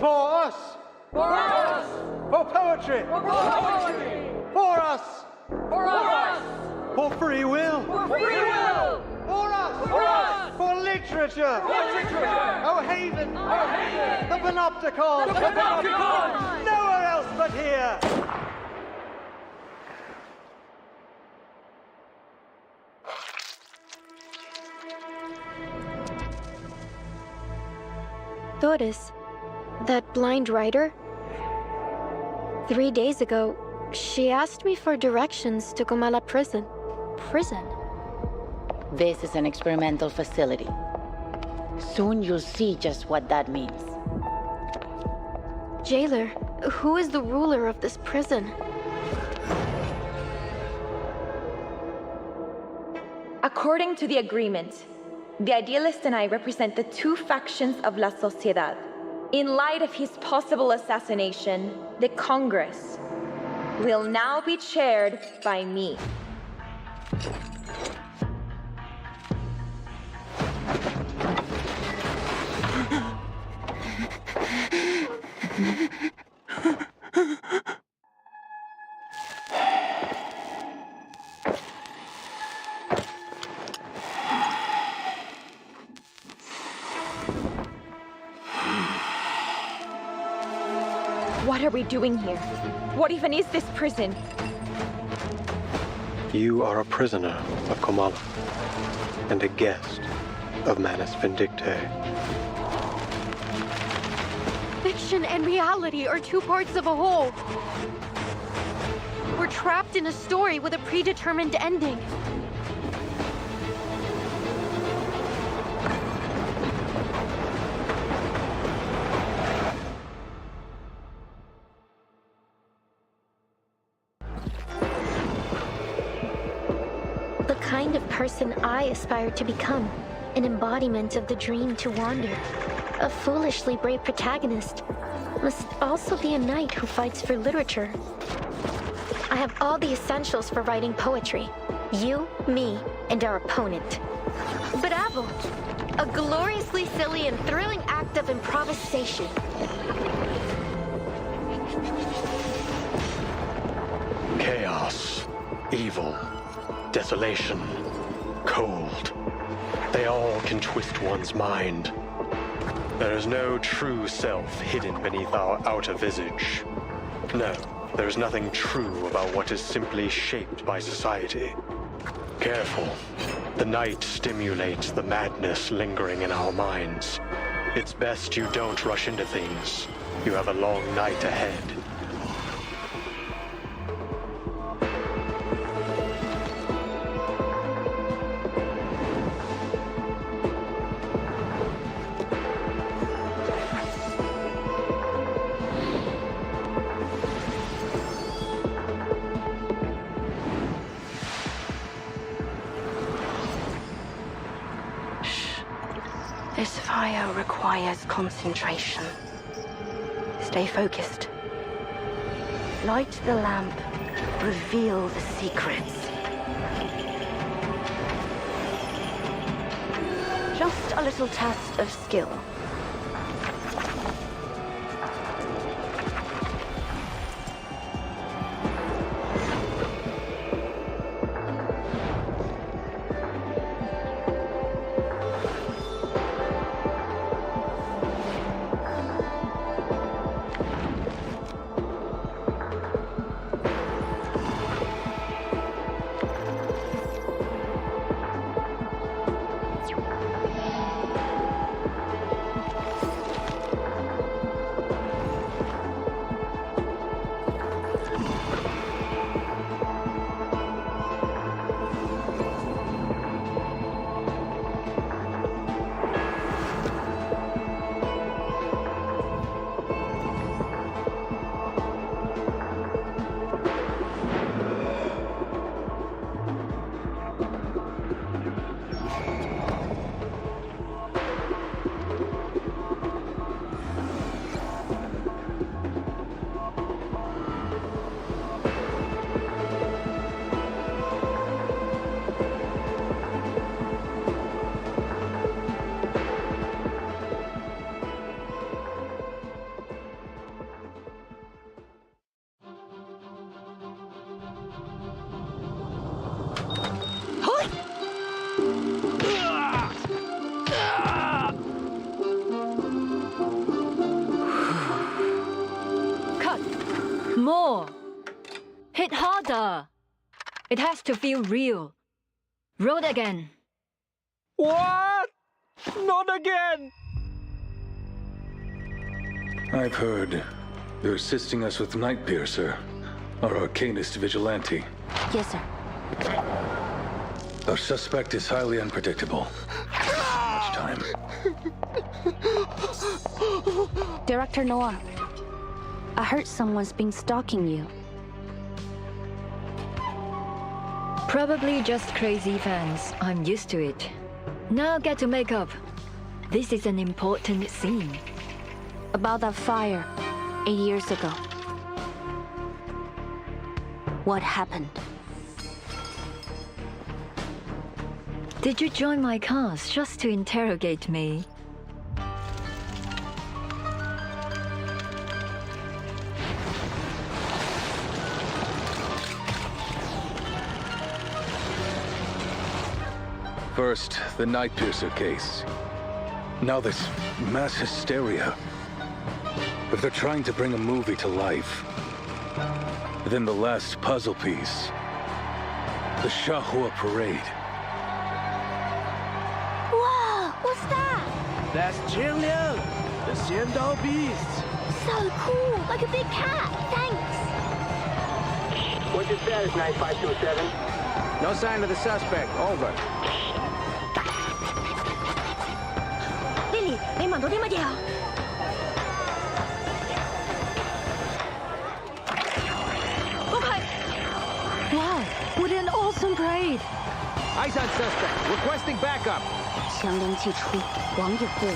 For us! For us! For poetry! For poetry! For us! For us! For free will! For free will! For us! For us! For literature! For literature! Oh, haven! Our haven! The panopticon! The panopticon! Nowhere else but here! Torres, that blind writer? 3 days ago, she asked me for directions to Comala prison. Prison? This is an experimental facility. Soon you'll see just what that means. Jailer, who is the ruler of this prison? According to the agreement, the idealist and I represent the two factions of La Sociedad. In light of his possible assassination, the Congress will now be chaired by me. What are we doing here? What even is this prison? You are a prisoner of Comala, and a guest of Manus Vindictae. Fiction and reality are two parts of a whole. We're trapped in a story with a predetermined ending. The kind of person I aspire to become, an embodiment of the dream to wander. A foolishly brave protagonist must also be a knight who fights for literature. I have all the essentials for writing poetry. You, me, and our opponent. Bravo! A gloriously silly and thrilling act of improvisation. Chaos, evil, desolation, cold. They all can twist one's mind. There is no true self hidden beneath our outer visage. No, there is nothing true about what is simply shaped by society. Careful. The night stimulates the madness lingering in our minds. It's best you don't rush into things. You have a long night ahead. This fire requires concentration. Stay focused. Light the lamp. Reveal the secrets. Just a little test of skill. Nada! It has to feel real. Roll it again. What? Not again! I've heard you're assisting us with Nightpiercer, our arcanist vigilante. Yes, sir. Our suspect is highly unpredictable. Much time. Director Noir, I heard someone's been stalking you. Probably just crazy fans. I'm used to it. Now get to makeup. This is an important scene. About that fire 8 years ago. What happened? Did you join my cast just to interrogate me? First, the Nightpiercer case. Now this mass hysteria. If they're trying to bring a movie to life, then the last puzzle piece, the Shahua Parade. Whoa! What's that? That's Jingliang, the Xiandao beast. So cool! Like a big cat! Thanks! What's your status, 9527? No sign of the suspect. Over. Lily，你聞到啲乜嘢啊？ Wow, what an awesome parade! Eyes on suspect. Requesting backup. 强梁既出，王有不为，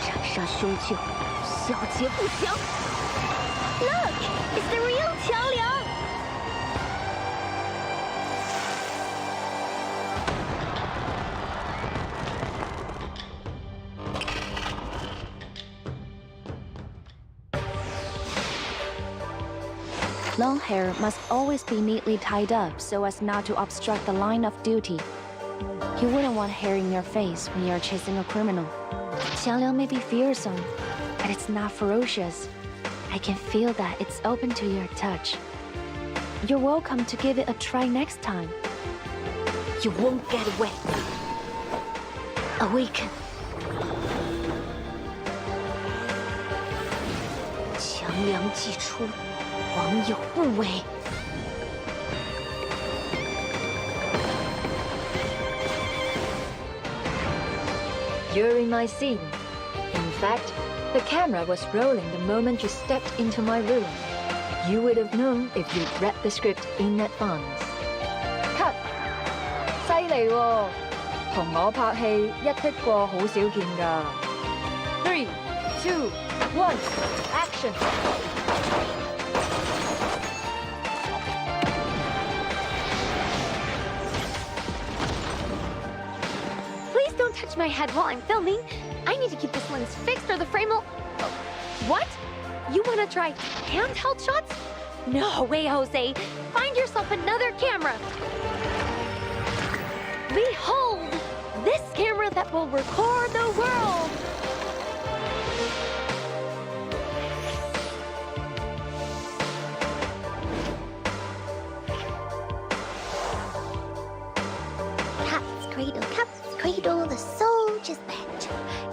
斩杀凶舅，小劫不降。Look, it's the real 乔梁。Long hair must always be neatly tied up so as not to obstruct the line of duty. You wouldn't want hair in your face when you're chasing a criminal. Xiangliang may be fearsome, but it's not ferocious. I can feel that it's open to your touch. You're welcome to give it a try next time. You won't get away. Awaken. 强梁既出，王有不为。 You're in my scene. In fact, the camera was rolling the moment you stepped into my room. You would have known if you'd read the script in advance. Cut! 犀利喎，同我拍戲一剔過好少見㗎。3, 2, 1, action! Please don't touch my head while I'm filming. I need to keep this lens fixed or the frame will... What? You want to try handheld shots? No way, Jose. Find yourself another camera. Behold, this camera that will record the world. Cat's cradle, the soldier's bench.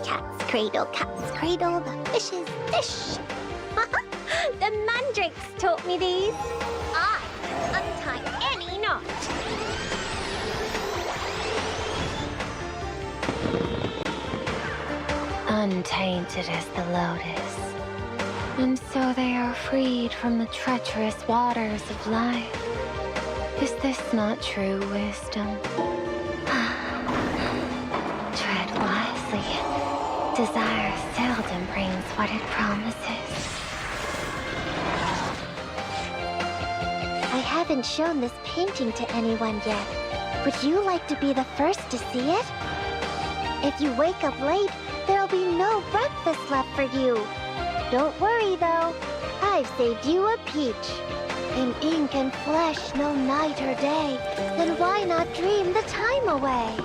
Cat's cradle, the fish's dish. The mandrakes taught me these. I untie any knot. Untainted as the lotus. And so they are freed from the treacherous waters of life. Is this not true wisdom? Tread wisely. Desire seldom brings what it promises. I haven't shown this painting to anyone yet. Would you like to be the first to see it? If you wake up late, there'll be no breakfast left for you. Don't worry though, I've saved you a peach. In ink and flesh, no night or day, then why not dream the time away?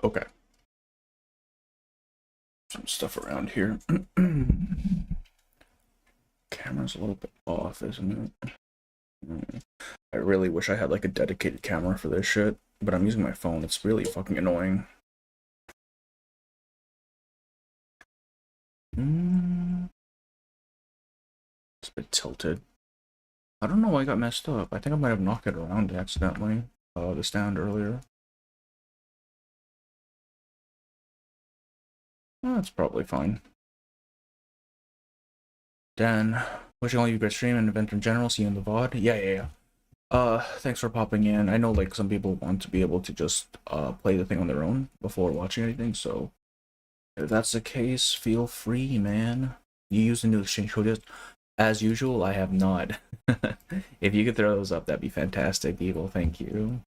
Okay. Some stuff around here. Camera's a little bit off, isn't it? I really wish I had like a dedicated camera for this shit, but I'm using my phone. It's really fucking annoying. It's a bit tilted. I don't know why I got messed up. I think I might have knocked it around accidentally. The stand earlier. That's probably fine. Dan, wishing all you a great stream and event in general. See you in the VOD. Yeah. Thanks for popping in. I know like some people want to be able to just play the thing on their own before watching anything, so if that's the case, feel free, man. You use the new exchange code as usual. I have not. If you could throw those up, that'd be fantastic, Eagle. Thank you.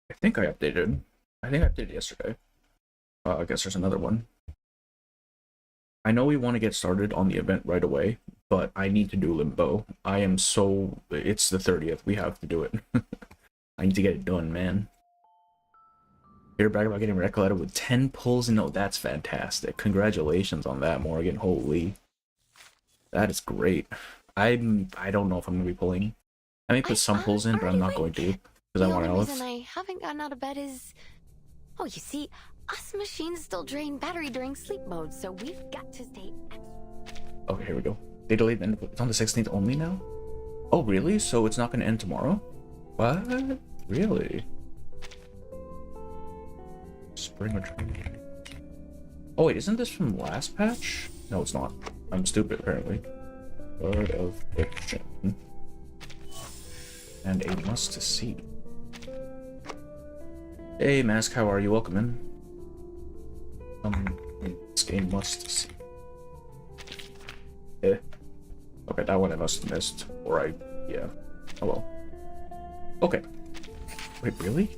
I think I updated yesterday. I guess there's another one. I know we want to get started on the event right away, but I need to do Limbo. It's the 30th. We have to do it. I need to get it done, man. Hear brag about getting Recoletta with 10 pulls, and no, that's fantastic. Congratulations on that, Morgan. Holy. That is great. I don't know if I'm going to be pulling. I may put some pulls in, but I'm not going to. Because I want aleph. The only reason I haven't gotten out of bed is... Oh, you see, us machines still drain battery during sleep mode, so we've got to stay... Okay, here we go. They delayed the end. It's on the 16th only now? Oh, really? So it's not going to end tomorrow? What? Really? Spring return. Oh, wait, isn't this from last patch? No, it's not. I'm stupid, apparently. Word of fiction. And a must to see. Hey, Mask, how are you? Welcome in. This game must see. Okay, that one I must have missed. Or yeah. Oh well. Okay. Wait, really?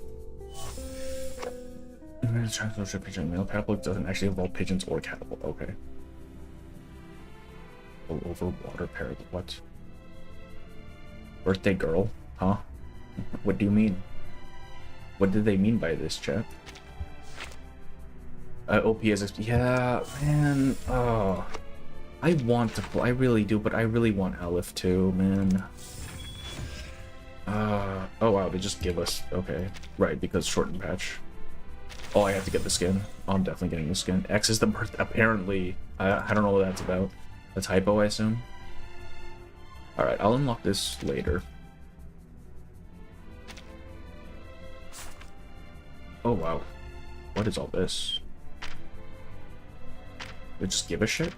Translation pigeon. Male catapult doesn't actually involve pigeons or catapult. Okay. Over water parrot. What? Birthday girl? Huh? What do you mean? What did they mean by this, chat? OP is... Yeah, man. Oh. I want to play. I really do, but I really want aleph too, man. Oh wow, they just give us... Okay. Right, because shortened patch. Oh, I have to get the skin. Oh, I'm definitely getting the skin. X is the birth... Apparently. I don't know what that's about. A typo, I assume? Alright, I'll unlock this later. Oh wow. What is all this? They just give a shit?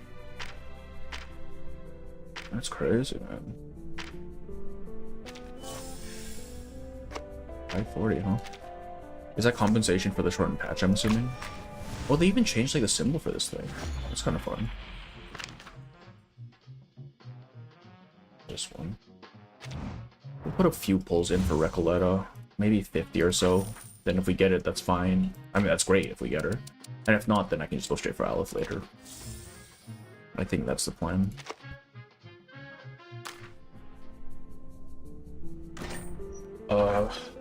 That's crazy, man. 540, huh? Is that compensation for the shortened patch, I'm assuming? Well, they even changed like the symbol for this thing. That's kind of fun. This one. We'll put a few pulls in for Recoletta. Maybe 50 or so. Then if we get it, that's fine. I mean, that's great if we get her. And if not, then I can just go straight for aleph later. I think that's the plan.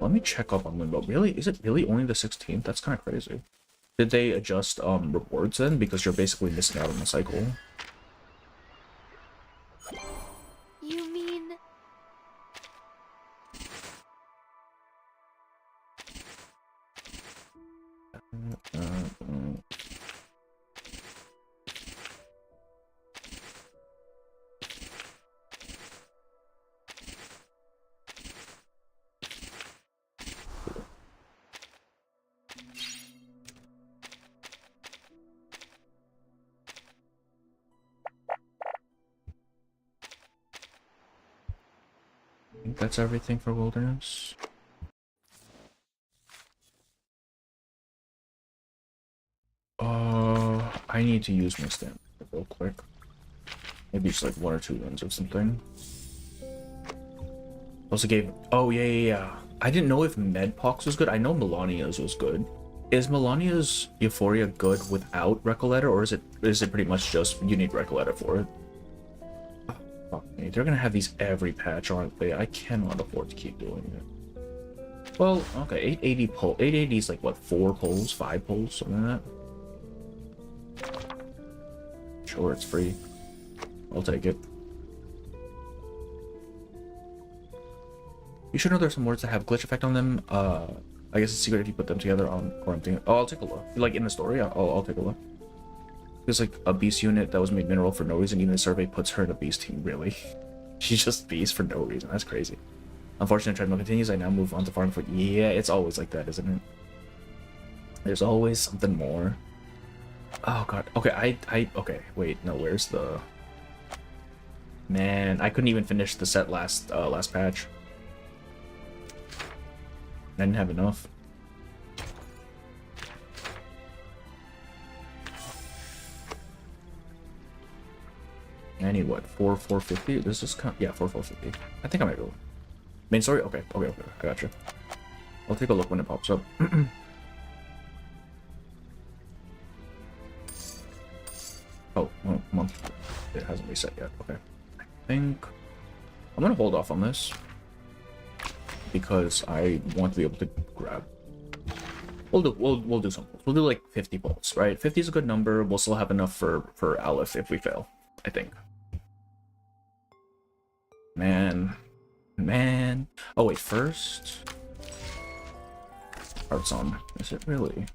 Let me check up on Limbo. Really? Is it really only the 16th? That's kind of crazy. Did they adjust rewards then? Because you're basically missing out on the cycle. You mean... I think that's everything for Wilderness. I need to use my stamp real quick. Maybe just like 1 or 2 runs or something. Also gave... Oh, yeah. I didn't know if Medpox was good. I know Melania's was good. Is Melania's Euphoria good without Recoletta, or is it pretty much just you need Recoletta for it? Fuck me. They're gonna have these every patch, aren't they? I cannot afford to keep doing it. Well, okay, 880 pull. 880 is like what, 4 pulls, 5 pulls, something like that. Sure, it's free. I'll take it. You should know there's some words that have glitch effect on them. I guess it's secret if you put them together on quarantine. Oh, I'll take a look. Like in the story, I'll take a look. There's like a beast unit that was made mineral for no reason. Even the survey puts her in a beast team. Really? She's just beast for no reason. That's crazy. Unfortunately, treadmill continues. I now move on to farm for. Yeah, it's always like that, isn't it? There's always something more. Oh god. Okay, okay. Wait, no. Where's the? Man, I couldn't even finish the set last patch. I didn't have enough. I need what? 450? This is yeah, 450. I think I might go. Main story? Okay, I got you. I'll take a look when it pops up. Oh, well, month. It hasn't reset yet. Okay. I think I'm gonna hold off on this because I want to be able to grab. We'll do some pulls. We'll do like 50 pulls, right? 50 is a good number. We'll still have enough for aleph if we fail, I think. Man. Oh wait, first. Arts on. Is it really?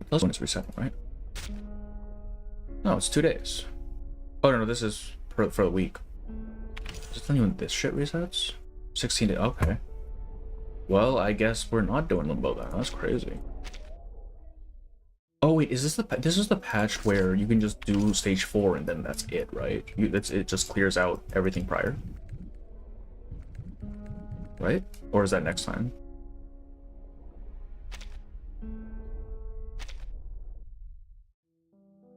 Plus one is resetting, right? No, it's 2 days. Oh no, this is for a week. Is it when this shit resets? 16 days. Okay. Well, I guess we're not doing limbo then. That's crazy. Oh wait, is this this is the patch where you can just do stage 4 and then that's it, right? It just clears out everything prior, right? Or is that next time?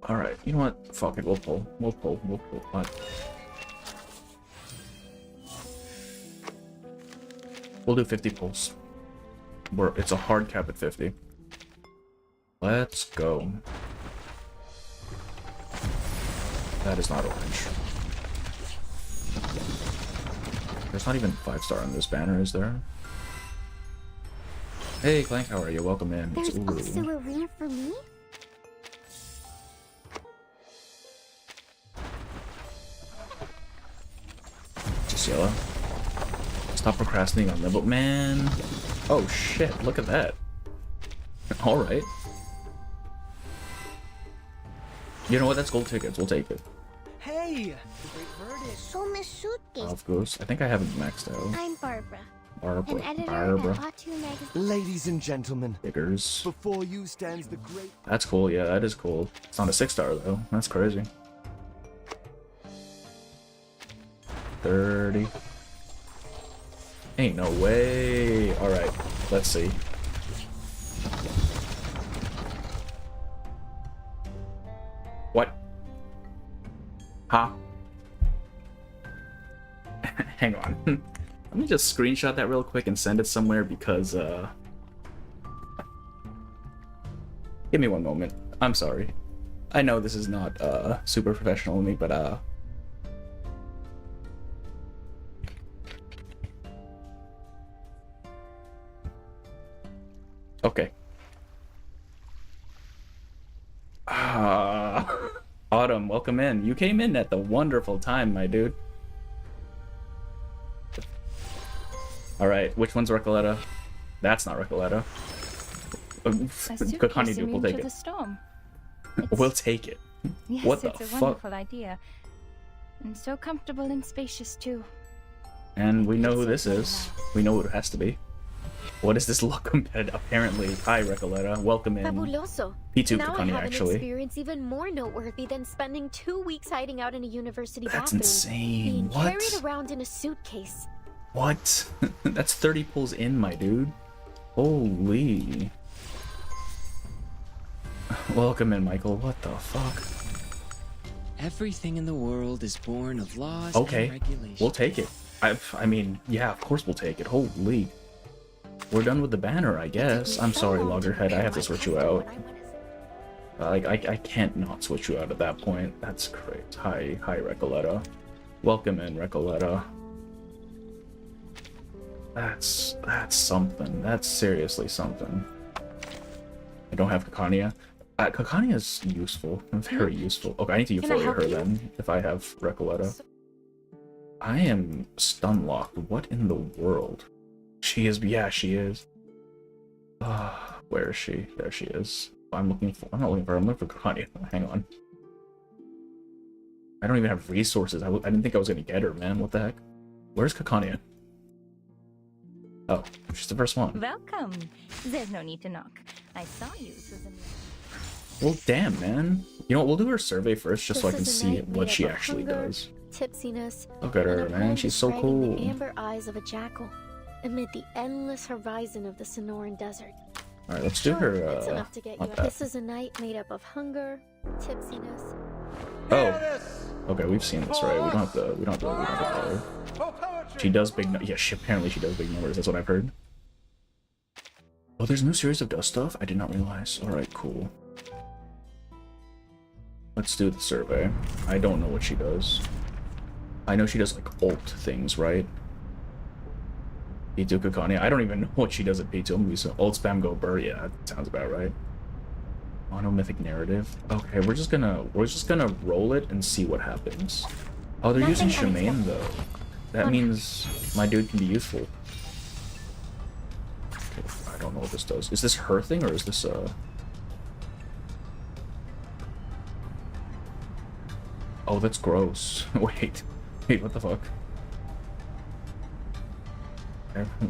All right, you know what? Fuck it, we'll pull. We'll do 50 pulls. It's a hard cap at 50. Let's go. That is not orange. There's not even 5-star on this banner, is there? Hey, Clank, how are you? Welcome in. There's also a rare for me? Just yellow. Stop procrastinating on limbo. Man. Oh shit, look at that. Alright. You know what? That's gold tickets. We'll take it. Hey! Great verdict. So Miss Suitcase. Of course. I think I haven't maxed out. I'm Barbara. Barbara. An editor Barbara. at Auto Magazine. Ladies and gentlemen, Figures. before you stands the great... That's cool. Yeah, that is cool. It's not a 6-star though. That's crazy. 30. Ain't no way. Alright. Let's see. What? Huh? Hang on. Let me just screenshot that real quick and send it somewhere because, give me one moment. I'm sorry. I know this is not, super professional of me, but, okay. Autumn, welcome in. You came in at the wonderful time, my dude. Alright, which one's Recoleta? That's not Recoleta. Good honeydew, we'll take it. We'll take it. Yes, what the it's a fuck? wonderful idea. And so comfortable and spacious, too. And we know who this is. We know who it has to be. What does this look competitive? Apparently. Hi, Recoleta. Welcome in. Fabuloso. P2 Now I Kakani, have actually. an experience even more noteworthy than spending 2 weeks hiding out in a university That's bathroom. insane. Being What? carried around in a suitcase. What? That's 30 pulls in, my dude. Holy. Welcome in, Michael. What the fuck? Everything in the world is born of laws Okay, and regulations. we'll take it. I mean, yeah, of course we'll take it. Holy. We're done with the banner, I guess. I'm sorry, Loggerhead. I have to switch you out. I can't not switch you out at that point. That's great. Hi, Recoletta. Welcome in, Recoletta. That's something. That's seriously something. I don't have Kakania. Kakania is useful. Very useful. Okay, I need to euphoria her then, if I have Recoletta. I am stun locked. What in the world? She is. Yeah, she is. Where is she? There she is. I'm not looking for her. I'm looking for Kakania. Hang on. I don't even have resources. I didn't think I was gonna get her, man. What the heck? Where's Kakania? Oh, she's the first one. Welcome. There's no need to knock. I saw you, Susan. Well, damn, man. You know what? We'll do her survey first, just so I can see what she actually does. Tipsiness. Look at her, man. She's so cool. The amber eyes of a jackal amid the endless horizon of the Sonoran Desert. All right, let's do her. It's enough to get you. This is a night made up of hunger, tipsiness. Oh, okay. We've seen this, right? We don't have to. We don't have to tell her. She does big. Yeah, apparently she does big numbers. That's what I've heard. Oh, there's a new series of dust stuff. I did not realize. All right, cool. Let's do the survey. I don't know what she does. I know she does like ult things, right? P2 Kakania. I don't even know what she does at P2. I'm gonna be so ult spam go burr. Yeah, that sounds about right. Monomythic narrative. Okay, we're just gonna roll it and see what happens. Oh, they're using Shemaine though. That means my dude can be useful. Okay, I don't know what this does. Is this her thing or is this Oh, that's gross. Wait, what the fuck?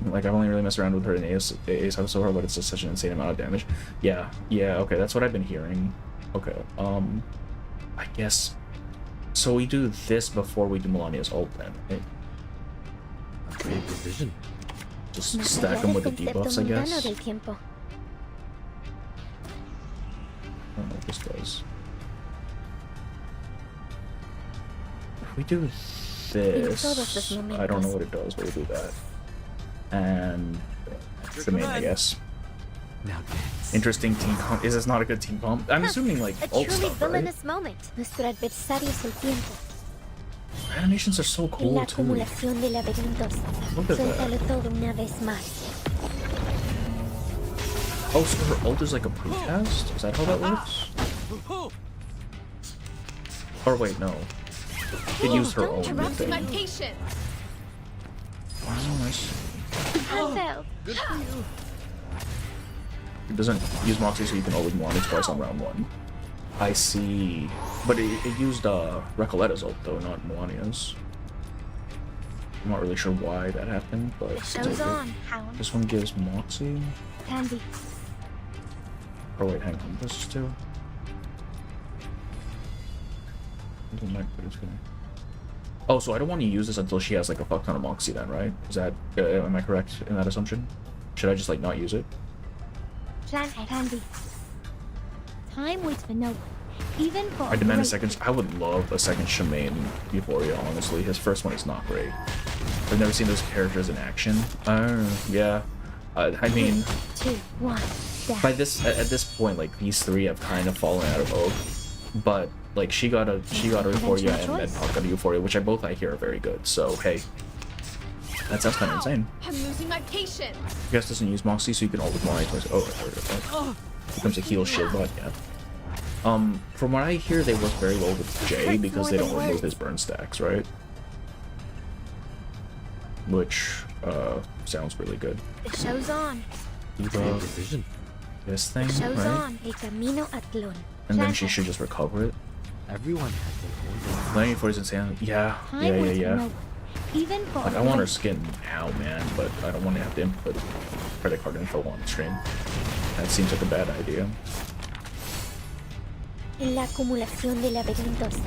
Like, I've only really messed around with her in AS so far, but it's just such an insane amount of damage. Yeah, okay, that's what I've been hearing. Okay, I guess... So we do this before we do Melania's ult then, right? Great decision. Just stack them with the debuffs, I guess. I don't know what this does. If we do this... I don't know what it does, but we'll do that. And Shemaine, I guess. Now dance. Interesting team comp. Is this not a good team comp? I'm assuming like ult stuff, right? Moment. Nuestro adversario es el tiempo. Animations are so cool too. Look at that. Oh, so her ult is like a pretest? Is that how that works? Or wait, no. It used her own thing. Wow, nice. Good for you. It doesn't use Moxie, so you can always Melania twice on round 1. I see. But it used Recoletta's ult, though, not Melania's. I'm not really sure why that happened, but it's okay. This one gives Moxie. Candy. Oh wait, hang on. This is two. Oh, so I don't want to use this until she has like a fuck ton of Moxie then, right? Is that, am I correct in that assumption? Should I just like not use it? Candy. Time waits for no one. Even for I demand a second. I would love a second Shemaine Euphoria, honestly. His first one is not great. I've never seen those characters in action. Yeah. I mean, 2, 1. By this at this point, like these three have kind of fallen out of vogue. But like she got a Euphoria and Medpop got a Euphoria, which I hear are very good. So hey, that sounds kind of insane. I'm losing my patience. You guys doesn't use Moxie, so you can always Melania twice. Oh, I heard it. Becomes a heal shield bot, yeah. From what I hear, they work very well with Jay because they don't remove his burn stacks, right? Which sounds really good. The show's on. Decision. This thing, Show's right? on. El camino a Tlon. And then she should just recover it. Everyone has their own. Melania for his insanity. Yeah. Even for like I want her skin now, man, but I don't want to have to input credit card info on stream. That seems like a bad idea. En la acumulación de laberintos,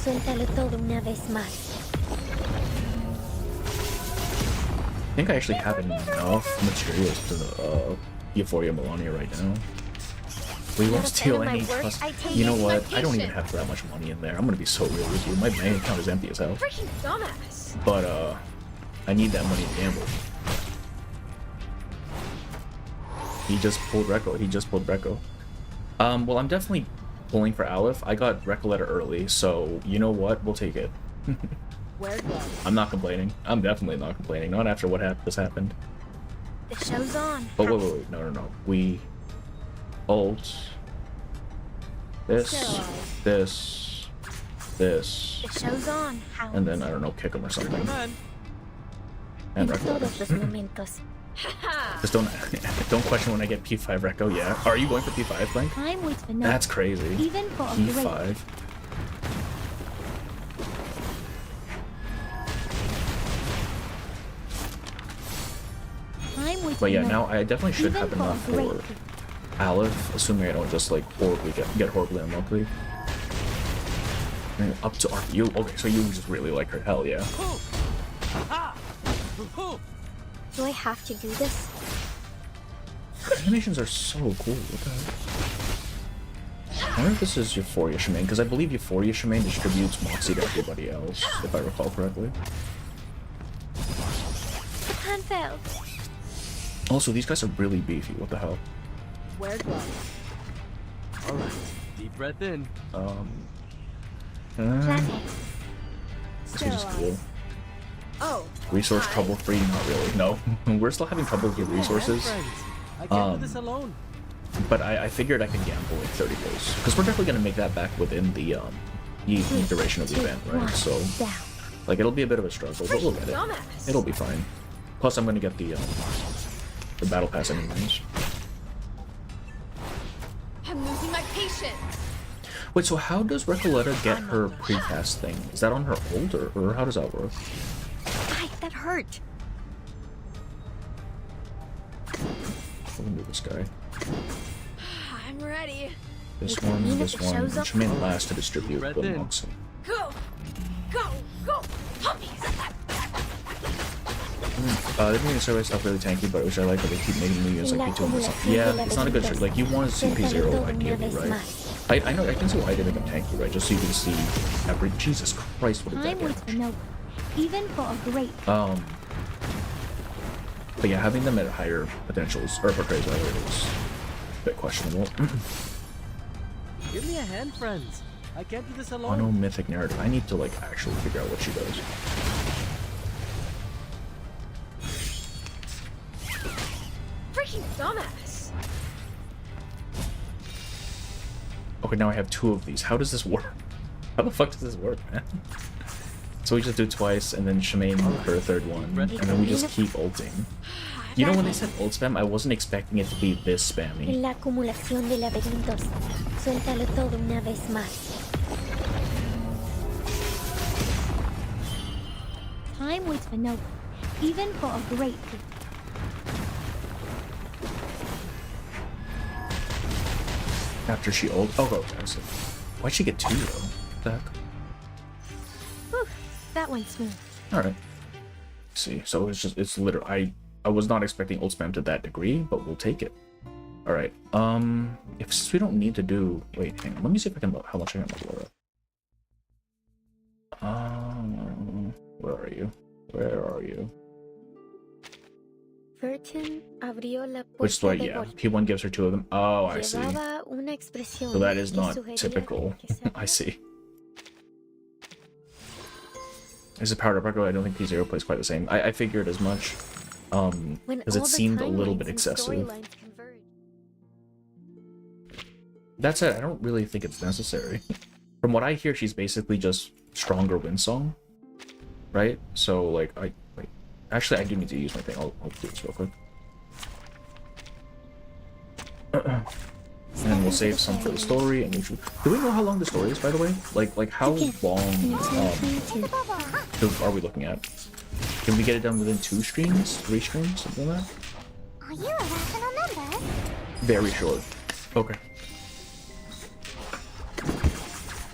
suéltalo todo una vez más. I think I actually have enough materials to Euphoria Melania right now. We won't steal any plus. You know what? I don't even have that much money in there. I'm gonna be so real with you. My bank account is empty as hell. Freaking dumbass. But I need that money to gamble. He just pulled Reco. Well, I'm definitely pulling for aleph, I got Recoleta early, so you know what? We'll take it. I'm not complaining. I'm definitely not complaining. Not after what just happened. The show's on. But wait. No. We alt this. The show's on. And then I don't know, kick him or something. And Recoleta. Just don't question when I get P5 Reco. Yeah. Are you going for P5, Blank? That's crazy. Even for P5. But yeah, now I definitely should have enough for aleph, assuming I don't just like get horribly unlucky. And up to RPU. Okay, so you just really like her. Hell yeah. Do I have to do this? The animations are so cool. What the heck? I wonder if this is Euphoria Shemaine, because I believe Euphoria Shemaine distributes Moxie to everybody else, if I recall correctly. The pan fell. Also, these guys are really beefy. What the hell? Alright, deep breath in. This is cool. Oh. Resource trouble free? Not really. No, we're still having trouble with resources. I can't do this alone. But I figured I could gamble like 30 days because we're definitely gonna make that back within the duration of the event, right? So like it'll be a bit of a struggle, but we'll get it. It'll be fine. Plus, I'm gonna get the battle pass anyways. I'm losing my patience. Wait, so how does Recoleta get her pre-pass thing? Is that on her ult, or how does that work? Ay, that hurt. We'll do this guy. I'm ready. This one. And Shemaine last to distribute the Moxie. Go, puppies. They're doing the survey stuff really tanky, but which I like that they keep making new units like P2 and something. Yeah, it's not a good trick. Like, you want to see P0 ideally, right? I know, I can see why they make them tanky, right? Just so you can see every... Jesus Christ, what did that get? Even for a great... But yeah, having them at higher potentials, or portrays rather, is a bit questionable. Give me a hand, friends. I can't do this alone. Mono mythic narrative. I need to, like, actually figure out what she does. Freaking dumbass. Okay, now I have 2 of these. How does this work? How the fuck does this work, man? So we just do twice, and then Shemaine for a 3rd one, and then we just keep ulting. You know, when they said ult spam, I wasn't expecting it to be this spammy. La acumulación de laberintos. Suéltalo todo una vez más. Time waits for no one, even for a great feat. After she ult. Oh, okay. I see. Why'd she get 2 though? What the heck? Whew, that went smooth. Alright. See, so it's literally I was not expecting ult spam to that degree, but we'll take it. Alright. Since we don't need to do wait, hang on, let me see if I can how much I can level up. Where are you? Which is why, yeah, P1 gives her 2 of them. Oh, I see. So that is not typical. I see. As a powered up record, I don't think P0 plays quite the same. I figured as much. Because it seemed a little bit excessive. That said, I don't really think it's necessary. From what I hear, she's basically just stronger Windsong. Right? So, like, wait. Actually, I do need to use my thing. I'll do this real quick. And we'll save some for the story. And do we know how long the story is, by the way? Like how long are we looking at? Can we get it done within 2 streams? 3 streams? Something like that? Are you a rational number? Very short. Okay.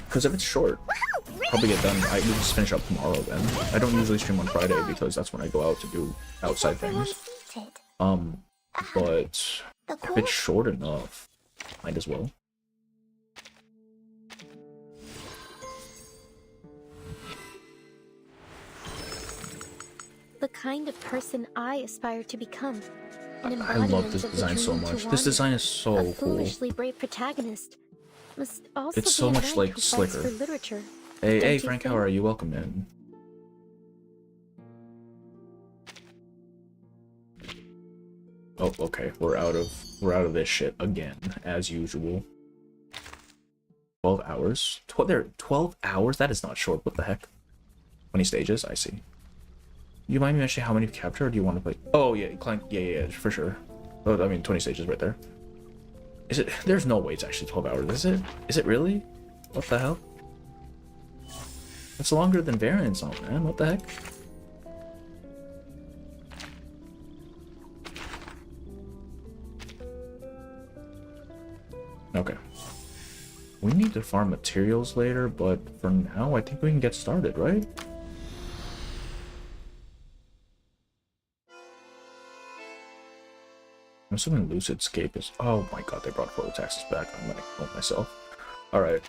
Because if it's short, probably get done. We just finish up tomorrow then. I don't usually stream on Friday because that's when I go out to do outside things. But if it's short enough, might as well. The kind of person I aspire to become. I love this design so much. This design is so cool. A foolishly brave protagonist must also It's be so a much knight like who fights slicker. for literature. Hey, Don't hey, you Frank, how think? are you? Welcome in. Oh, okay. We're out of this shit again, as usual. 12 hours? 12 hours? That is not short. What the heck? 20 stages? I see. You mind me mentioning how many you've captured, or do you want to play? Oh, yeah, Clank. Yeah, for sure. Oh, I mean, 20 stages right there. Is it? There's no way it's actually 12 hours, is it? Is it really? What the hell? It's longer than Variance on, man. What the heck? Okay. We need to farm materials later, but for now, I think we can get started, right? I'm assuming Lucidscape is... Oh my god, they brought photo taxes back. I'm gonna kill myself. Alright.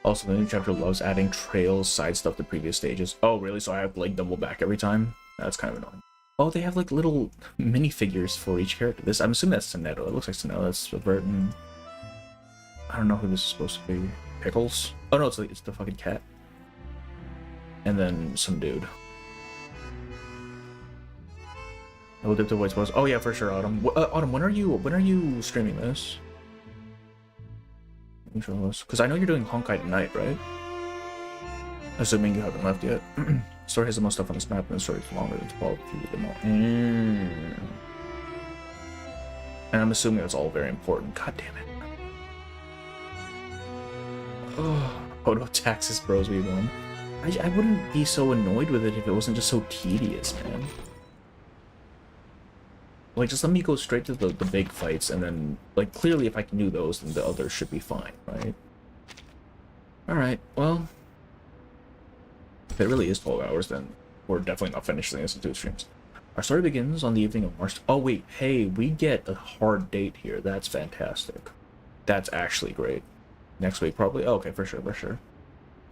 Also, the new chapter loves adding trails, side stuff to previous stages. Oh, really? So I have to, like, double back every time? That's kind of annoying. Oh, they have, like, little minifigures for each character. I'm assuming that's Sonetto. It looks like Sonetto. That's Burton. I don't know who this is supposed to be. Pickles? Oh, no, it's the fucking cat. And then some dude. I will dip to white suppose. Oh, yeah, for sure, Autumn. Autumn, when are you streaming this? Because I know you're doing Honkai tonight, right? Assuming you haven't left yet. Story has the most stuff on this map, and the story is longer than 12 if you read them all. And I'm assuming it's all very important. God damn it. Oh, photo taxes bros we won. I wouldn't be so annoyed with it if it wasn't just so tedious, man. Like, just let me go straight to the big fights, and then, like, clearly if I can do those, then the others should be fine, right? Alright, well... If it really is 12 hours, then we're definitely not finishing this in 2 streams. Our story begins on the evening of March... Oh, wait, hey, we get a hard date here. That's fantastic. That's actually great. Next week, probably? Oh, okay, for sure, for sure.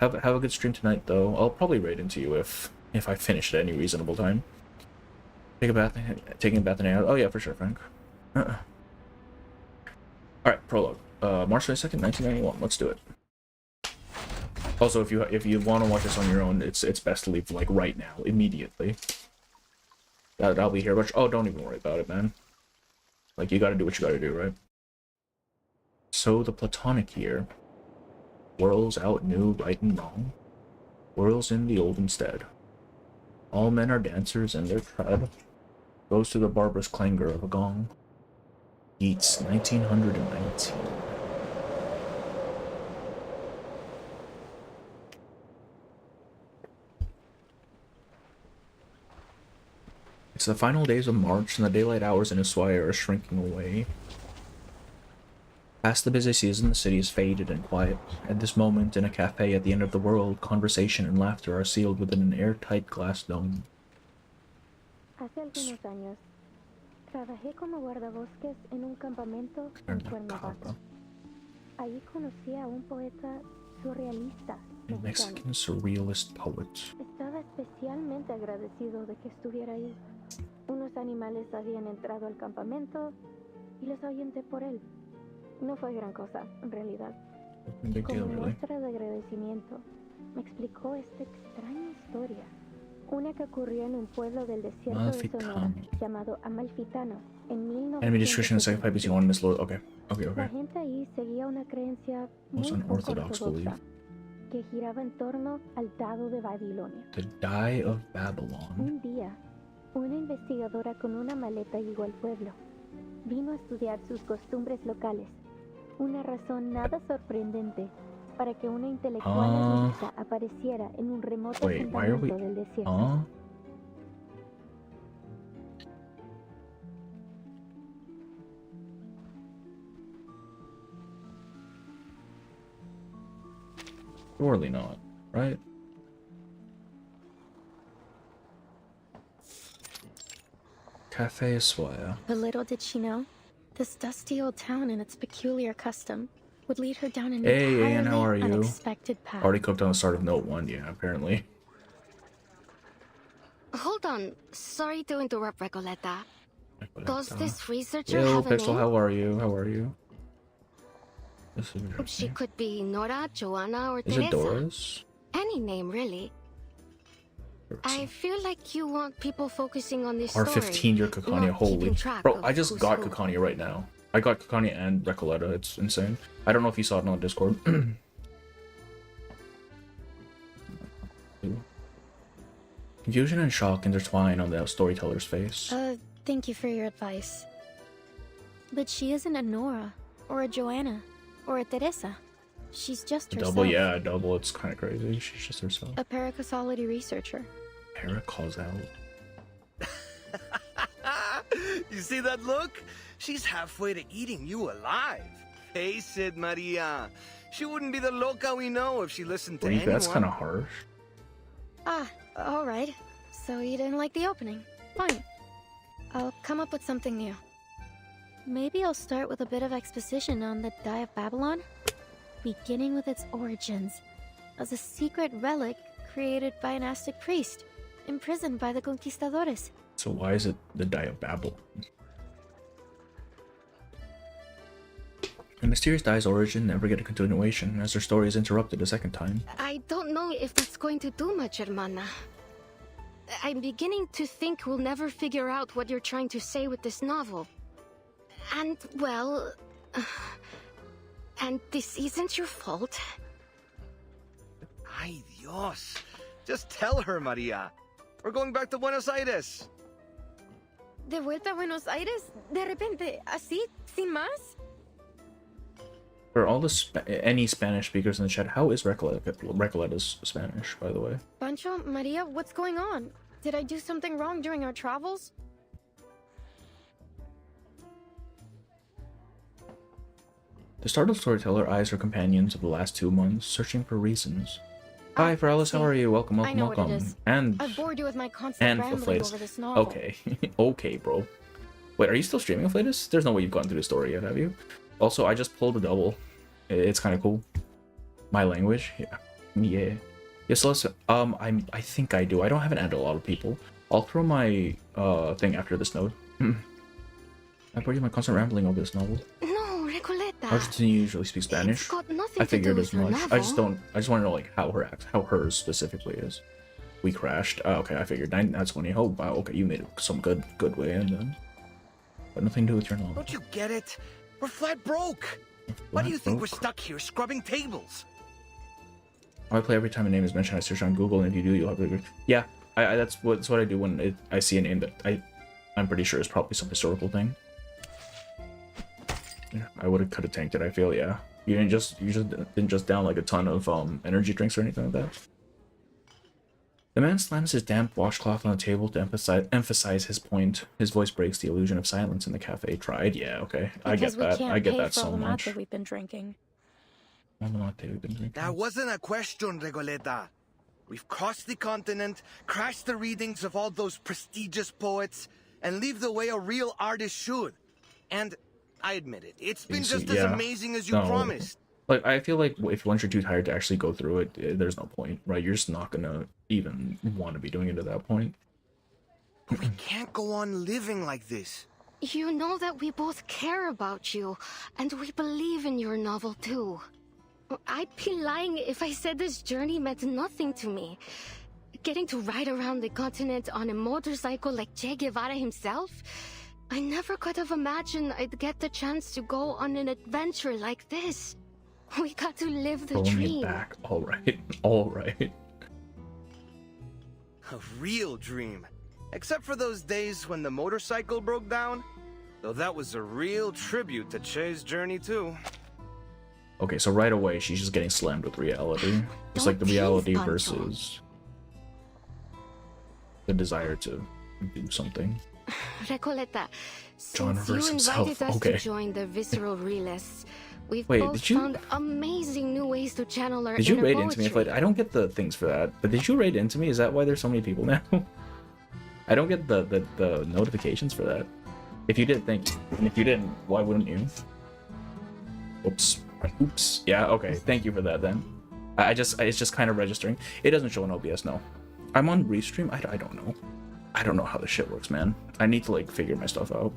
Have a good stream tonight, though. I'll probably raid into you if I finish at any reasonable time. Taking a bath and hang out. Oh yeah, for sure, Frank. Alright, prologue. March 22nd, 1991. Let's do it. Also, if you want to watch this on your own, it's best to leave like right now, immediately. I'll be here. But oh, don't even worry about it, man. Like, you gotta do what you gotta do, right? So the Platonic here. Whirls out new, right and wrong. Whirls in the old instead. All men are dancers in their tread. Goes to the barbarous clangor of a gong. Yeats, 1919. It's the final days of March, and the daylight hours in Ushuaia are shrinking away. Past the busy season, the city is faded and quiet. At this moment, in a cafe at the end of the world, conversation and laughter are sealed within an airtight glass dome. Hace algunos años, trabajé como guardabosques en un campamento en Cuernavaca. Allí conocí a un poeta surrealista A Mexican surrealist poet. Estaba especialmente agradecido de que estuviera ahí. Unos animales habían entrado al campamento y los ahuyenté por él. No fue gran cosa, en realidad. Como muestra de agradecimiento, me explicó esta extraña historia. Una que ocurrió en un pueblo del desierto de Sonora llamado Amalfitano en 1900. Enemy description in second fight between one miss load. Okay. La gente ahí seguía una creencia muy unorthodox belief. Que giraba en torno al dado de Babilonia. The Die of Babylon. Un día, una investigadora con una maleta llegó al pueblo. Vino a estudiar sus costumbres locales. Una razón nada sorprendente para que una intelectual adulta apareciera en un remoto asentamiento del desierto. Surely not, right? Cafe Ushuaia. But little did she know, this dusty old town and its peculiar custom would lead her down an entirely unexpected path. Already cooked on the start of Note 1, yeah, apparently. Hold on. Sorry to interrupt, Recoleta. Does this researcher Yo, have a Pixel, name? how are you? How are you? She could be Nora, Joanna, or Is Teresa. it Doris? Any name, really. I feel like you want people focusing on this R15, story. you're Kakania. not Holy. keeping track Bro, of I just who's got who. Kakania right now. I got Kakania and Recoleta. It's insane. I don't know if you saw it on Discord. Confusion and shock intertwine on the storyteller's face. Thank you for your advice. But she isn't a Nora, or a Joanna, or a Teresa. She's just herself. Double, yeah, double. It's kind of crazy. She's just herself. A paracausality researcher. Paracausality. You see that look? She's halfway to eating you alive. Face it, Maria. She wouldn't be the loca we know if she listened to anyone. That's kind of harsh. Alright. So you didn't like the opening. Fine. I'll come up with something new. Maybe I'll start with a bit of exposition on the Die of Babylon, beginning with its origins, as a secret relic created by an Aztec priest, imprisoned by the conquistadores. So why is it the Die of Babel? The mysterious Die's origin never get a continuation, as their story is interrupted a second time. I don't know if that's going to do much, hermana. I'm beginning to think we'll never figure out what you're trying to say with this novel. And, well... and this isn't your fault. Ay, Dios. Just tell her, Maria. We're going back to Buenos Aires. ¿De vuelta a Buenos Aires? ¿De repente? ¿Así? ¿Sin más? For all the any Spanish speakers in the chat, how is Recoleta's Spanish, by the way? Pancho, Maria, what's going on? Did I do something wrong during our travels? The startled storyteller eyes her companions of the last 2 months, searching for reasons. Hi, Ferralis, how are you? Welcome, I know welcome, what it welcome. is. And I've bored you with my constant rambling Inflatus. over this novel. Okay, okay, bro. Wait, are you still streaming Inflatus? There's no way you've gone through the story yet, have you? Also, I just pulled a double. It's kind of cool. My language, yeah. Yes, listen. I think I do. I don't have an add a lot of people. I'll throw my thing after this note. I bored you with my constant rambling over this novel. No, Recoleta. Argentina usually speaks Spanish. It's got nothing I figured to do as with your much. novel. I just want to know like how hers specifically is. We crashed. Oh, okay, I figured. That's 20. Oh, wow. Okay, you made some good way in then. But nothing to do with your novel. Don't you get it? We're flat broke. Why do you think we're stuck here scrubbing tables? I play every time a name is mentioned. I search on Google, and if you do, you'll have to. Yeah, that's what I do when I see a name that I'm pretty sure is probably some historical thing. Yeah, I could have tanked it. I feel, yeah. You didn't just down like a ton of energy drinks or anything like that. The man slams his damp washcloth on the table to emphasize his point. His voice breaks the illusion of silence in the cafe. Tried, yeah, okay. I get that. I get that so much. That we've been drinking. That wasn't a question, Regoleta. We've crossed the continent, crashed the readings of all those prestigious poets, and leave the way a real artist should. And I admit it, it's been just as amazing as you promised. Like, I feel like once you're too tired to actually go through it, there's no point, right? You're just not gonna even want to be doing it at that point. But we can't go on living like this. You know that we both care about you, and we believe in your novel too. I'd be lying if I said this journey meant nothing to me. Getting to ride around the continent on a motorcycle like Che Guevara himself? I never could have imagined I'd get the chance to go on an adventure like this. We got to live the dream. Back. All right. A real dream. Except for those days when the motorcycle broke down. Though that was a real tribute to Che's journey too. Okay, so right away she's just getting slammed with reality. It's like the reality versus the desire to do something. Recoleta, John since you himself. invited us Okay. to join the visceral realists, we've Wait, both did you- found amazing new ways to channel our Did you inner raid into me? poetry. I don't get the things for that. But did you raid into me? Is that why there's so many people now? I don't get the notifications for that. If you did, thank you. And if you didn't, why wouldn't you? Oops. Yeah, okay. Thank you for that then. It's just kind of registering. It doesn't show in OBS, no. I'm on Restream? I don't know. I don't know how this shit works, man. I need to like figure my stuff out.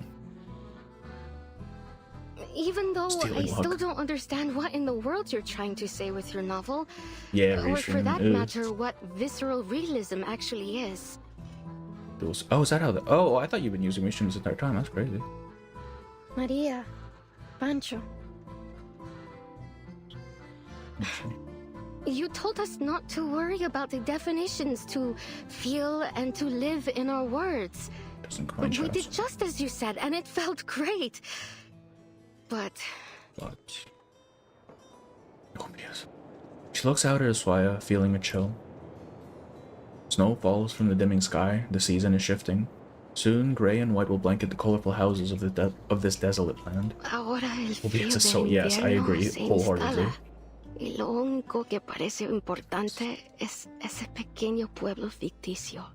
Even though Stealing I still luck. don't understand what in the world you're trying to say with your novel. Yeah, or for that is. matter, what visceral realism actually is. Oh, is that how the... Oh, I thought you've been using Restream this entire time. That's crazy. Maria, Pancho. You told us not to worry about the definitions, to feel and to live in our words. Doesn't We quench us. did just as you said, and it felt great. But Oh, yes. She looks out at Aswaya, feeling a chill. Snow falls from the dimming sky. The season is shifting. Soon, gray and white will blanket the colorful houses of this desolate land. ahora el Will be frío so del yes, I invierno agree se wholeheartedly. instala. Y lo único que parece importante es ese pequeño pueblo ficticio.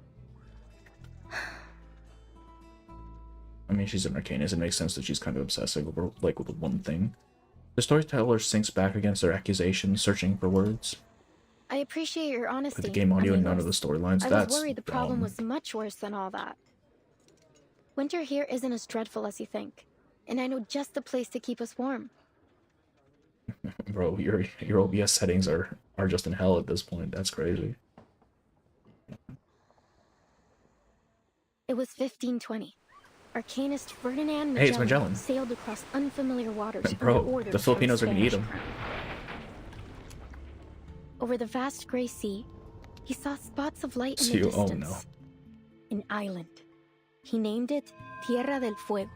I mean, she's an arcanist. It makes sense that she's kind of obsessive over, like, with one thing. The storyteller sinks back against their accusations, searching for words. I appreciate your honesty. With the game audio and none of amigos. the storylines, I that's was worried the problem dumb. was much worse than all that. Winter here isn't as dreadful as you think, and I know just the place to keep us warm. Bro, your OBS settings are just in hell at this point. That's crazy. It was 1520. Arcanist Ferdinand Hey, it's Magellan Magellan. sailed across unfamiliar waters. Bro, under orders the from Filipinos are gonna eat Spanish him. crown. Over the vast gray sea, he saw spots of light in the Oh distance. no. An island. He named it Tierra del Fuego.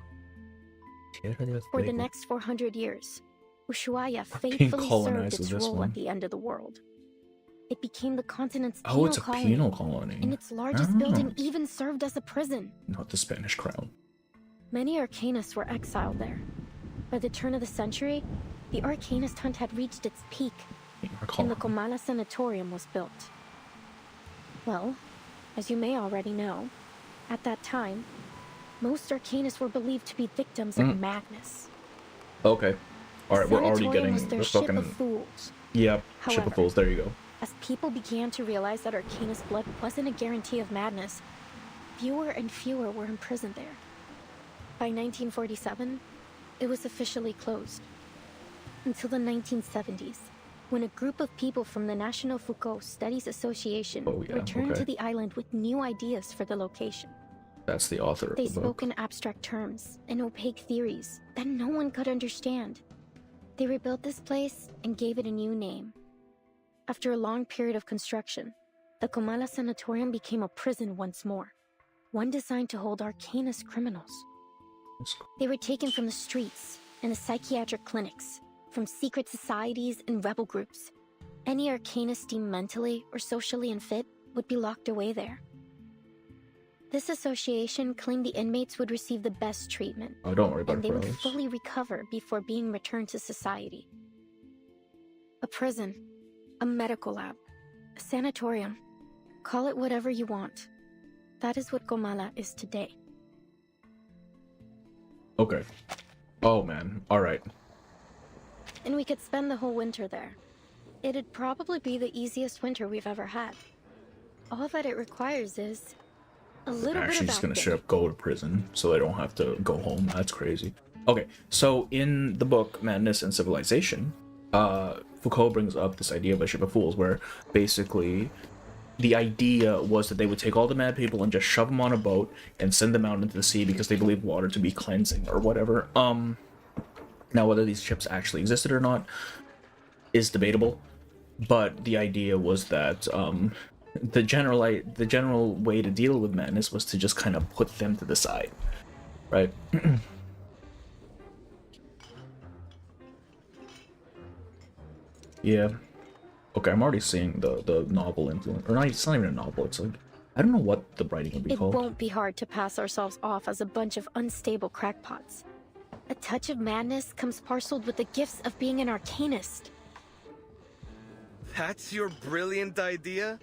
For the next 400 years, Ushuaia being faithfully served colonized its with this role one. at the end of the world. It became the continent's Oh, it's a colony, penal colony. and its largest Oh. building even served as a prison. Not the Spanish crown. Many arcanists were exiled there. By the turn of the century, the arcanist hunt had reached its peak, and the Comala Sanatorium was built. Well, as you may already know, at that time, most arcanists were believed to be victims of madness. Okay. Alright, we're already Sanatorium getting was their the ship fucking... of fools. Yep, ship However, of fools, there you go. As people began to realize that arcanist blood wasn't a guarantee of madness, fewer and fewer were imprisoned there. By 1947, it was officially closed. Until the 1970s, when a group of people from the National Foucault Studies Association returned to the island with new ideas for the location. That's the author of They the book. spoke in abstract terms and opaque theories that no one could understand. They rebuilt this place and gave it a new name. After a long period of construction, the Comala Sanatorium became a prison once more, one designed to hold arcanist criminals. They were taken from the streets and the psychiatric clinics, from secret societies and rebel groups. Any arcanist deemed mentally or socially unfit would be locked away there. This association claimed the inmates would receive the best treatment, Oh, don't worry about and it, they would bros. fully recover before being returned to society. A prison, a medical lab, a sanatorium, call it whatever you want. That is what Comala is today. Okay. Oh, man. Alright. And we could spend the whole winter there. It'd probably be the easiest winter we've ever had. All that it requires is a little Actually bit just of gonna acting. straight up go to prison so they don't have to go home. That's crazy. Okay, so in the book Madness and Civilization, Foucault brings up this idea of a ship of fools, where basically the idea was that they would take all the mad people and just shove them on a boat and send them out into the sea because they believed water to be cleansing or whatever. Now whether these ships actually existed or not is debatable, but the idea was that the general way to deal with madness was to just kind of put them to the side, right? Yeah. Okay, I'm already seeing the novel influence, or not. It's not even a novel. It's like, I don't know what the writing would be It called. won't be hard to pass ourselves off as a bunch of unstable crackpots. A touch of madness comes parceled with the gifts of being an arcanist. That's your brilliant idea?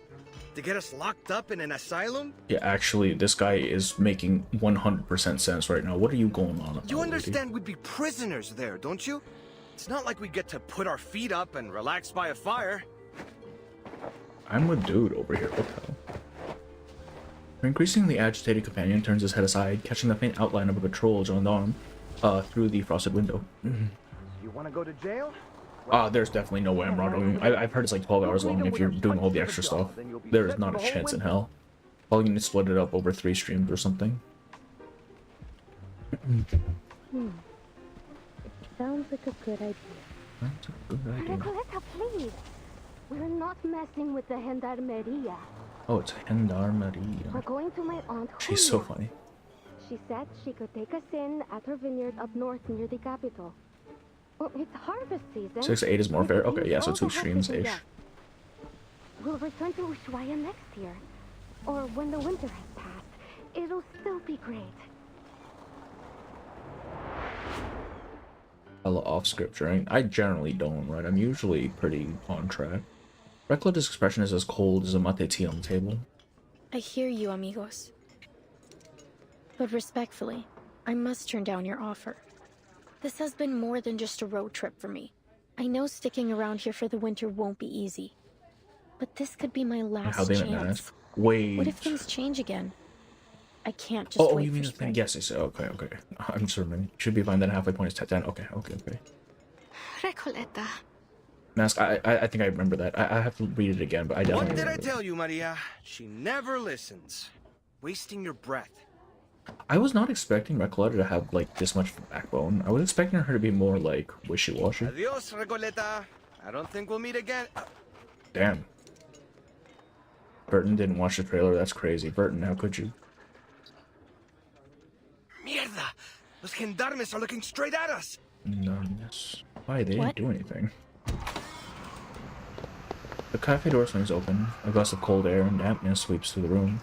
To get us locked up in an asylum? Yeah, actually, this guy is making 100% sense right now. What are you going on about? You lady? understand we'd be prisoners there, don't you? It's not like we get to put our feet up and relax by a fire. I'm with dude over here. What the hell? Her increasingly agitated companion turns his head aside, catching the faint outline of a patrol gendarme through the frosted window. You want to go to jail? There's definitely no way I'm running. I've heard it's like 12 hours long if you're doing all the extra stuff. There is not a chance in hell. Probably going to split it up over 3 streams or something. Sounds like a good idea. That's a good idea. Recoleta, please. We're not messing with the Gendarmeria. Oh, it's Gendarmeria. We're going to my aunt. She's so funny. She said she could take us in at her vineyard up north near the capital. Well, it's harvest season. 6 to 8 is more fair. Okay, yeah, so 2 streams ish. We'll return to Ushuaia next year, or when the winter has passed. It'll still be great. Hella off script, right? I generally don't, right? I'm usually pretty on track. Recoletta's expression is as cold as a mate tea on the table. I hear you, amigos. But respectfully, I must turn down your offer. This has been more than just a road trip for me. I know sticking around here for the winter won't be easy. But this could be my last chance. Wait. What if things change again? I can't just wait you mean the thing? Yes, I said. Okay. I'm certain. Should be fine. Then halfway point is 10. Okay. Recoleta. Mask, I think I remember that. I have to read it again, but I definitely What did I remember tell you, Maria? She never listens. Wasting your breath. I was not expecting Recoleta to have, like, this much backbone. I was expecting her to be more, like, wishy-washy. Adios, Recoleta. I don't think we'll meet again. Damn. Burton didn't watch the trailer. That's crazy. Burton, how could you? Mierda! Los gendarmes are looking straight at us! Numbness. Why? They didn't do anything. The cafe door swings open. A gust of cold air and dampness sweeps through the room.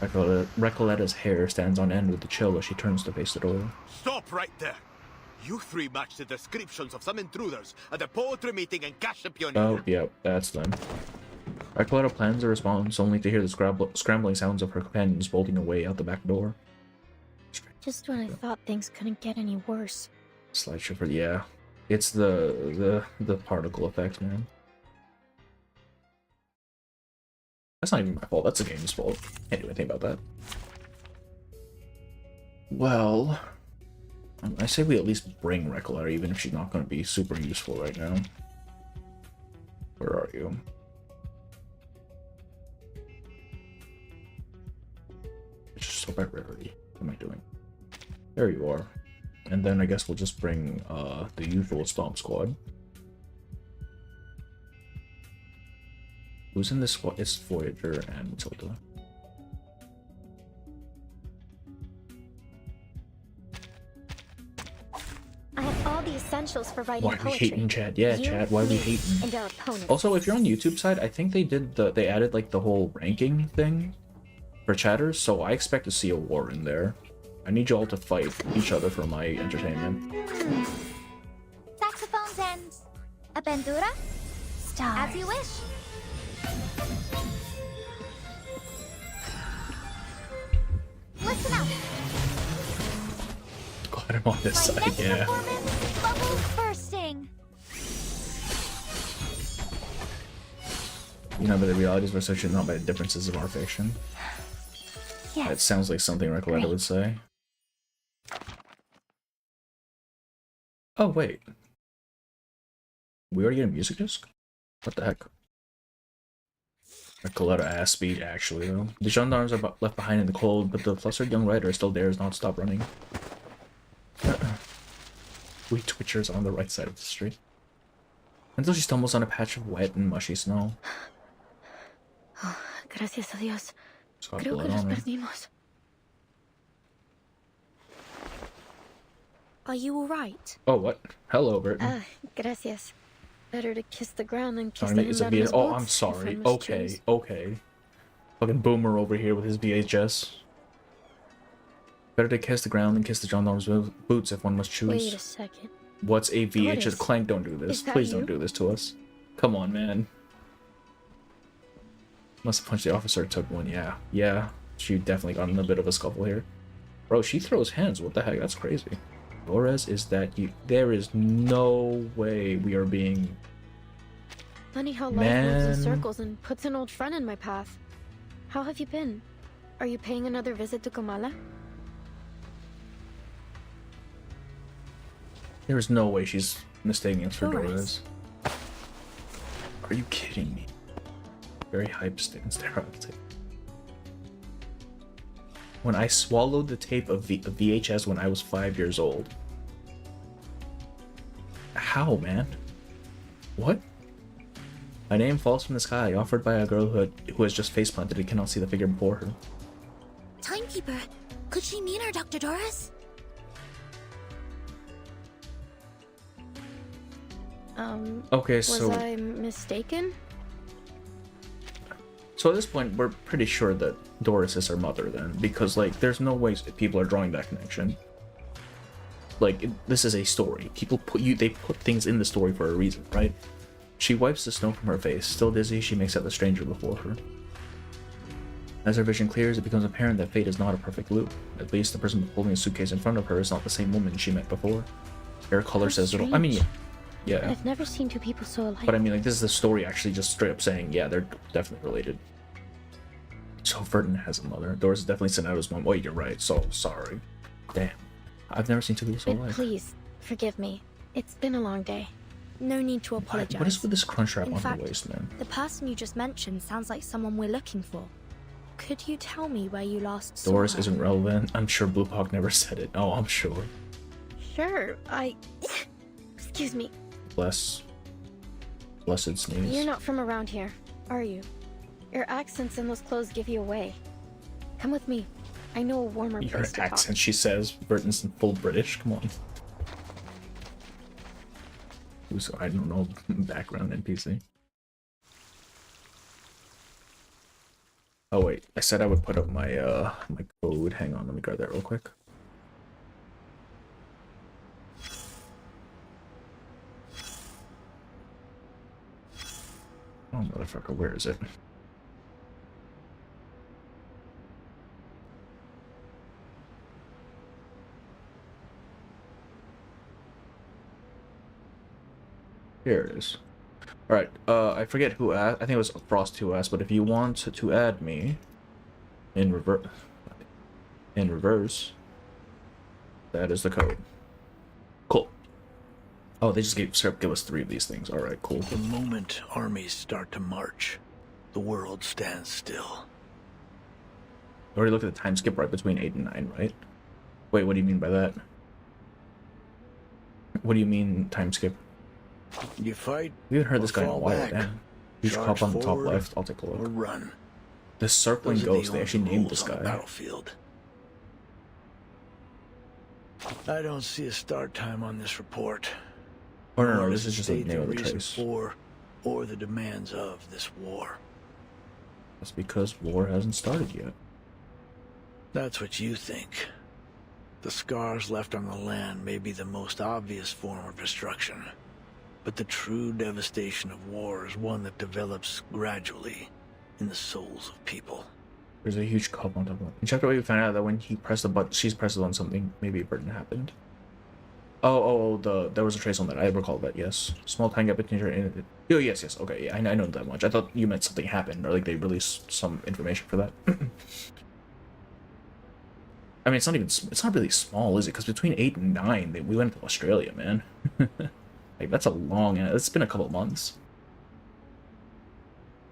Recoleta's hair stands on end with the chill as she turns to face the door. Stop right there! You 3 match the descriptions of some intruders at the poetry meeting in Gacha. Oh, yep, that's them. Recoleta plans a response only to hear the scrambling sounds of her companions bolting away out the back door. Just when I thought things couldn't get any worse. Slideshow for yeah. It's the particle effect, man. That's not even my fault, that's the game's fault. Can't do anything about that. Well, I say we at least bring Recoleta, even if she's not going to be super useful right now. Where are you? Just so by rarity. What am I doing? There you are. And then I guess we'll just bring the usual Stomp Squad. Who's in this squad? It's Voyager and Matilda. I have all the essentials for writing Why are we poetry. hating, Chad? Yeah, Chad, why are we hating? And our opponents. Also, if you're on YouTube side, I think they added like the whole ranking thing for chatters, so I expect to see a war in there. I need you all to fight each other for my entertainment. Saxophones and a bandura? Stars. As you wish. Listen up. Glad I'm on this side, yeah. Bubbles bursting. You know, but the realities were such not by the differences of our fiction. Yes. That sounds like something Recoleta would say. Oh, wait. We already get a music disc? What the heck? Recoleta ass speed, actually, though. The gendarmes are left behind in the cold, but the flustered young writer still dares not stop running. We twitchers on the right side of the street. Until she stumbles on a patch of wet and mushy snow. Oh, gracias a Dios. It's got Creo blood que los on her. perdimos. Are you alright? Oh, what? Hello, Burton. Gracias. Better to kiss the ground than kiss Sorry, the it's a Gendarme's Oh, boots, I'm if I sorry. must Okay, choose. okay. Fucking boomer over here with his VHS. Better to kiss the ground than kiss the gendarme's boots if one must choose. Wait a second. What's a What VHS? is- Clank, don't do this. is that Please don't you? do this to us. Come on, man. Must have punched the officer, took one. Yeah. Yeah. She definitely got in a bit of a scuffle here. Bro, she throws hands. What the heck? That's crazy. Flores, is that you? There is no way we are being... Funny how life moves in Man. circles and puts an old friend in my path. How have you been? Are you paying another visit to Comala? There's no way she's mistaking us for Doris. Are you kidding me? Very hype stereotype. When I swallowed the tape of VHS when I was 5 years old. How, man? What? My name falls from the sky, offered by a girl who has just face planted and cannot see the figure before her. Timekeeper, could she mean her, Dr. Doris? Okay, so... Was I mistaken? So at this point, we're pretty sure that Doris is her mother then, because, like, there's no way people are drawing that connection. Like, this is a story. People they put things in the story for a reason, right? She wipes the snow from her face. Still dizzy, she makes out the stranger before her. As her vision clears, it becomes apparent that fate is not a perfect loop. At least the person holding a suitcase in front of her is not the same woman she met before. Hair color says it all. I mean, yeah. I've never seen two people so alike. But I mean, like, this is the story actually just straight up saying, yeah, they're definitely related. So Vernon has a mother. Doris is definitely sent out his mom. Wait, you're right. So sorry. Damn. I've never seen two people so alike. Please, forgive me. It's been a long day. No need to apologize. What is with this crunch wrap on fact, her waist, man? The person you just mentioned sounds like someone we're looking for. Could you tell me where you last saw Doris her? isn't relevant. I'm sure Blue Hawk never said it. Oh, I'm sure. Sure, Excuse me. Blessed sneeze. You're not from around here, are you? Your accents and those clothes give you away. Come with me. I know a warmer Your place to accent, talk. she says. Burton's in full British. Come on. Who's, I don't know, background NPC. Oh wait, I said I would put up my my code. Hang on, let me grab that real quick. Oh motherfucker, where is it? Here it is. Alright, I forget who asked. I think it was Frost who asked, but if you want to add me in reverse, that is the code. Cool. Oh, they just give us 3 of these things. Alright, cool. The moment armies start to march, the world stands still. You already looked at the time skip right between 8 and 9, right? Wait, what do you mean by that? What do you mean time skip? You fight. We haven't heard this guy in a while. back, Damn. Huge cop on the top left. I'll take a look. Or run. This circling ghost. They actually named this guy. Battlefield. I don't see a start time on this report. Oh no, Nor this does is it just a state name of the reason trace. for or the demands of this war. That's because war hasn't started yet. That's what you think. The scars left on the land may be the most obvious form of destruction. But the true devastation of war is one that develops gradually in the souls of people. There's a huge cup on top of it. In chapter 8, we found out that when he pressed the button, she's pressed on something. Maybe a burden happened. There was a trace on that. I recall that, yes. Small time gap between her and... Oh, yes. Okay, yeah, I know that much. I thought you meant something happened, or like they released some information for that. I mean, it's not really small, is it? Because between 8 and 9, we went to Australia, man. Like, that's a long... It's been a couple of months.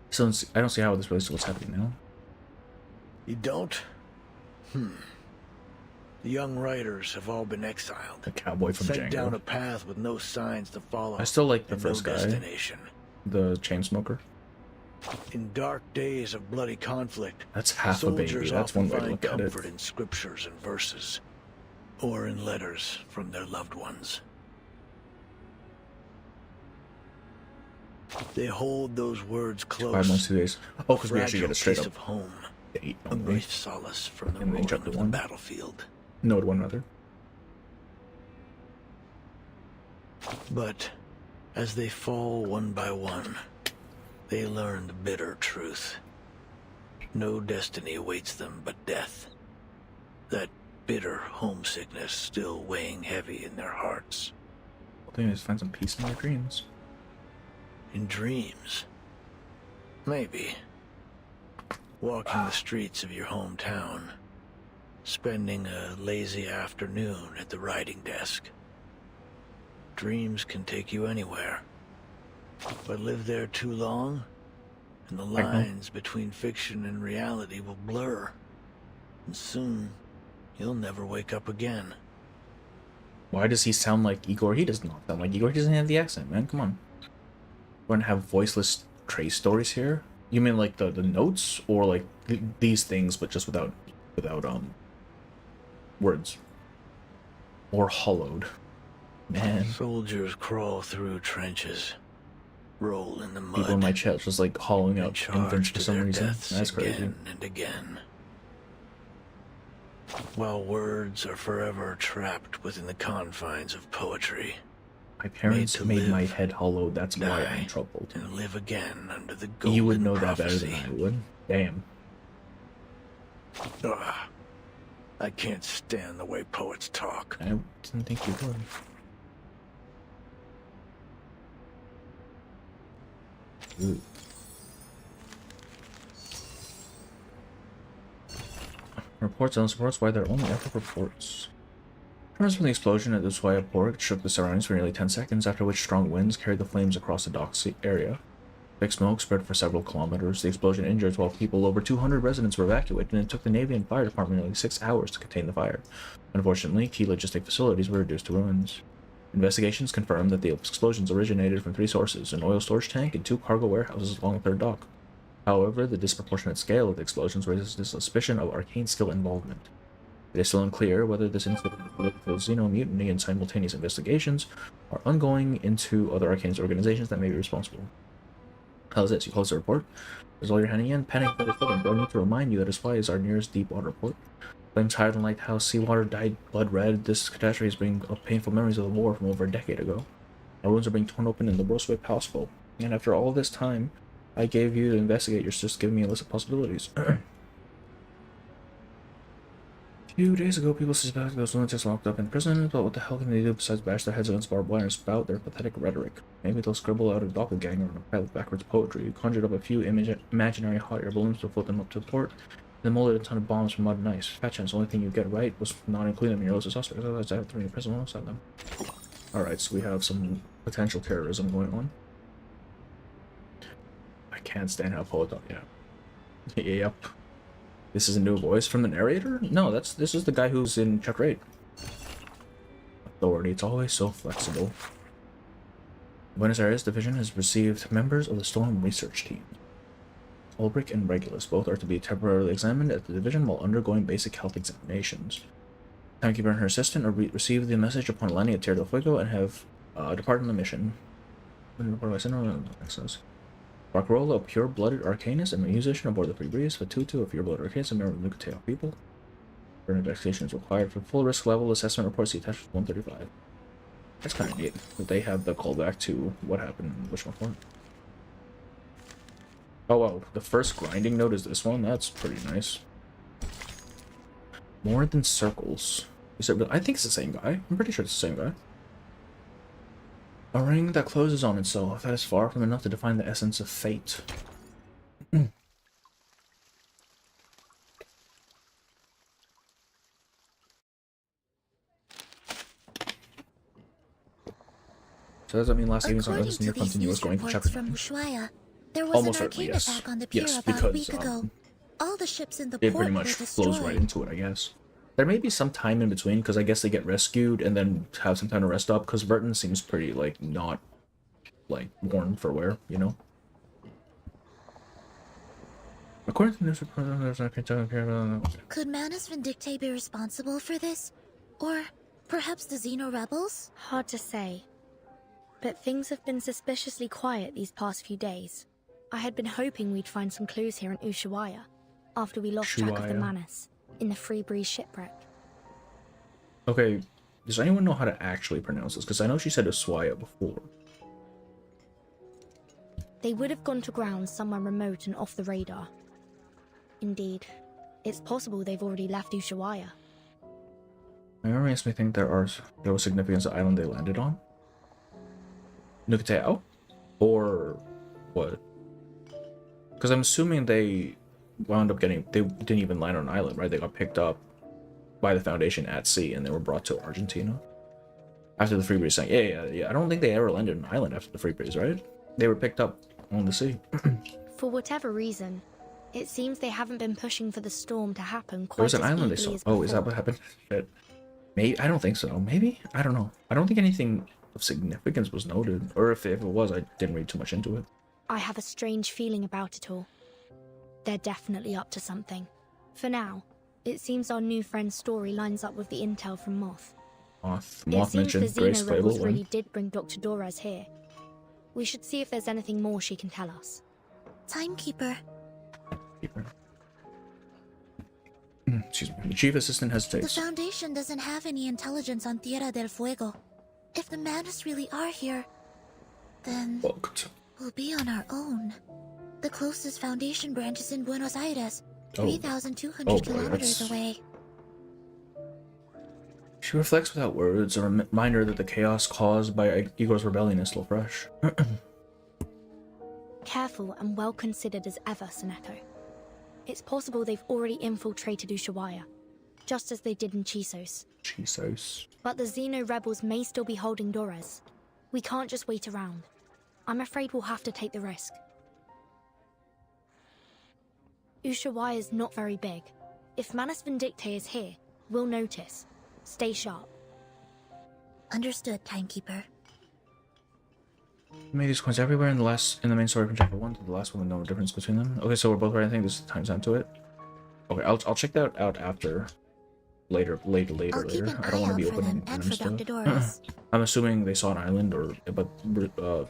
So I don't see how this relates to what's happening now. You don't? The young writers have all been exiled. The cowboy from sent Django. Down a path with no signs to follow. I still like the and first no guy. Destination. The chain smoker. In dark days of bloody conflict, That's half a baby. soldiers That's one often way to find look at it. comfort in scriptures and verses, or in letters from their loved ones. They hold those words close. 5 months, 2 days. Oh, because we actually get a straight piece up of home. 8, A don't we? brief solace from the And then roaring chapter of the 1. battlefield. Node 1 rather. But as they fall one by one, they learn the bitter truth. No destiny awaits them but death. That bitter homesickness still weighing heavy in their hearts. The thing is, find some peace in their dreams. In dreams? Maybe. walking the streets of your hometown, spending a lazy afternoon at the writing desk. Dreams can take you anywhere, but live there too long, and the lines between fiction and reality will blur, and soon you'll never wake up again. Why does he sound like Igor? He does not sound like Igor. He doesn't have the accent, man. Come on. We're gonna have voiceless trace stories here? You mean like the notes, or like these things, but just without words? Or hollowed? Man. Soldiers crawl through trenches, roll in the mud. People in my chat just like hollowing out infants for some reason. That's crazy. Again and again. While words are forever trapped within the confines of poetry. My parents made my head hollow, that's why I'm troubled. And live again under the golden You would know prophecy. that better than I would. Damn. Ugh. I can't stand the way poets talk. I didn't think you would. Ooh. Reports on supports why they're only epic reports. Tremors from the explosion at the Ushuaia port shook the surroundings for nearly 10 seconds, after which strong winds carried the flames across the dock area. Thick smoke spread for several kilometers. The explosion injured 12 people. Over 200 residents were evacuated, and it took the Navy and Fire Department nearly 6 hours to contain the fire. Unfortunately, key logistic facilities were reduced to ruins. Investigations confirmed that the explosions originated from 3 sources: an oil storage tank and 2 cargo warehouses along the third dock. However, the disproportionate scale of the explosions raises the suspicion of arcane skill involvement. It is still unclear whether this incident related to Xeno mutiny and simultaneous investigations are ongoing into other arcane organizations that may be responsible. How's this? You close the report? There's all your handing in. Panic for the children. Don't need to remind you that Ushuaia is our nearest deep water port. Flames higher than lighthouse, seawater dyed blood red. This catastrophe is bringing up painful memories of the war from over a decade ago. Our wounds are being torn open in the worst way possible. And after all this time I gave you to investigate, you're just giving me a list of possibilities. A few days ago, people suspected those lunatics locked up in prison, but what the hell can they do besides bash their heads against barbed wire and spout their pathetic rhetoric? Maybe they'll scribble out a doppelganger on a pile of backwards poetry, conjured up a few imaginary hot air balloons to float them up to the port, then molded a ton of bombs from mud and ice. Fat chance, the only thing you get right was not including them in your list of suspects, otherwise I have to throw you in prison alongside them. Alright, so we have some potential terrorism going on. I can't stand how poet talk, yeah. Yep. This is a new voice from the narrator? No, this is the guy who's in chapter 8. Authority, it's always so flexible. Buenos Aires Division has received members of the Storm Research Team. Ulbrich and Regulus both are to be temporarily examined at the division while undergoing basic health examinations. Timekeeper and her assistant received the message upon landing at Tierra del Fuego and have departed on the mission. Barcarola, a pure-blooded arcanist and a musician aboard the Free Breeze. Fatutu, a pure-blooded arcanist and member of the Nucateo people. Further investigation is required for full risk level assessment report. See attachment 135. That's kind of neat that they have the callback to what happened in which one. Oh wow, the first grinding note is this one. That's pretty nice. More than circles. Is it? I think it's the same guy. I'm pretty sure it's the same guy. A ring that closes on itself. That is far from enough to define the essence of fate. So does that mean last evening's on this near continuous going to chapter 9? Ushuaia, there was Almost an arcane certainly, yes. attack on the pier Yes, about because, a week ago. All the ships in the it port pretty were much destroyed. flows right into it, I guess. There may be some time in between, because I guess they get rescued and then have some time to rest up, because Burton seems pretty, like, not, like, worn for wear, you know? According to the news report, there's an arcane. Could Manus Vindicte be responsible for this? Or perhaps the Xeno rebels? Hard to say. But things have been suspiciously quiet these past few days. I had been hoping we'd find some clues here in Ushuaia, after we lost track of the Manus, in the Free Breeze shipwreck. Okay, does anyone know how to actually pronounce this? Because I know she said Ushuaia before. They would have gone to ground somewhere remote and off the radar. Indeed, it's possible they've already left Ushuaia. It makes me think there was significance to the island they landed on. Nucateo? Or what? Because I'm assuming they wound up getting, they didn't even land on an island, right? They got picked up by the Foundation at sea, and they were brought to Argentina after the Free Breeze sank. Yeah. I don't think they ever landed on an island after the Free Breeze, right? They were picked up on the sea. For whatever reason, it seems they haven't been pushing for the storm to happen quite There was as an island they easily saw. as Oh, is that before. what happened? Shit. Maybe, I don't think so. Maybe? I don't know. I don't think anything of significance was noted. Or if it was, I didn't read too much into it. I have a strange feeling about it all. They're definitely up to something. For now, it seems our new friend's story lines up with the intel from Moth. Moth It seems the mentioned Grace Xeno rebels Fable. really did bring Dr. Doraz here. We should see if there's anything more she can tell us. Timekeeper. Excuse me. The chief assistant The hesitates. Foundation doesn't have any intelligence on Tierra del Fuego. If the Manus really are here, then Booked. we'll be on our own. The closest Foundation branch is in Buenos Aires, Oh. 3,200 Oh, boy, kilometers that's- away. She reflects without words, a reminder that the chaos caused by Igor's rebellion is still fresh. Careful and well considered as ever, Soneto. It's possible they've already infiltrated Ushuaia, just as they did in Chisos. Jesus. But the Xeno rebels may still be holding Dorez. We can't just wait around. I'm afraid we'll have to take the risk. Ushuaia is not very big. If Manus Vindicte is here, we'll notice. Stay sharp. Understood, Timekeeper. Made these coins everywhere in the main story from chapter 1 to the last one with no difference between them. Okay, so we're both right. I think this is the timestamp to it. Okay, I'll check that out after. Later. I'll keep an I don't eye want to out be for them opening and them for still. Dr. Doris. I'm assuming they saw an island but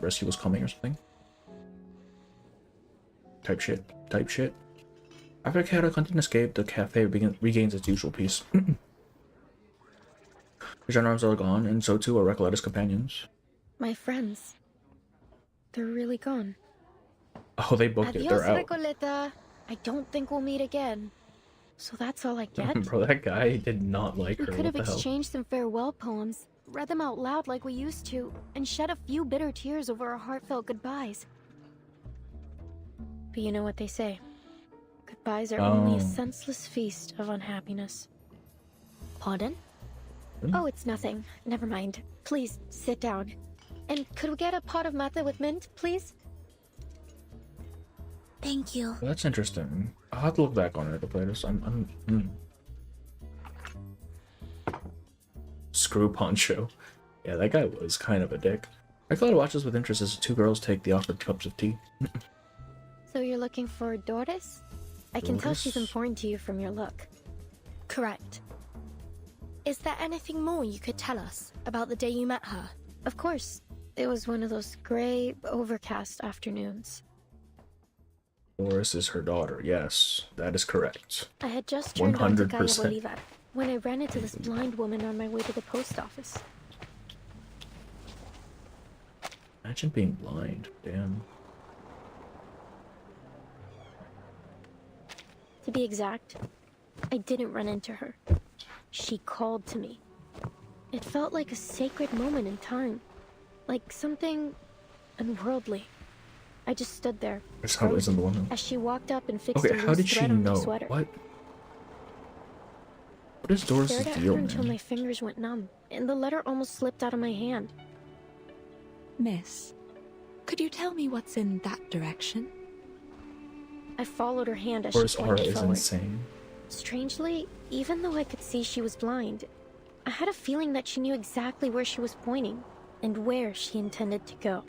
rescue was coming or something. Type shit. After Chaotic Hunting escaped, the cafe regains its usual peace. The gendarmes are gone, and so too are Recoletta's companions. My friends. They're really gone. Oh, they booked it. Adios, They're out. Recoleta. I don't think we'll meet again. So that's all I get? Bro, that guy did not like We her. could What have the hell? exchanged some farewell poems, read them out loud like we used to, and shed a few bitter tears over our heartfelt goodbyes. But you know what they say. Goodbyes are only a senseless feast of unhappiness. Pardon? Oh, it's nothing. Never mind. Please, sit down. And could we get a pot of mate with mint, please? Thank you. Well, that's interesting. I'll have to look back on it to play this. Screw Poncho. Yeah, that guy was kind of a dick. I thought I'd watch this with interest as the two girls take the offered cups of tea. So you're looking for Doris? I can tell she's Doris? important to you from your look. Correct. Is there anything more you could tell us about the day you met her? Of course. It was one of those gray, overcast afternoons. Doris is her daughter. Yes, that is correct. I had just turned onto Calle 100%. Bolivar when I ran into this blind woman on my way to the post office. Imagine being blind. Damn. To be exact, I didn't run into her. She called to me. It felt like a sacred moment in time. Like something unworldly. I just stood there, That's how it is in the woman. as she walked up and fixed Okay, a how loose did she thread on my know? sweater. What is I Doris' stared at deal, her until man? my fingers went numb, and the letter almost slipped out of my hand. Miss, could you tell me what's in that direction? I followed her hand as Doris she aura pointed is forward. insane. Strangely, even though I could see she was blind, I had a feeling that she knew exactly where she was pointing and where she intended to go.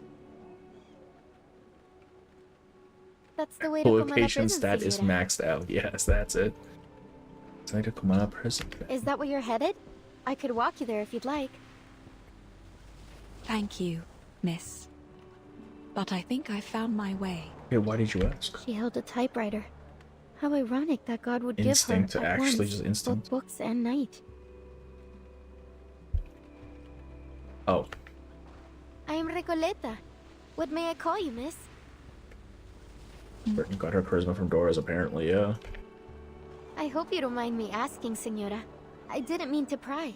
That's the way to Comala Location prison, stat is señora. maxed out. Yes, that's it. It's like a Comala prison. Is that where you're headed? I could walk you there if you'd like. Thank you, miss. But I think I found my way. Okay, why did you ask? She held a typewriter. How ironic that God would Instinct, give her at actually once just instinct. both books and night. Oh, I am Recoleta. What may I call you, miss? Brittany got her charisma from Doris, apparently, yeah. I hope you don't mind me asking, señora. I didn't mean to pry.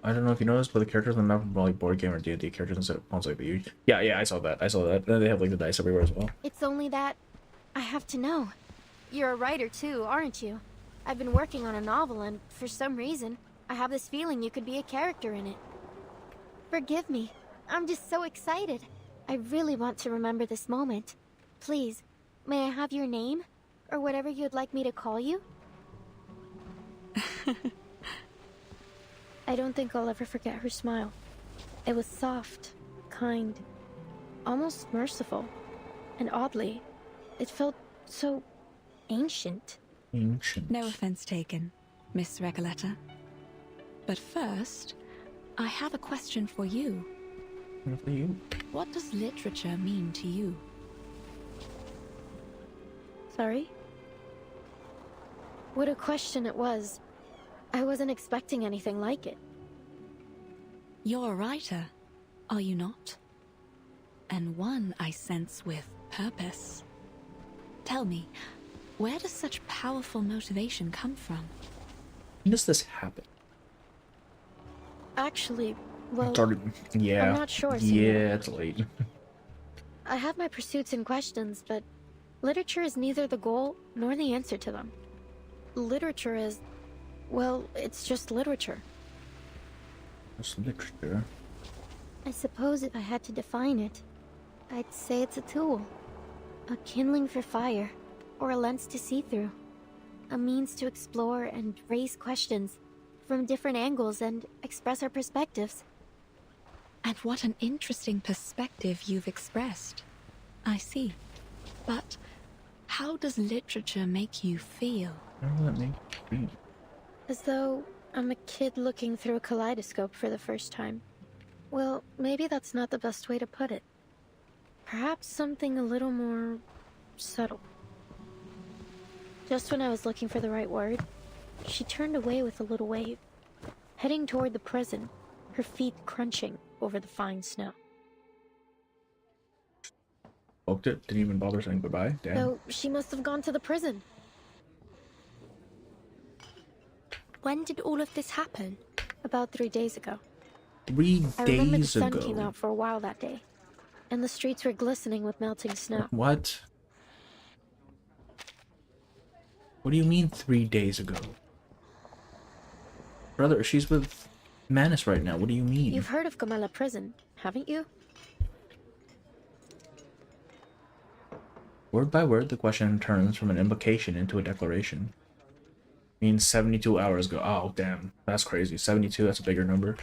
I don't know if you noticed, but the characters on the map are like board game or D&D characters instead of pawns like the Yeah, I saw that. And they have like the dice everywhere as well. It's only that I have to know. You're a writer too, aren't you? I've been working on a novel and, for some reason, I have this feeling you could be a character in it. Forgive me. I'm just so excited. I really want to remember this moment. Please, may I have your name? Or whatever you'd like me to call you? I don't think I'll ever forget her smile. It was soft, kind, almost merciful. And oddly, it felt so ancient. Ancient. No offense taken, Miss Recoleta. But first, I have a question for you. For you? What does literature mean to you? Sorry? What a question it was. I wasn't expecting anything like it. You're a writer, are you not? And one I sense with purpose. Tell me, where does such powerful motivation come from? When does this happen? Actually, well, yeah. I'm not sure. Yeah, it's late. I have my pursuits and questions, but literature is neither the goal nor the answer to them. Literature is, well, it's just literature. It's literature. I suppose if I had to define it, I'd say it's a tool. A kindling for fire, or a lens to see through. A means to explore and raise questions from different angles and express our perspectives. And what an interesting perspective you've expressed. I see. But how does literature make you feel? How does that make you feel? As though I'm a kid looking through a kaleidoscope for the first time. Well, maybe that's not the best way to put it. Perhaps something a little more subtle. Just when I was looking for the right word, she turned away with a little wave, heading toward the prison, her feet crunching over the fine snow. Poked it, didn't even bother saying goodbye. Damn. So she must have gone to the prison. When did all of this happen? About 3 days ago. 3 days ago? I remember the sun came out for a while that day, and the streets were glistening with melting snow. What? What do you mean 3 days ago? Brother, she's with Manus right now. What do you mean? You've heard of Comala prison, haven't you? Word by word, the question turns from an implication into a declaration. Means 72 hours ago. Oh, damn. That's crazy. 72, that's a bigger number.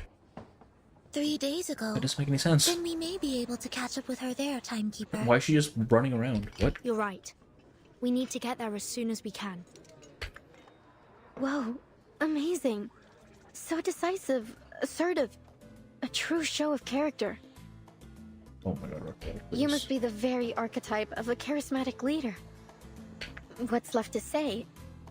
3 days ago. That doesn't make any sense. Then we may be able to catch up with her there, Timekeeper. Why is she just running around? What? You're right. We need to get there as soon as we can. Whoa, amazing. So decisive, assertive. A true show of character. Oh my god, okay, You must be the very archetype of a charismatic leader. What's left to say?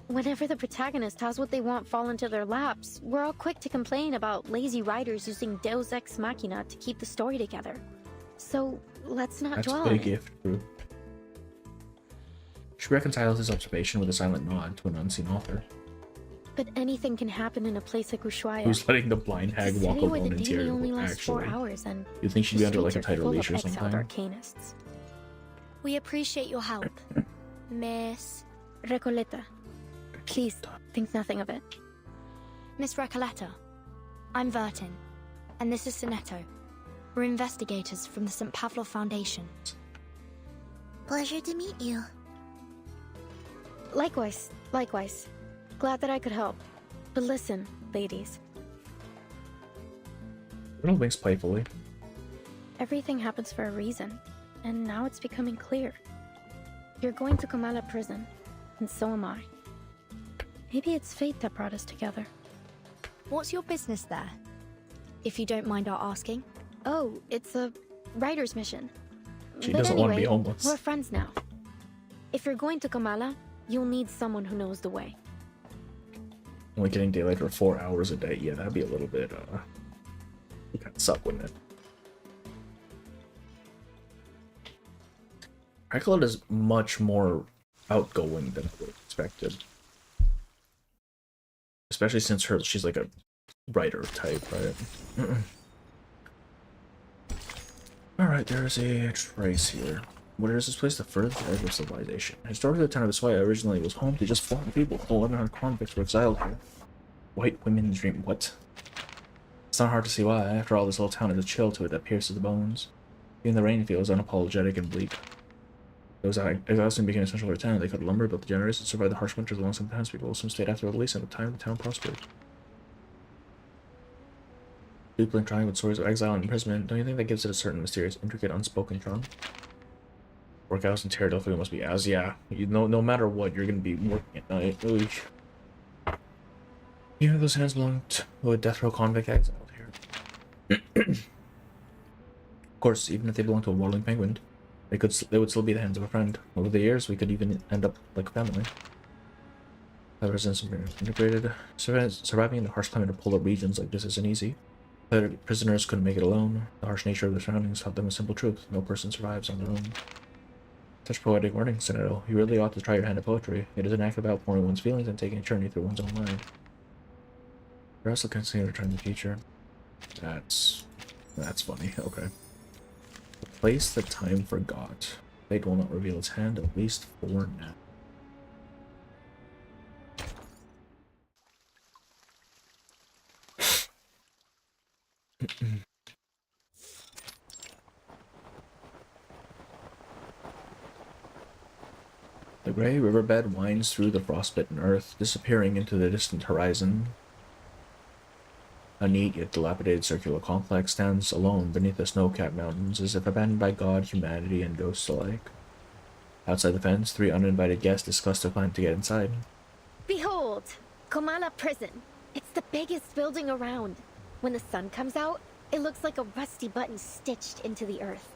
Whenever the protagonist has what they want fall into their laps, we're all quick to complain about lazy writers using Deus Ex Machina to keep the story together. So, let's not dwell on That's a it. gift, true. She reconciles his observation with a silent nod to an unseen author. But anything can happen in a place like Ushuaia. Who's letting the blind hag walk City where alone the in day Tyr, only lasts 4 actually. hours, and You think she'd be the under like a streets are tighter full leash or of exiled something? arcanists. We appreciate your help, Miss... Recoleta. Please, think nothing of it. Miss Recoleta. I'm Vertin, and this is Sinetto. We're investigators from the St. Pavlov Foundation. Pleasure to meet you. Likewise, likewise. Glad that I could help. But listen, ladies. Little winks playfully. Everything happens for a reason, and now it's becoming clear. You're going to Comala prison, and so am I. Maybe it's fate that brought us together. What's your business there? If you don't mind our asking. Oh, it's a writer's mission. She But doesn't want to be anyway, homeless. we're friends now. If you're going to Comala, you'll need someone who knows the way. Only getting daylight for 4 hours a day. Yeah, that'd be a little bit, it kind of suck, wouldn't it? Recoleta is much more outgoing than I would have expected. Especially since she's like a writer type, right? Alright, there's a trace here. Where is this place the furthest edge of civilization? Historically, the town of Ushuaia originally was home to just 400 people. 1,100 convicts were exiled here. White women's dream. What? It's not hard to see why. After all, this little town has a chill to it that pierces the bones. Even the rain feels unapologetic and bleak. Those exhausting became essential for the town. They cut lumber, built the generators, and survived the harsh winters alongside the townspeople. Some stayed after the release, and with time, the town prospered. Deepening trying with stories of exile and imprisonment. Don't you think that gives it a certain mysterious, intricate, unspoken charm? Workouts in Terra must be as, yeah. You know, no matter what, you're gonna be working at night. Ooh. Even if those hands belong to a death row convict exiled here. Of course, even if they belong to a whirling penguin, they would still be the hands of a friend. Over the years, we could even end up like a family. The residents are integrated. Surviving in the harsh climate of polar regions like this isn't easy. Prisoners couldn't make it alone. The harsh nature of their surroundings taught them a simple truth: no person survives on their own. Such poetic wording, Senator. You really ought to try your hand at poetry. It is an act about pouring one's feelings and taking a journey through one's own mind. You're also considering returning the future. That's funny. Okay. The place that time forgot. Fate will not reveal its hand, at least for now. The gray riverbed winds through the frostbitten earth, disappearing into the distant horizon. A neat yet dilapidated circular complex stands alone beneath the snow-capped mountains, as if abandoned by God, humanity, and ghosts alike. Outside the fence, 3 uninvited guests discuss their plan to get inside. Behold! Comala prison. It's the biggest building around. When the sun comes out, it looks like a rusty button stitched into the earth.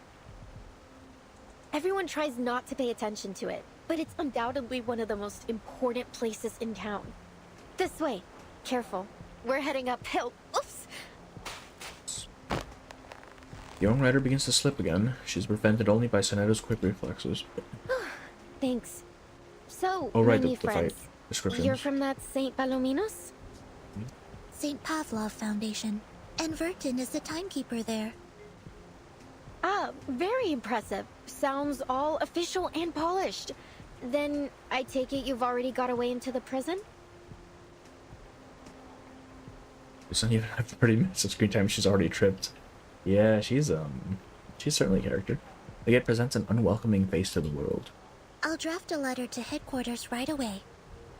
Everyone tries not to pay attention to it, but it's undoubtedly one of the most important places in town. This way. Careful. We're heading uphill. Oops! The young rider begins to slip again. She's prevented only by Soneto's quick reflexes. Thanks. So, oh, right, my new the friends, fight descriptions. You're from that St. Palominos? St. Pavlov Foundation. And Vertin is the timekeeper there. Ah, very impressive. Sounds all official and polished. Then, I take it you've already got away into the prison? She doesn't even have 30 minutes of screen time. She's already tripped. Yeah, she's certainly a character. The gate presents an unwelcoming face to the world. I'll draft a letter to headquarters right away.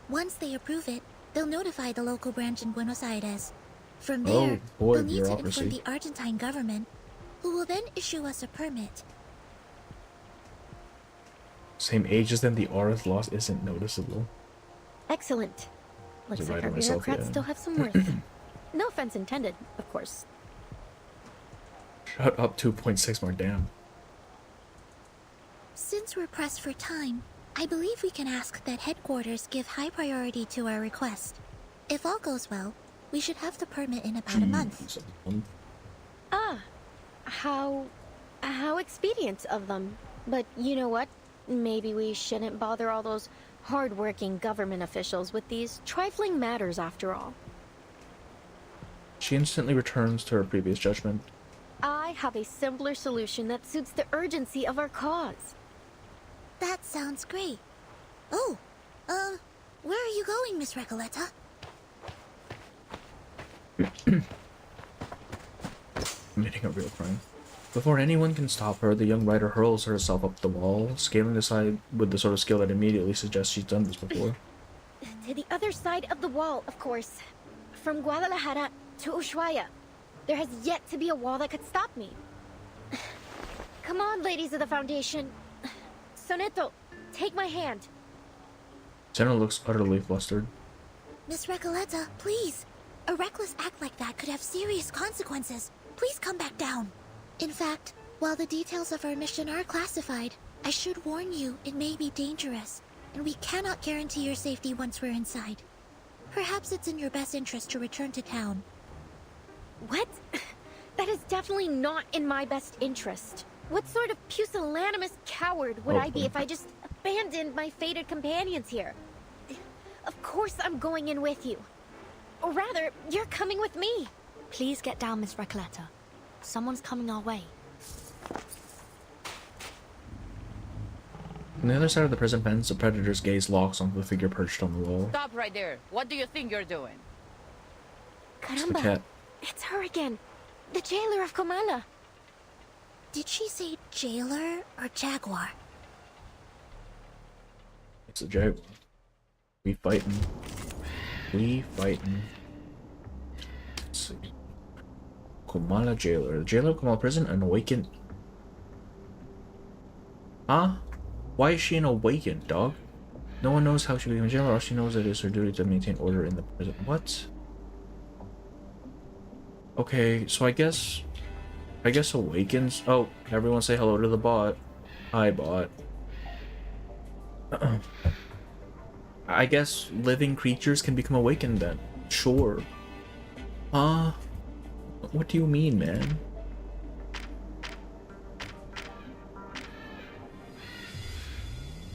Once they approve it, they'll notify the local branch in Buenos Aires. From there, they'll need to inform the Argentine government, who will then issue us a permit. Same age as them, the aura's loss isn't noticeable. Excellent. Looks like our myself, bureaucrats yeah. still have some worth. No offense intended, of course. Shut up, 2.6 more, damn. Since we're pressed for time, I believe we can ask that headquarters give high priority to our request. If all goes well, we should have the permit in about a month. Ah, how expedient of them. But you know what? Maybe we shouldn't bother all those hard-working government officials with these trifling matters after all. She instantly returns to her previous judgment. I have a simpler solution that suits the urgency of our cause. That sounds great. Oh, where are you going, Miss Recoleta? Committing a real crime. Before anyone can stop her, the young rider hurls herself up the wall, scaling the side with the sort of skill that immediately suggests she's done this before. To the other side of the wall, of course. From Guadalajara to Ushuaia. There has yet to be a wall that could stop me. Come on, ladies of the Foundation. Soneto, take my hand. Senna looks utterly flustered. Miss Recoleta, please. A reckless act like that could have serious consequences. Please come back down. In fact, while the details of our mission are classified, I should warn you it may be dangerous, and we cannot guarantee your safety once we're inside. Perhaps it's in your best interest to return to town. What? That is definitely not in my best interest. What sort of pusillanimous coward would I be if I just abandoned my fated companions here? Of course I'm going in with you. Or rather, you're coming with me. Please get down, Miss Recoleta. Someone's coming our way. On the other side of the prison fence, the predator's gaze locks onto the figure perched on the wall. Stop right there. What do you think you're doing? It's the Caramba, cat. it's her again. The jailer of Comala. Did she say jailer or jaguar? It's a jaguar. We fighting. We fighting. Let's see. Comala jailer. The jailer of Comala prison and awakened. Huh? Why is she an awakened, dog? No one knows how she became a jailer. All she knows it is her duty to maintain order in the prison. What? Okay, so I guess awakens. Oh, everyone say hello to the bot. Hi, bot. I guess living creatures can become awakened then. Sure. What do you mean, man?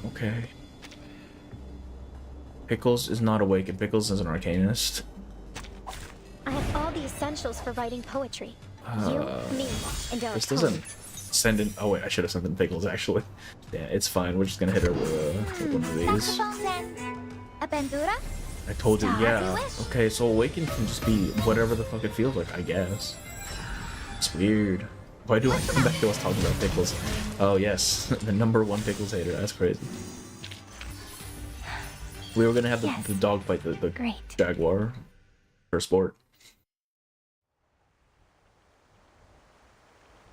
Okay. Pickles is not awakened. Pickles is an arcanist. I have all the essentials for writing poetry. You, me, and our This doesn't send in. Oh wait, I should have sent in Pickles actually. Yeah, it's fine. We're just gonna hit her with one of these. I told you, yeah. Okay, so awaken can just be whatever the fuck it feels like, I guess. It's weird. Why do I come back to us talking about Pickles? Oh yes, the #1 Pickles hater. That's crazy. We were gonna have the dog fight the jaguar for sport.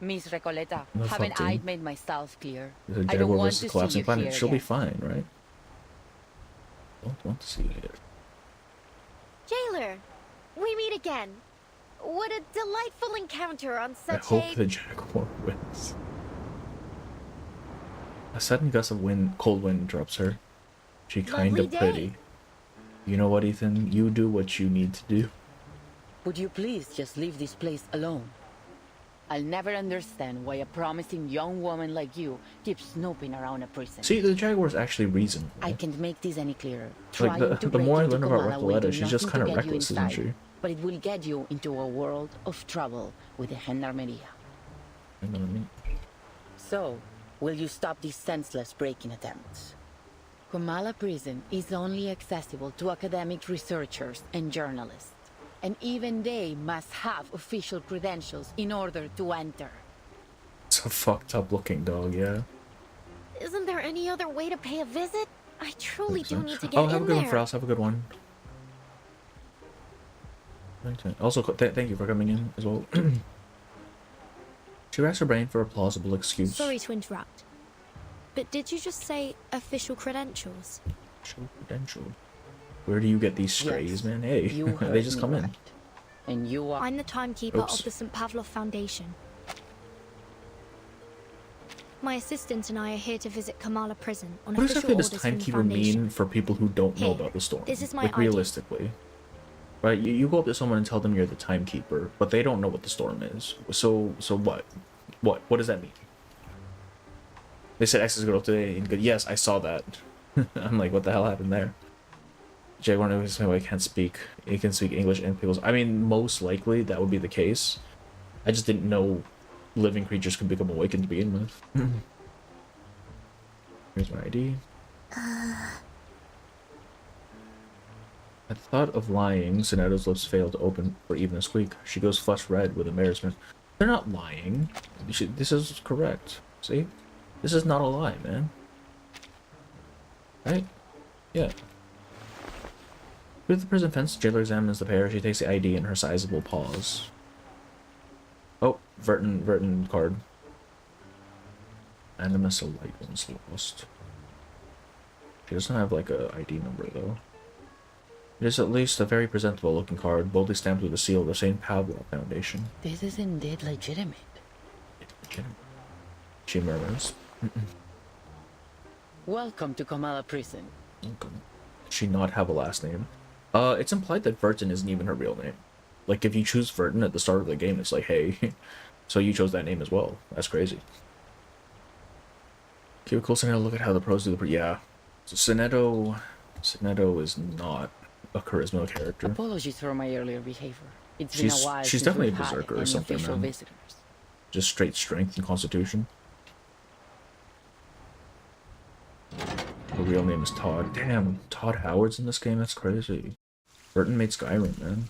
Miss Recoleta, No, haven't fuck, I dude. made myself clear? The I don't jaguar want versus to see collapsing you planet. here She'll be again. fine, right? Don't want to see you here. Jailer, we meet again. What a delightful encounter on I such hope a... the jaguar wins. A sudden gust of wind, cold wind interrupts her. She kind Lovely of day. pretty. You know what, Ethan? You do what you need to do. Would you please just leave this place alone? I'll never understand why a promising young woman like you keeps snooping around a prison. See, the jaguar's actually reasonable. I can't make this any clearer. Like, Trying the to more I break into learn about Comala will do Recoleta, she's just nothing kind to of get you reckless, isn't inside, she? but it will get you into a world of trouble with the Gendarmeria. You know what I mean? So, will you stop these senseless breaking attempts? Comala prison is only accessible to academic researchers and journalists, and even they must have official credentials in order to enter. It's a fucked up looking dog, yeah. Isn't there any other way to pay a visit? I truly do need to get Oh, have a in good one, there. Frost. Have a good one. Also, thank you for coming in as well. She racks her brain for a plausible excuse. Sorry to interrupt, but did you just say official credentials? Official credential. Where do you get these strays, Yes, man? Hey, you they heard just me come in. right. And you are... I'm the timekeeper Oops. of the St. Pavlov Foundation. My assistant and I are here to visit Comala prison on What official exactly does orders from the timekeeper Foundation. mean for people who don't know Here, about the storm? this is my like ID. realistically, right? You go up to someone and tell them you're the timekeeper, but they don't know what the storm is. So what? What does that mean? They said X is good today, and good. Yes, I saw that. I'm like, what the hell happened there? Jaguar knows I can't speak. He can speak English and Pickles. I mean, most likely that would be the case. I just didn't know living creatures could become awakened to begin with. Here's my ID. At the thought of lying, Sonato's lips fail to open for even a squeak. She goes flush red with embarrassment. They're not lying. This is correct. See? This is not a lie, man. Right? Yeah. With the prison fence, jailer examines the pair. She takes the ID in her sizable paws. Oh, Verton card. Animus, a light one's lost. She doesn't have like a ID number though. It is at least a very presentable looking card, boldly stamped with the seal of the St. Pavlov Foundation. This is indeed legitimate. She murmurs. Welcome to Comala prison. Welcome. Does she not have a last name? It's implied that Verton isn't even her real name. Like, if you choose Verton at the start of the game, it's like, hey, so you chose that name as well. That's crazy. Keep a close eye, look at how the pros do the... Yeah. So Soneto is not a charisma character. Apologies for my earlier behavior. It's been a while She's since definitely we've a had berserker or any something, official man. visitors. Just straight strength and constitution. The real name is Todd. Damn, Todd Howard's in this game? That's crazy. Burton made Skyrim, man.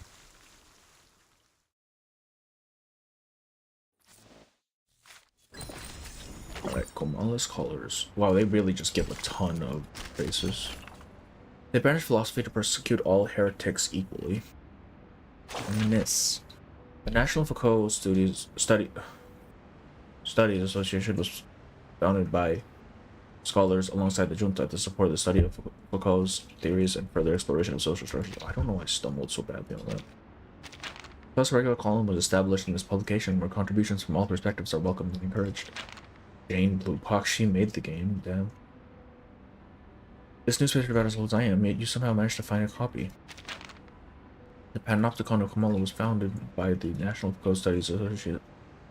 Alright, Comala's colors. Wow, they really just give a ton of faces. They banish philosophy to persecute all heretics equally. And this. The National Foucault Studies Association was founded by scholars alongside the junta to support the study of Foucault's theories and further exploration of social structures. I don't know why I stumbled so badly on that. Thus, a regular column was established in this publication where contributions from all perspectives are welcomed and encouraged. Jane Blue Pox, she made the game, damn. This newspaper about as old as I am, yet you somehow managed to find a copy. The Panopticon of Comala was founded by the National Foucault Studies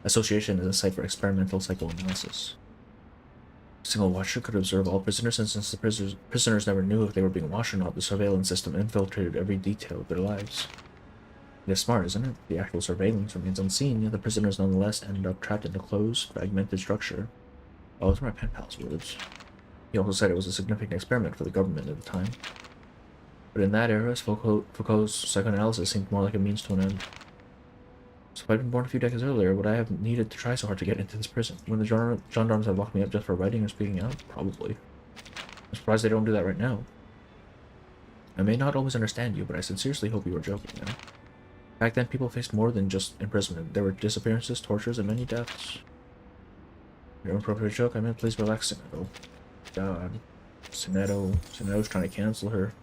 Association as a site for experimental psychoanalysis. A single watcher could observe all prisoners, and since the prisoners never knew if they were being watched or not, the surveillance system infiltrated every detail of their lives. It is smart, isn't it? The actual surveillance remains unseen, yet the prisoners nonetheless ended up trapped in a closed, fragmented structure. Oh, those are my pen pal's words. He also said it was a significant experiment for the government at the time. But in that era, Foucault's psychoanalysis seemed more like a means to an end. So if I'd been born a few decades earlier, would I have needed to try so hard to get into this prison? When the gendarmes had locked me up just for writing or speaking out? Probably. I'm surprised they don't do that right now. I may not always understand you, but I sincerely hope you were joking, you know? Back then, people faced more than just imprisonment. There were disappearances, tortures, and many deaths. Your inappropriate joke? I meant please relax, Sinedo. God. Sinedo's trying to cancel her.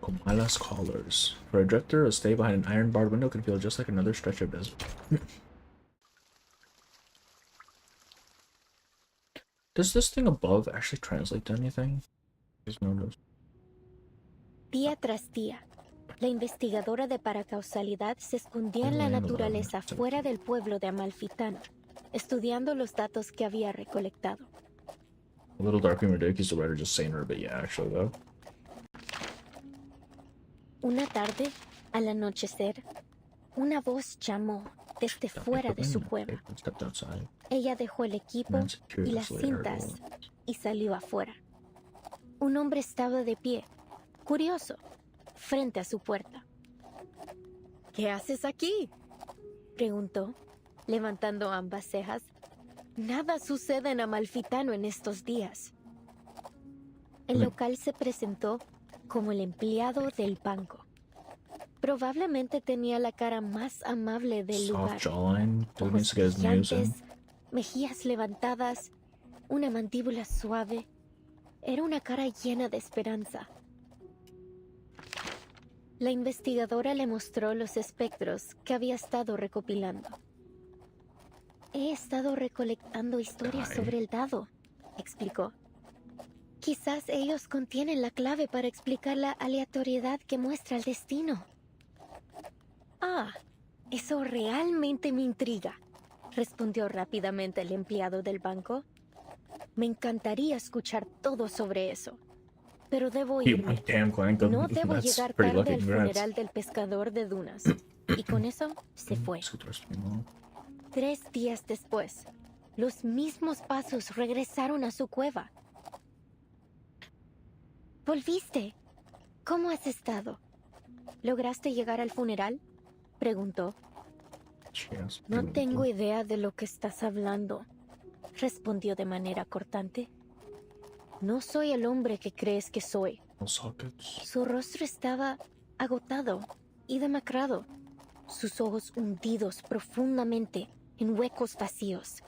Comala's collars. For a drifter, a stay behind an iron-barred window could feel just like another stretch of desert. Does this thing above actually translate to anything? Just notice. Día tras día, la investigadora de paracausalidad se escondía en la naturaleza fuera del pueblo de Amalfitano, estudiando los datos que había recolectado. A little dark and ridiculous, the writer just saying her, but yeah, actually though. Una tarde, al anochecer, una voz llamó desde fuera de su cueva. Ella dejó el equipo y las cintas y salió afuera. Un hombre estaba de pie, curioso, frente a su puerta. ¿Qué haces aquí?, preguntó, levantando ambas cejas. Nada sucede en Amalfitano en estos días. El local se presentó como el empleado del banco. Probablemente tenía la cara más amable del lugar. Ojos brillantes, mejillas levantadas, una mandíbula suave. Era una cara llena de esperanza. La investigadora le mostró los espectros que había estado recopilando. He estado recolectando historias sobre el dado, explicó. Quizás ellos contienen la clave para explicar la aleatoriedad que muestra el destino. Ah, eso realmente me intriga, respondió rápidamente el empleado del banco. Me encantaría escuchar todo sobre eso, pero debo irme. No debo llegar tarde al funeral del pescador de dunas. Y con eso se fue. 3 días después, los mismos pasos regresaron a su cueva. ¿Volviste? ¿Cómo has estado? ¿Lograste llegar al funeral?, preguntó. No tengo idea de lo que estás hablando, respondió de manera cortante. No soy el hombre que crees que soy. Su rostro estaba agotado y demacrado, sus ojos hundidos profundamente en huecos vacíos.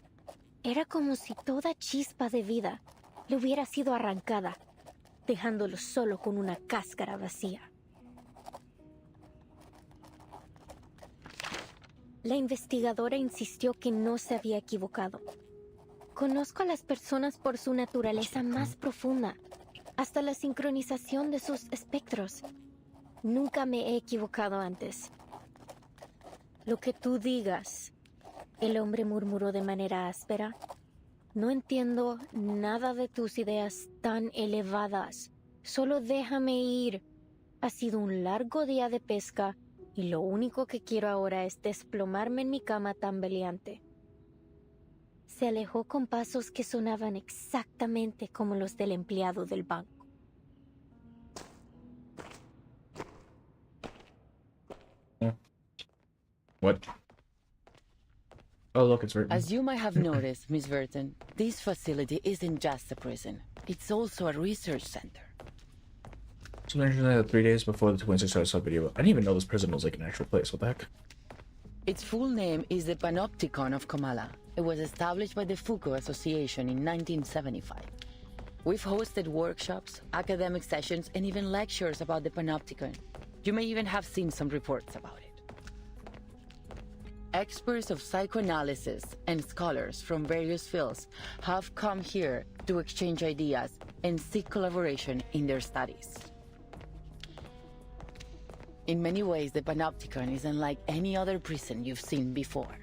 Era como si toda chispa de vida le hubiera sido arrancada, dejándolo solo con una cáscara vacía. La investigadora insistió que no se había equivocado. Conozco a las personas por su naturaleza más profunda, hasta la sincronización de sus espectros. Nunca me he equivocado antes. Lo que tú digas, el hombre murmuró de manera áspera. No entiendo nada de tus ideas tan elevadas. Solo déjame ir. Ha sido un largo día de pesca y lo único que quiero ahora es desplomarme en mi cama tambaleante. Se alejó con pasos que sonaban exactamente como los del empleado del banco. What? Oh, look, it's written. As you might have noticed, Miss Burton, this facility isn't just a prison. It's also a research center. Something interesting that 3 days before the twins started sub video. I didn't even know this prison was like an actual place. What the heck? Its full name is the Panopticon of Comala. It was established by the Foucault Association in 1975. We've hosted workshops, academic sessions, and even lectures about the Panopticon. You may even have seen some reports about it. Experts of psychoanalysis and scholars from various fields have come here to exchange ideas and seek collaboration in their studies. In many ways, the Panopticon is unlike any other prison you've seen before.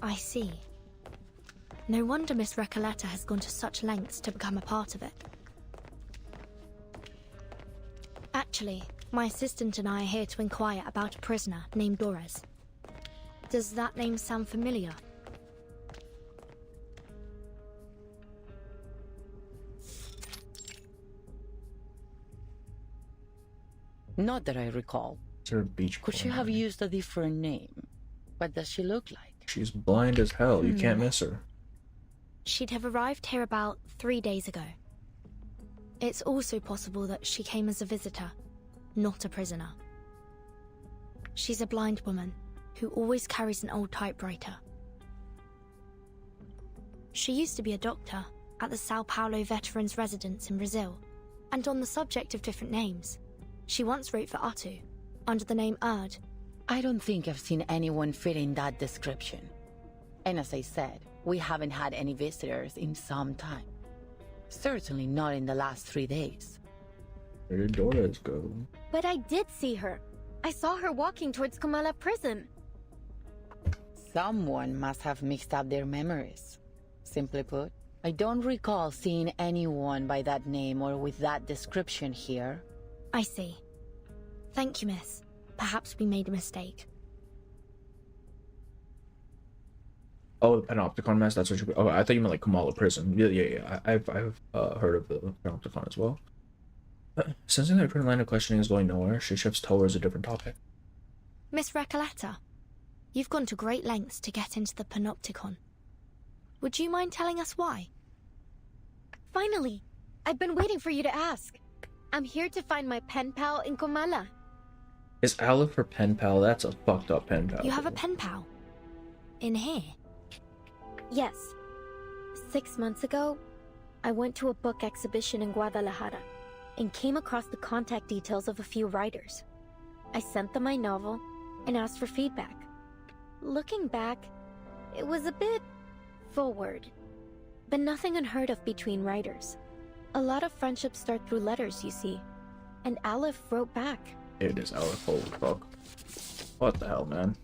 I see. No wonder Miss Recoleta has gone to such lengths to become a part of it. Actually, my assistant and I are here to inquire about a prisoner named Doris. Does that name sound familiar? Not that I recall. It's her beach. Could she have used a different name? What does she look like? She's blind as hell. You can't miss her. She'd have arrived here about 3 days ago. It's also possible that she came as a visitor, not a prisoner. She's a blind woman who always carries an old typewriter. She used to be a doctor at the Sao Paulo Veterans Residence in Brazil, and on the subject of different names, she once wrote for Atu, under the name Erd. I don't think I've seen anyone fitting that description. And as I said, we haven't had any visitors in some time. Certainly not in the last 3 days. Where did Doris go? But I did see her. I saw her walking towards Comala prison. Someone must have mixed up their memories. Simply put, I don't recall seeing anyone by that name or with that description here. I see. Thank you, miss. Perhaps we made a mistake. Oh, the Panopticon mess. That's what you. Oh, I thought you meant like Comala prison. Yeah. I've heard of the Panopticon as well. Sensing that her current line of questioning is going nowhere, she shifts towards a different topic. Miss Recoleta, you've gone to great lengths to get into the Panopticon. Would you mind telling us why? Finally! I've been waiting for you to ask. I'm here to find my pen pal in Comala. Is aleph her pen pal? That's a fucked up pen pal. You have a pen pal? In here? Yes. 6 months ago, I went to a book exhibition in Guadalajara and came across the contact details of a few writers. I sent them my novel and asked for feedback. Looking back, it was a bit forward, but nothing unheard of between writers. A lot of friendships start through letters, you see, and Aleph wrote back. It is aleph. Holy fuck. What the hell, man?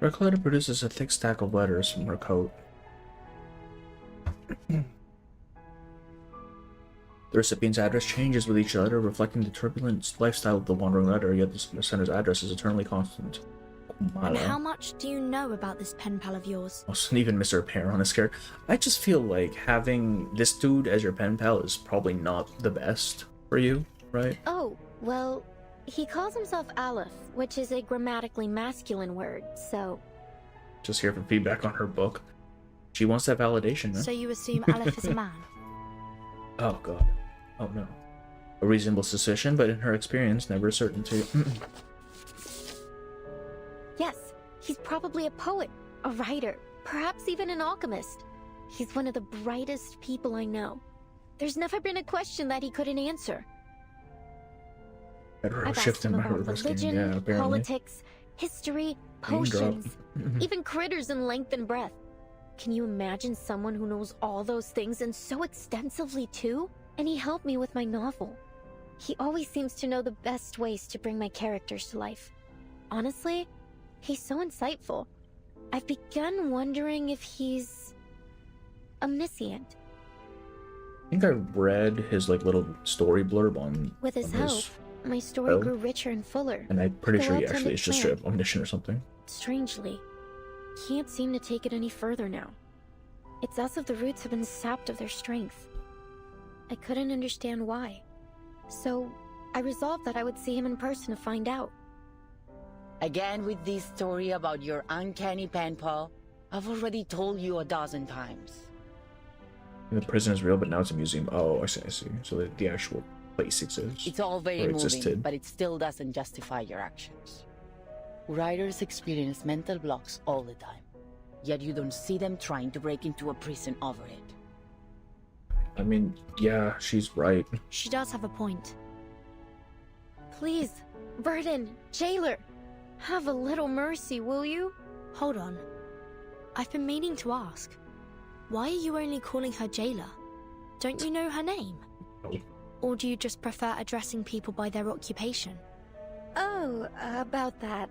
Recoleta produces a thick stack of letters from her coat. The recipient's address changes with each letter, reflecting the turbulent lifestyle of the wandering letter, yet the sender's address is eternally constant. And how much do you know about this pen pal of yours? Even Mr. Apparent is scared. I just feel like having this dude as your pen pal is probably not the best for you, right? Oh, well, he calls himself Aleph, which is a grammatically masculine word, so... Just here for feedback on her book. She wants that validation, man. So you assume Aleph is a man? Oh, God. Oh, no. A reasonable suspicion, but in her experience, never a certainty. Yes, he's probably a poet, a writer, perhaps even an alchemist. He's one of the brightest people I know. There's never been a question that he couldn't answer. I've asked him about religion, politics, history, potions, even critters in length and breadth. Can you imagine someone who knows all those things and so extensively too? And he helped me with my novel. He always seems to know the best ways to bring my characters to life. Honestly, he's so insightful. I've begun wondering if he's omniscient. I think I read his like little story blurb on. With his help, my story grew richer and fuller. And I'm pretty sure he actually is just straight up omniscient or something. Strangely, can't seem to take it any further now. It's as if the roots have been sapped of their strength. I couldn't understand why. So, I resolved that I would see him in person to find out. Again with this story about your uncanny pen pal? I've already told you 12 times. The prison is real, but now it's a museum. Oh, I see, I see. So the actual place exists. It's all very or moving, existed. but it still doesn't justify your actions. Writers experience mental blocks all the time, yet you don't see them trying to break into a prison over it. I mean, yeah, she's right. She does have a point. Please, Burden, jailer, have a little mercy, will you? Hold on. I've been meaning to ask. Why are you only calling her jailer? Don't you know her name? No. Or do you just prefer addressing people by their occupation? Oh, about that.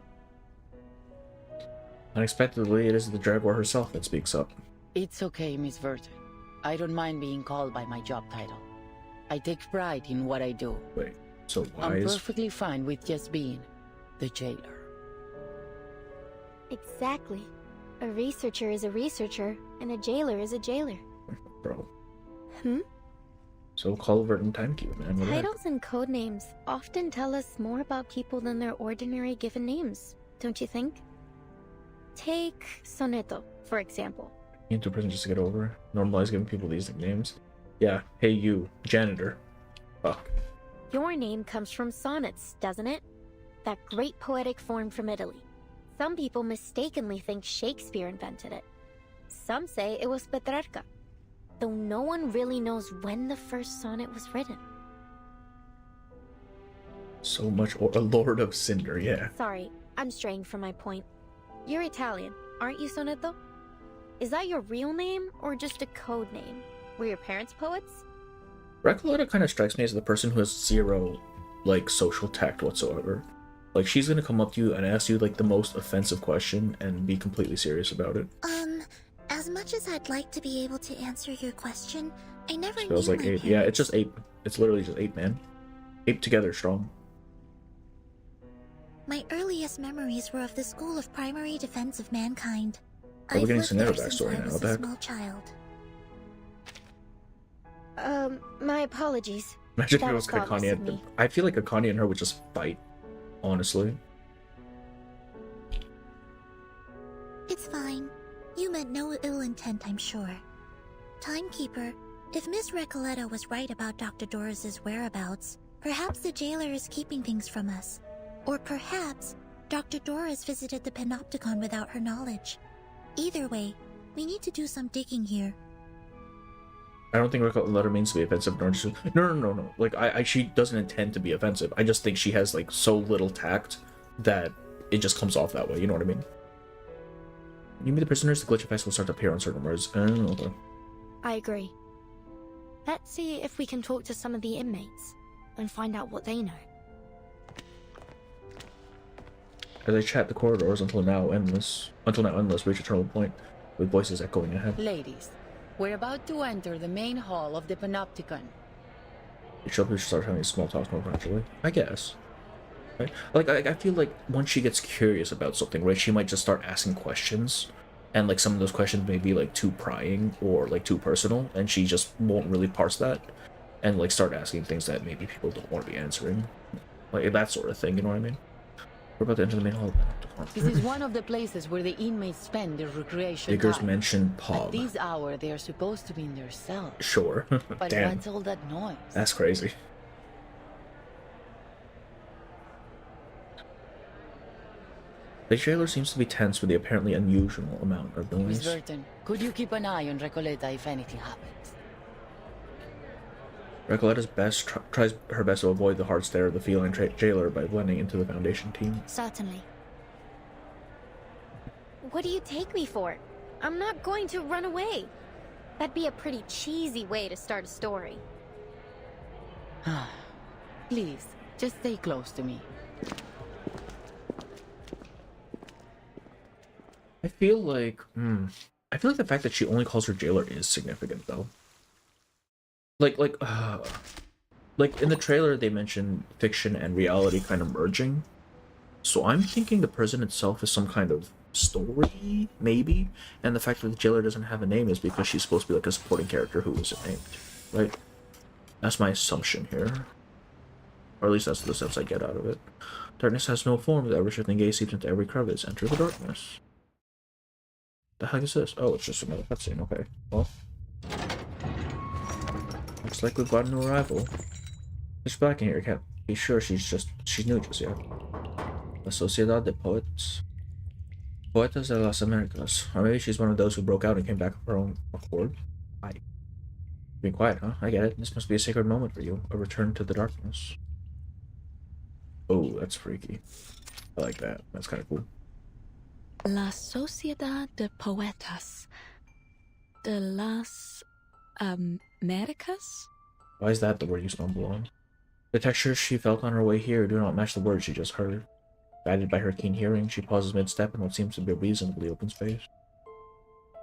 Unexpectedly, it is the Jaguar herself that speaks up. It's okay, Miss Verton. I don't mind being called by my job title. I take pride in what I do. Wait, so why I'm is... perfectly fine with just being the jailer. Exactly. A researcher is a researcher, and a jailer is a jailer. Bro. Hmm? So Culvert and Timekeeper, man. What the heck? Titles and code names often tell us more about people than their ordinary given names, don't you think? Take Soneto, for example. Into prison just to get over. Normalize giving people these nicknames. Yeah, hey you, janitor. Fuck. Your name comes from sonnets, doesn't it? That great poetic form from Italy. Some people mistakenly think Shakespeare invented it. Some say it was Petrarca, though no one really knows when the first sonnet was written. So much a Lord of Cinder, yeah. Sorry, I'm straying from my point. You're Italian, aren't you, Soneto? Is that your real name, or just a code name? Were your parents poets? Recoleta kind of strikes me as the person who has zero, like, social tact whatsoever. Like, she's gonna come up to you and ask you, like, the most offensive question and be completely serious about it. As much as I'd like to be able to answer your question, I never knew Feels like my ape. parents. Yeah, it's just ape. It's literally just ape, man. Ape together, strong. My earliest memories were of the School of Primary Defense of Mankind. Oh, we're I've getting lived Sonero there since backstory I now, was what the a heck? small child. My apologies. Imagine if That it was thoughtless Akane. of me. I feel like Akane and her would just fight, honestly. It's fine. You meant no ill intent, I'm sure. Timekeeper, if Miss Recoleta was right about Dr. Doris's whereabouts, perhaps the jailer is keeping things from us. Or perhaps Dr. Doris visited the Panopticon without her knowledge. Either way, we need to do some digging here. I don't think Recoleta means to be offensive, nor just... No. Like, she doesn't intend to be offensive. I just think she has, like, so little tact that it just comes off that way, you know what I mean? You mean the prisoners, the glitch effects will start to appear on certain words. Okay. I agree. Let's see if we can talk to some of the inmates and find out what they know. As I chat, the corridors until now endless reach a terminal point, with voices echoing ahead. Ladies, we're about to enter the main hall of the Panopticon. You should start having small talks more naturally, I guess. Right? Like, I feel like once she gets curious about something, right, she might just start asking questions, and like some of those questions may be like too prying or like too personal, and she just won't really parse that, and like start asking things that maybe people don't want to be answering, like that sort of thing. You know what I mean? We're about to enter the main hall. This is one of the places where the inmates spend their recreation Diggers time. mentioned At Pog. this hour, they are supposed to be in their cells. Sure. But Damn. what's all that noise? That's crazy. The jailer seems to be tense with the apparently unusual amount of Miss noise. Burton, could you keep an eye on Recoleta if anything happens? Recoleta's tries her best to avoid the hard stare of the feline jailer by blending into the Foundation team. Certainly. What do you take me for? I'm not going to run away. That'd be a pretty cheesy way to start a story. Please, just stay close to me. I feel like the fact that she only calls her jailer is significant, though. Like in the trailer, they mentioned fiction and reality kind of merging. So I'm thinking the prison itself is some kind of story, maybe. And the fact that the jailer doesn't have a name is because she's supposed to be like a supporting character who isn't named, right? That's my assumption here. Or at least that's the sense I get out of it. Darkness has no form. The ever-shifting gaze seeps into every crevice. Enter the darkness. The heck is this? Oh, it's just another cutscene. Okay. Well, looks like we've got a new arrival. There's black in here. Can't be sure she's new just yet. La Sociedad de Poets. Poetas de las Americas. Or maybe she's one of those who broke out and came back of her own accord. Being quiet, huh? I get it. This must be a sacred moment for you. A return to the darkness. Oh, that's freaky. I like that. That's kind of cool. La Sociedad de Poetas de las Americas? Why is that the word you stumble on? The textures she felt on her way here do not match the words she just heard. Guided by her keen hearing, she pauses mid-step in what seems to be a reasonably open space.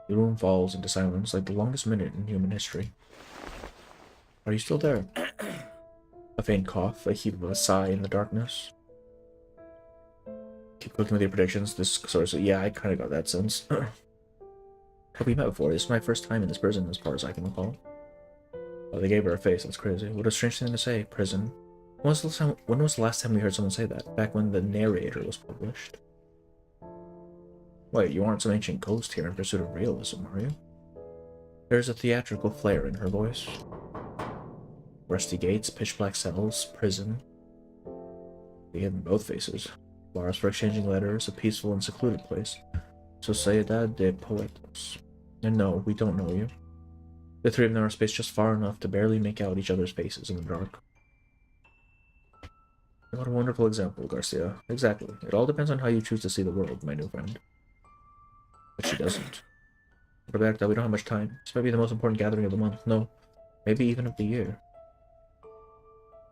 The room falls into silence like the longest minute in human history. Are you still there? A faint cough, a heave of a sigh in the darkness. Keep cooking with your predictions. This sort of, yeah, I kind of got that sense. Have we met before? This is my first time in this prison, as far as I can recall. Oh, they gave her a face. That's crazy. What a strange thing to say. Prison. When was the last time we heard someone say that? Back when the narrator was published. Wait, you aren't some ancient ghost here in pursuit of realism, are you? There's a theatrical flair in her voice. Rusty gates, pitch-black cells, prison. They give them both faces. Bars for exchanging letters, a peaceful and secluded place. Sociedad de Poetas. And no, we don't know you. The three of them are spaced just far enough to barely make out each other's faces in the dark. What a wonderful example, Garcia. Exactly. It all depends on how you choose to see the world, my new friend. But she doesn't. Roberta, we don't have much time. This might be the most important gathering of the month. No, maybe even of the year.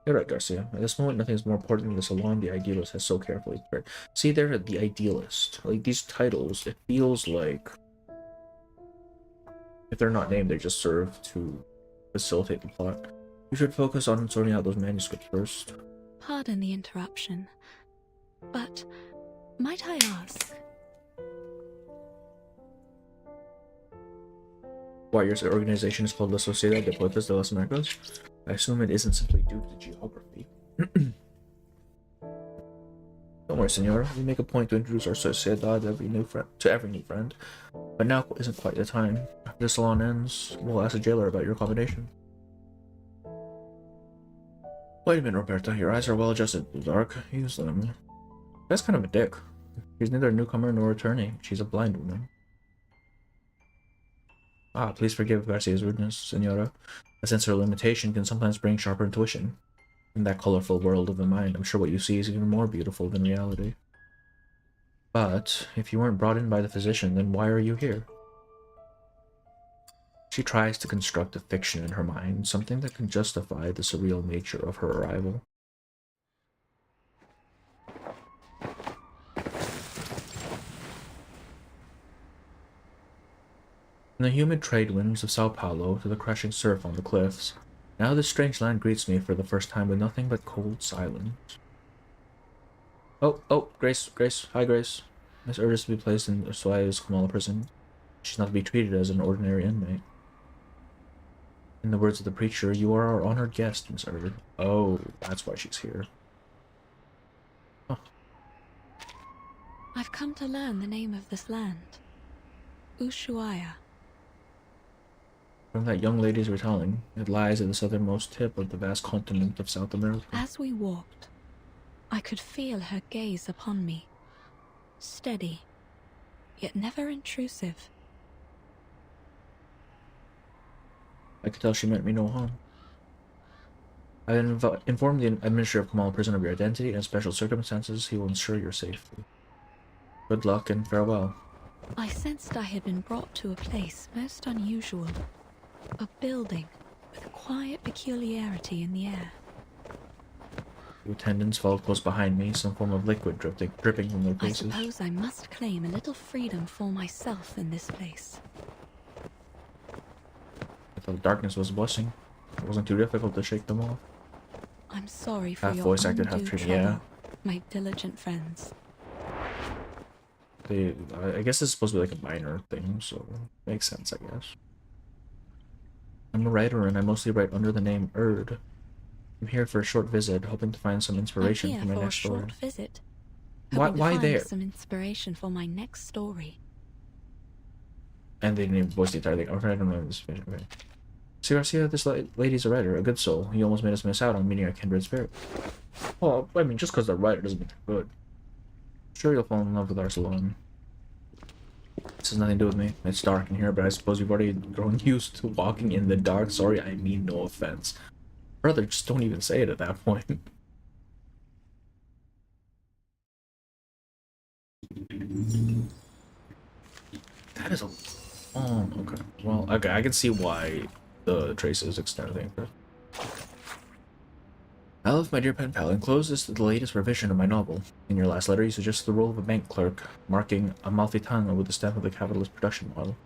You're right, Garcia. At this moment, nothing is more important than the salon the idealist has so carefully prepared. See, they're the idealist. Like, these titles, it feels like if they're not named, they just serve to facilitate the plot. You should focus on sorting out those manuscripts first. Pardon the interruption, but might I ask? Why your organization is called La Sociedad de Poetas de las Americas? I assume it isn't simply due to geography. Don't worry, Senora. We make a point to introduce our Sociedad to every new friend. But now isn't quite the time. After the salon ends, we'll ask the jailer about your accommodation. Wait a minute, Roberta. Your eyes are well adjusted to the dark. Use them. That's kind of a dick. She's neither a newcomer nor attorney. She's a blind woman. Ah, please forgive Garcia's rudeness, Senora. A sense of limitation can sometimes bring sharper intuition. In that colorful world of the mind, I'm sure what you see is even more beautiful than reality. But, if you weren't brought in by the physician, then why are you here? She tries to construct a fiction in her mind, something that can justify the surreal nature of her arrival. From the humid trade winds of Sao Paulo to the crashing surf on the cliffs, now this strange land greets me for the first time with nothing but cold silence. Oh, Grace. Hi, Grace. Miss Erd is to be placed in Ushuaia's Comala prison. She's not to be treated as an ordinary inmate. In the words of the preacher, you are our honored guest, Miss Erd. Oh, that's why she's here. Huh. I've come to learn the name of this land. Ushuaia. From that young lady's retelling, it lies at the southernmost tip of the vast continent of South America. As we walked, I could feel her gaze upon me. Steady, yet never intrusive. I could tell she meant me no harm. I informed the administrator of Comala prison of your identity, and in special circumstances he will ensure your safety. Good luck and farewell. I sensed I had been brought to a place most unusual. A building with a quiet peculiarity in the air. The attendants followed close behind me, some form of liquid dripping from their faces. I suppose I must claim a little freedom for myself in this place. I thought darkness was a blessing. It wasn't too difficult to shake them off. I'm sorry for half your voice acted, half undue treated, trouble, yeah. my diligent friends. I guess this is supposed to be like a minor thing, so makes sense, I guess. I'm a writer, and I mostly write under the name Erd. I'm here for a short visit, hoping to find some inspiration for my next story. Short visit. Why there? Some inspiration for my next story. And they didn't even voice the entire thing. Okay, I don't know this. Okay. See, Garcia, this lady's a writer, a good soul. He almost made us miss out on meeting our kindred spirit. Well, I mean, just because they're writer doesn't mean they're good. Sure, you'll fall in love with our salon. This has nothing to do with me. It's dark in here, but I suppose you've already grown used to walking in the dark. Sorry, I mean no offense. Brother, just don't even say it at that point. That is a... Oh, okay. Well, okay, I can see why the traces extend thing. Aleph, my dear pen pal, enclosed is the latest revision of my novel. In your last letter, you suggested the role of a bank clerk, marking Amalfitano with the stamp of the capitalist production model.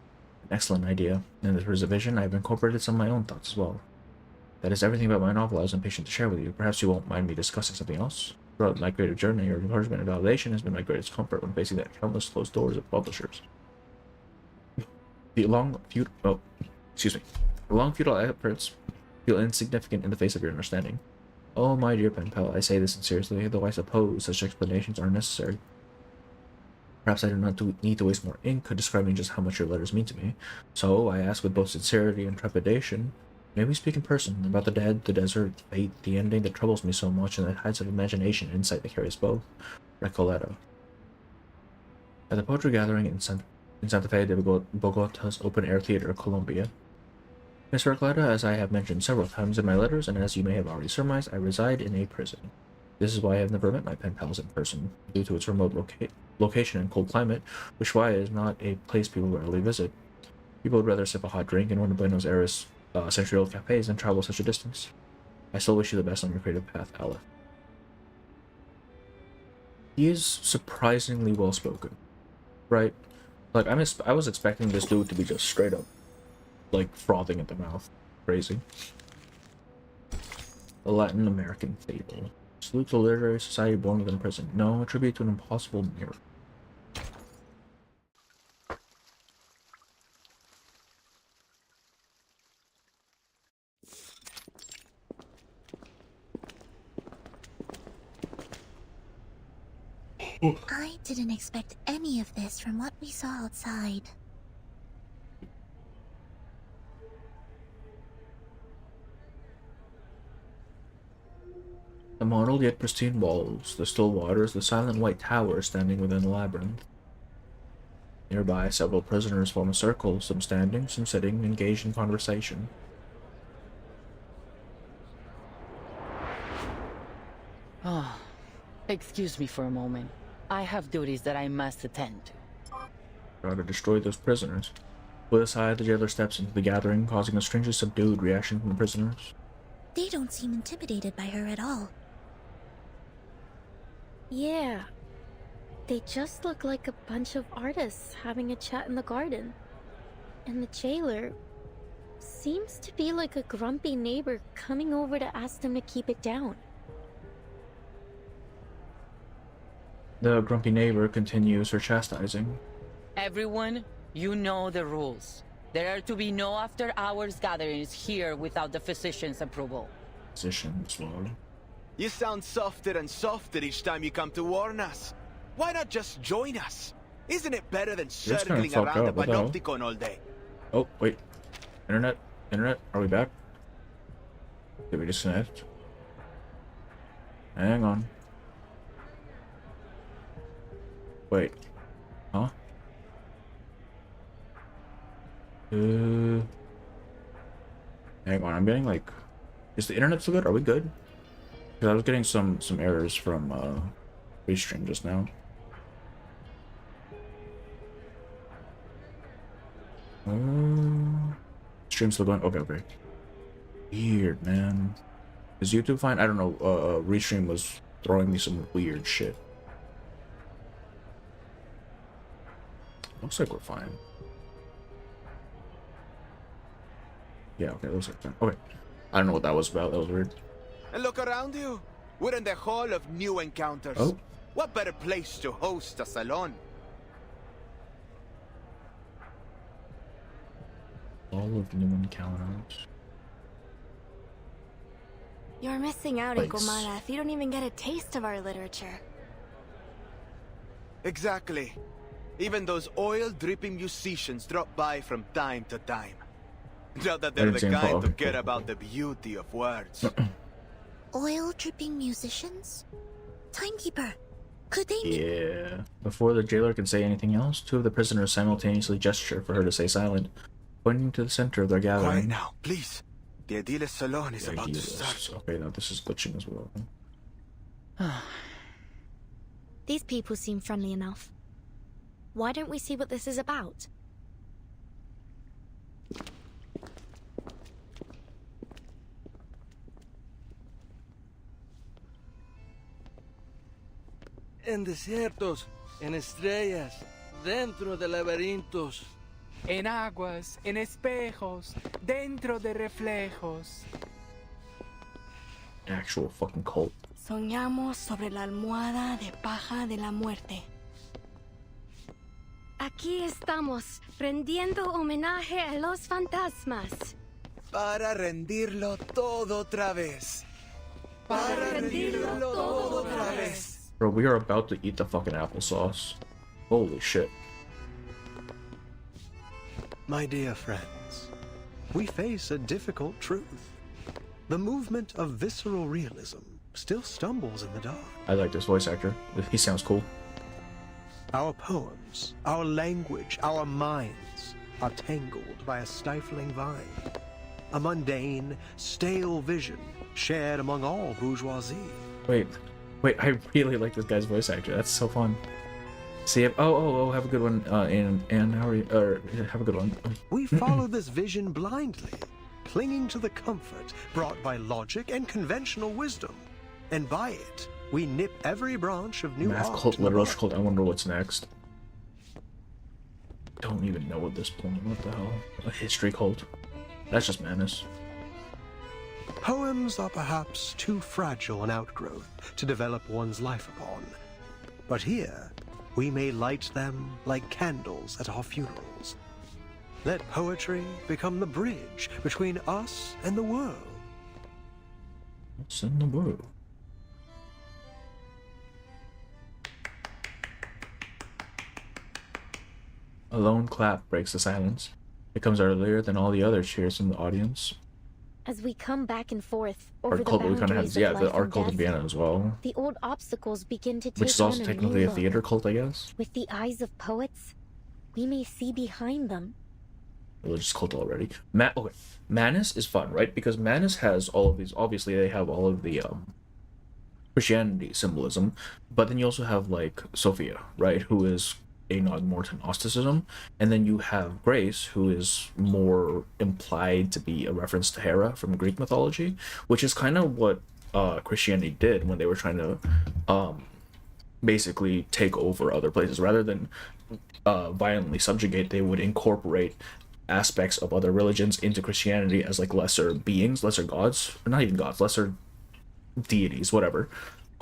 An excellent idea. In this revision, I have incorporated some of my own thoughts as well. That is everything about my novel I was impatient to share with you. Perhaps you won't mind me discussing something else? Throughout my creative journey, your encouragement and validation has been my greatest comfort when facing the countless closed doors of publishers. The long, futile efforts feel insignificant in the face of your understanding. Oh, my dear pen pal, I say this sincerely, though I suppose such explanations are necessary. Perhaps I do not need to waste more ink describing just how much your letters mean to me. So, I ask with both sincerity and trepidation, may we speak in person about the dead, the desert, fate, the ending that troubles me so much, and the heights of imagination and insight that carry us both? Recoleta. At the poetry gathering in Santa Fe de Bogota's open-air theater, Colombia. Miss Recoleta, as I have mentioned several times in my letters, and as you may have already surmised, I reside in a prison. This is why I have never met my pen pals in person, due to its remote location and cold climate, which why is not a place people rarely visit. People would rather sip a hot drink in one of Buenos Aires' century-old cafes than travel such a distance. I still wish you the best on your creative path, Aleph. He is surprisingly well-spoken, right? Like, I was expecting this dude to be just straight up, like, frothing at the mouth. Crazy. The Latin American Fable. Salute to a literary society born within a prison. No, a tribute to an impossible mirror. I didn't expect any of this from what we saw outside. The mottled yet pristine walls, the still waters, the silent white tower standing within the labyrinth. Nearby, several prisoners form a circle, some standing, some sitting, engaged in conversation. Oh, excuse me for a moment. I have duties that I must attend to. Try to destroy those prisoners. With a sigh, the jailer steps into the gathering, causing a strangely subdued reaction from the prisoners. They don't seem intimidated by her at all. Yeah. They just look like a bunch of artists having a chat in the garden. And the jailer seems to be like a grumpy neighbor coming over to ask them to keep it down. The grumpy neighbor continues her chastising. Everyone, you know the rules. There are to be no after-hours gatherings here without the physician's approval. Physicians, well. You sound softer and softer each time you come to warn us. Why not just join us? Isn't it better than circling around the panopticon all day? Oh, wait. Internet? Are we back? Did we disconnect? Hang on. Wait. Huh? Hang on, I'm getting like... Is the internet still good? Are we good? Because I was getting some errors from Restream just now. Stream's still going? Okay. Weird, man. Is YouTube fine? I don't know. Restream was throwing me some weird shit. Looks like we're fine. Yeah, okay, looks like fine. Okay. I don't know what that was about. That was weird. And look around you. We're in the hall of new encounters. Oh. What better place to host a salon? all of new encounters. You're missing out in Place. Comala if you don't even get a taste of our literature. Exactly. Even those oil-dripping musicians drop by from time to time. Not that they're the kind to care about the beauty of words. Oil-dripping musicians? Timekeeper, could they... Yeah. Before the jailer can say anything else, two of the prisoners simultaneously gesture for her to stay silent, pointing to the center of their gathering. Quiet now, please. The idealist salon is about to start. Okay, now this is glitching as well. These people seem friendly enough. Why don't we see what this is about? En desiertos, en estrellas, dentro de laberintos. En aguas, en espejos, dentro de reflejos. Actual fucking cult. Soñamos sobre la almohada de paja de la muerte. Aquí estamos, rendiendo homenaje a los fantasmas. Para rendirlo todo otra vez. Para rendirlo todo otra vez. Bro, we are about to eat the fucking applesauce. Holy shit. My dear friends, we face a difficult truth. The movement of visceral realism still stumbles in the dark. I like this voice actor. He sounds cool. Our poems, our language, our minds are tangled by a stifling vine. A mundane, stale vision shared among all bourgeoisie. Wait, I really like this guy's voice actor. That's so fun. See if have a good one, and how are you? Have a good one. We follow this vision blindly, clinging to the comfort brought by logic and conventional wisdom, and by it we nip every branch of new Math art. cult, literature cult. I wonder what's next. Don't even know at this point. What the hell? A history cult. That's just madness. Poems are perhaps too fragile an outgrowth to develop one's life upon, but here we may light them like candles at our funerals. Let poetry become the bridge between us and the world. What's in the world? A lone clap breaks the silence. It comes earlier than all the other cheers from the audience. As we come back and forth over Art the cult, we kind of boundaries have, yeah, of the life art and cult in death, Vienna as well. the old obstacles begin to take Which is also on technically new a look. theater cult, I guess. With the eyes of poets, we may see behind them. Religious cult already. Okay. Manus is fun, right? Because Manus has all of these. Obviously, they have all of the Christianity symbolism, but then you also have like Sophia, right, who is a nod more to Gnosticism, and then you have Grace, who is more implied to be a reference to Hera from Greek mythology, which is kind of what Christianity did when they were trying to basically take over other places. Rather than violently subjugate, they would incorporate aspects of other religions into Christianity as like lesser beings, lesser gods, or not even gods, lesser deities, whatever,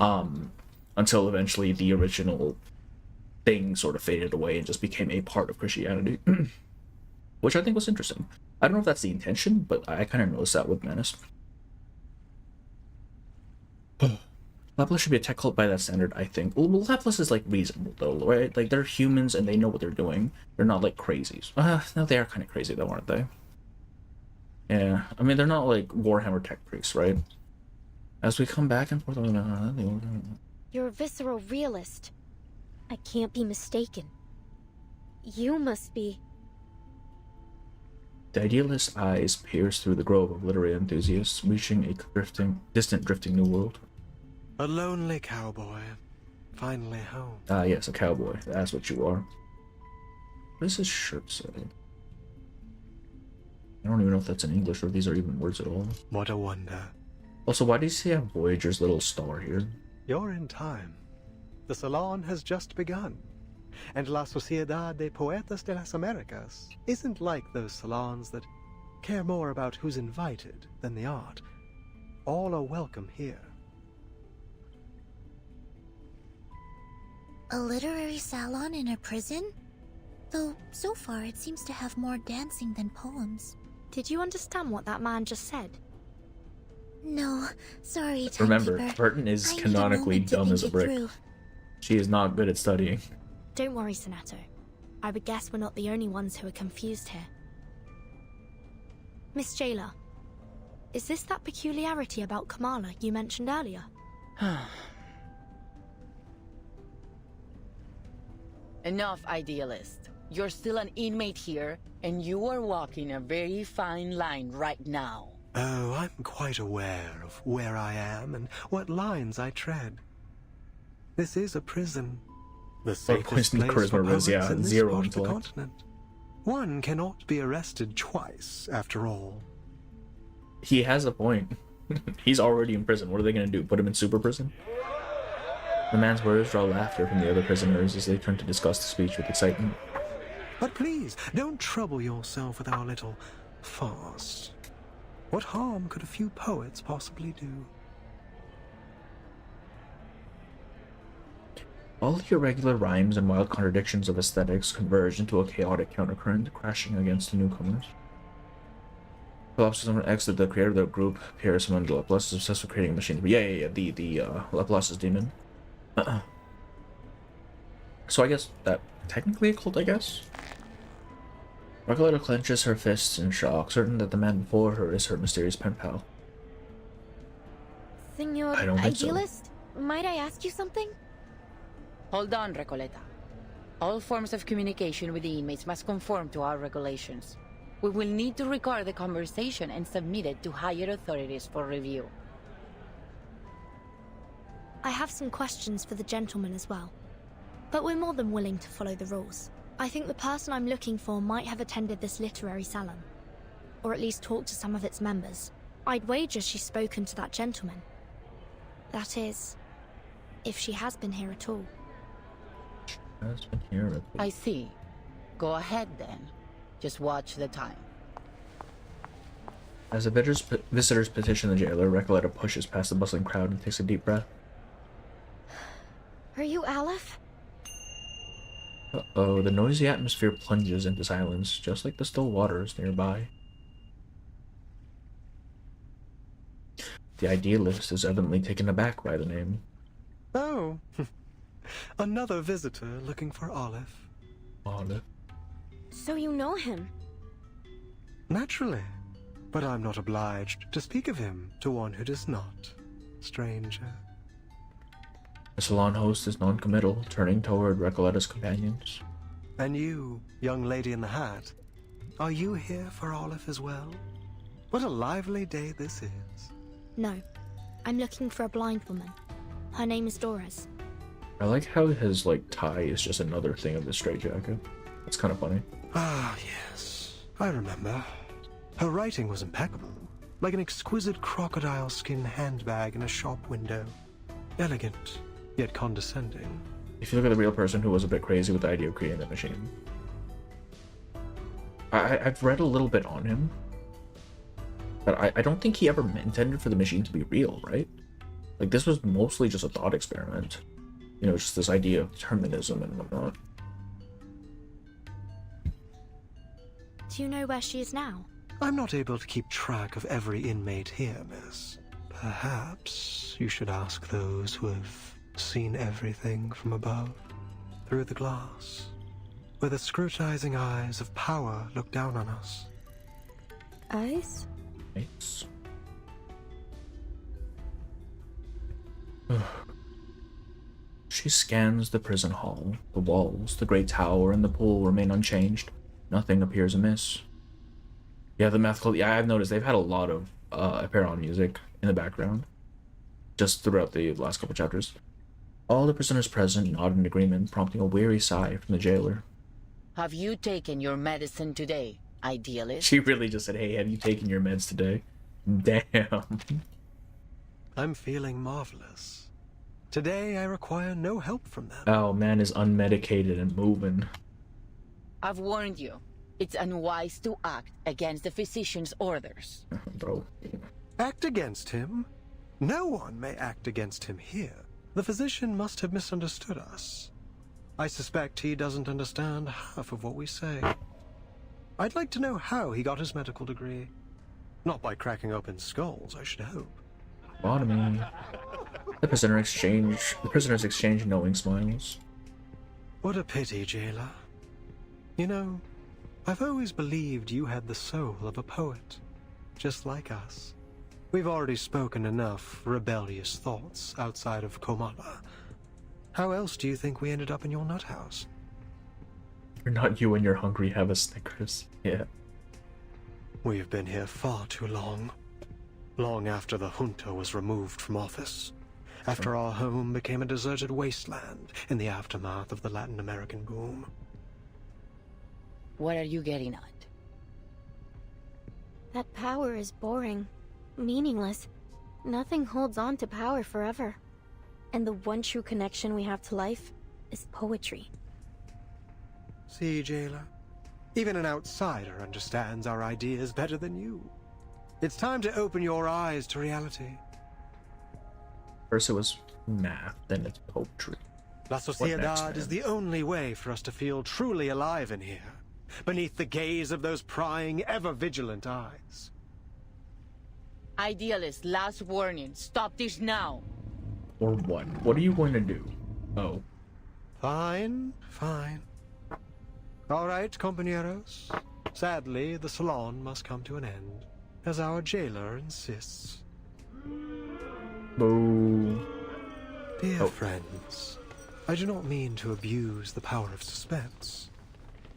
until eventually the original thing sort of faded away and just became a part of Christianity, which I think was interesting. I don't know if that's the intention, but I kind of noticed that with Manus. Laplace should be a tech cult by that standard, I think. Well, Laplace is like reasonable though, right? Like they're humans and they know what they're doing. They're not like crazies. No, they are kind of crazy though, aren't they? Yeah, I mean they're not like Warhammer tech priests, right? As we come back and forth on You're a visceral realist. I can't be mistaken. You must be... The idealist's eyes pierce through the grove of literary enthusiasts, reaching a distant drifting new world. A lonely cowboy, finally home. Ah, yes, a cowboy. That's what you are. What does his shirt say? I don't even know if that's in English or if these are even words at all. What a wonder. Also, why does he have Voyager's little star here? You're in time. The salon has just begun, and La Sociedad de Poetas de las Americas isn't like those salons that care more about who's invited than the art. All are welcome here. A literary salon in a prison? Though, so far it seems to have more dancing than poems. Did you understand what that man just said? No, sorry, Remember, Timekeeper. Burton is I need a canonically moment to dumb as a think it brick. through. She is not good at studying. Don't worry, Sonato. I would guess we're not the only ones who are confused here. Miss Jailer, is this that peculiarity about Comala you mentioned earlier? Enough, idealist. You're still an inmate here, and you are walking a very fine line right now. Oh, I'm quite aware of where I am and what lines I tread. This is a prison. The safest place for poets in this part of the continent. One cannot be arrested twice, after all. He has a point. He's already in prison. What are they going to do? Put him in super prison? The man's words draw laughter from the other prisoners as they turn to discuss the speech with excitement. But please, don't trouble yourself with our little farce. What harm could a few poets possibly do? All the irregular rhymes and wild contradictions of aesthetics converge into a chaotic countercurrent, crashing against the newcomers. Philosophies X, the creator of the group, Pierre Simon de Laplace, is obsessed with creating machines. The Laplace's demon. So I guess that technically a cult, I guess? Recoleta clenches her fists in shock, certain that the man before her is her mysterious pen pal. Senor I don't think so. Idealist, might I ask you something? Hold on, Recoleta. All forms of communication with the inmates must conform to our regulations. We will need to record the conversation and submit it to higher authorities for review. I have some questions for the gentleman as well. But we're more than willing to follow the rules. I think the person I'm looking for might have attended this literary salon. Or at least talked to some of its members. I'd wager she's spoken to that gentleman. That is, if she has been here at all. I see. Go ahead then. Just watch the time. As the visitors petition the jailer, Recoleta pushes past the bustling crowd and takes a deep breath. Are you Aleph? Uh-oh, the noisy atmosphere plunges into silence, just like the still waters nearby. The idealist is evidently taken aback by the name. Oh, another visitor looking for Aleph. Aleph? So you know him? Naturally, but I'm not obliged to speak of him to one who does not, stranger. The salon host is non-committal, turning toward Recoleta's companions. And you, young lady in the hat, are you here for Aleph as well? What a lively day this is. No, I'm looking for a blind woman. Her name is Doris. I like how his, tie is just another thing of the straitjacket. It's kind of funny. Ah, yes. I remember. Her writing was impeccable, like an exquisite crocodile skin handbag in a shop window. Elegant, yet condescending. If you look at the real person who was a bit crazy with the idea of creating the machine. I've read a little bit on him, but I don't think he ever intended for the machine to be real, right? This was mostly just a thought experiment. You know, just this idea of determinism and whatnot. Do you know where she is now? I'm not able to keep track of every inmate here, miss. Perhaps you should ask those who have seen everything from above, through the glass, where the scrutinizing eyes of power look down on us. Eyes? Eyes? She scans the prison hall. The walls, the great tower, and the pool remain unchanged. Nothing appears amiss. Yeah, the math club. Yeah, I've noticed they've had a lot of apparent music in the background, just throughout the last couple chapters. All the prisoners present nod in agreement, prompting a weary sigh from the jailer. Have you taken your medicine today, idealist? She really just said, "Hey, have you taken your meds today?" Damn. I'm feeling marvelous. Today I require no help from them. Oh, man is unmedicated and moving. I've warned you. It's unwise to act against the physician's orders. Bro. Act against him? No one may act against him here. The physician must have misunderstood us. I suspect he doesn't understand half of what we say. I'd like to know how he got his medical degree. Not by cracking open skulls, I should hope. Lobotomy. The prisoners exchange knowing smiles. What a pity, jailer. You know, I've always believed you had the soul of a poet, just like us. We've already spoken enough rebellious thoughts outside of Comala. How else do you think we ended up in your nut house? You're not you when you're hungry, have a Snickers. Yeah. We've been here far too long. Long after the junta was removed from office. After our home became a deserted wasteland in the aftermath of the Latin American boom. What are you getting at? That power is boring, meaningless. Nothing holds on to power forever. And the one true connection we have to life is poetry. See, jailer? Even an outsider understands our ideas better than you. It's time to open your eyes to reality. First it was math, then it's poetry. La Sociedad is the only way for us to feel truly alive in here, beneath the gaze of those prying, ever-vigilant eyes. Idealist, last warning. Stop this now. Or what? What are you going to do? Oh. Fine, fine. All right, compañeros. Sadly, the salon must come to an end, as our jailer insists. Boo. Dear friends, I do not mean to abuse the power of suspense.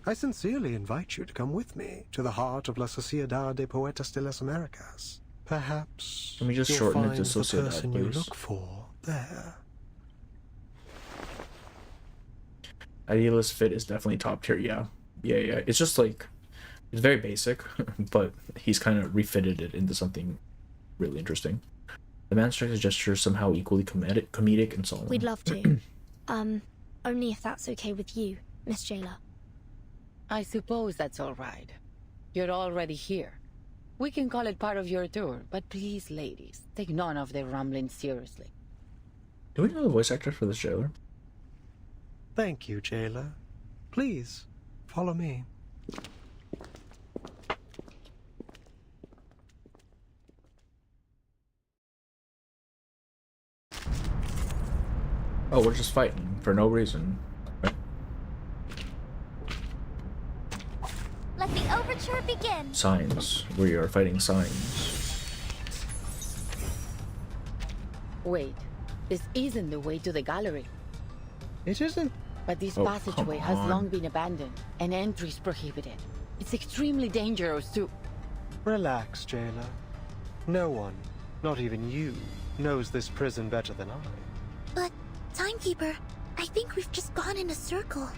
I sincerely invite you to come with me to the heart of La Sociedad de Poetas de las Americas. Perhaps Let me just you'll shorten it find to the Sociedad, person you please. look for there. Idealist fit is definitely top tier, yeah. Yeah. It's just like, it's very basic, but he's kind of refitted it into something really interesting. The man strikes a gesture somehow equally comedic and solemn. We'd love to. Only if that's okay with you, Miss Jailer. I suppose that's all right. You're already here. We can call it part of your tour, but please, ladies, take none of their rambling seriously. Do we know the voice actor for this jailer? Thank you, jailer. Please, follow me. Oh, we're just fighting for no reason. Right? Let the overture begin. Signs. We are fighting signs. Wait, this isn't the way to the gallery. It isn't. But this Oh, passageway come has on. long been abandoned, and entry is prohibited. It's extremely dangerous to... Relax, jailer. No one, not even you, knows this prison better than I. But, Timekeeper, I think we've just gone in a circle.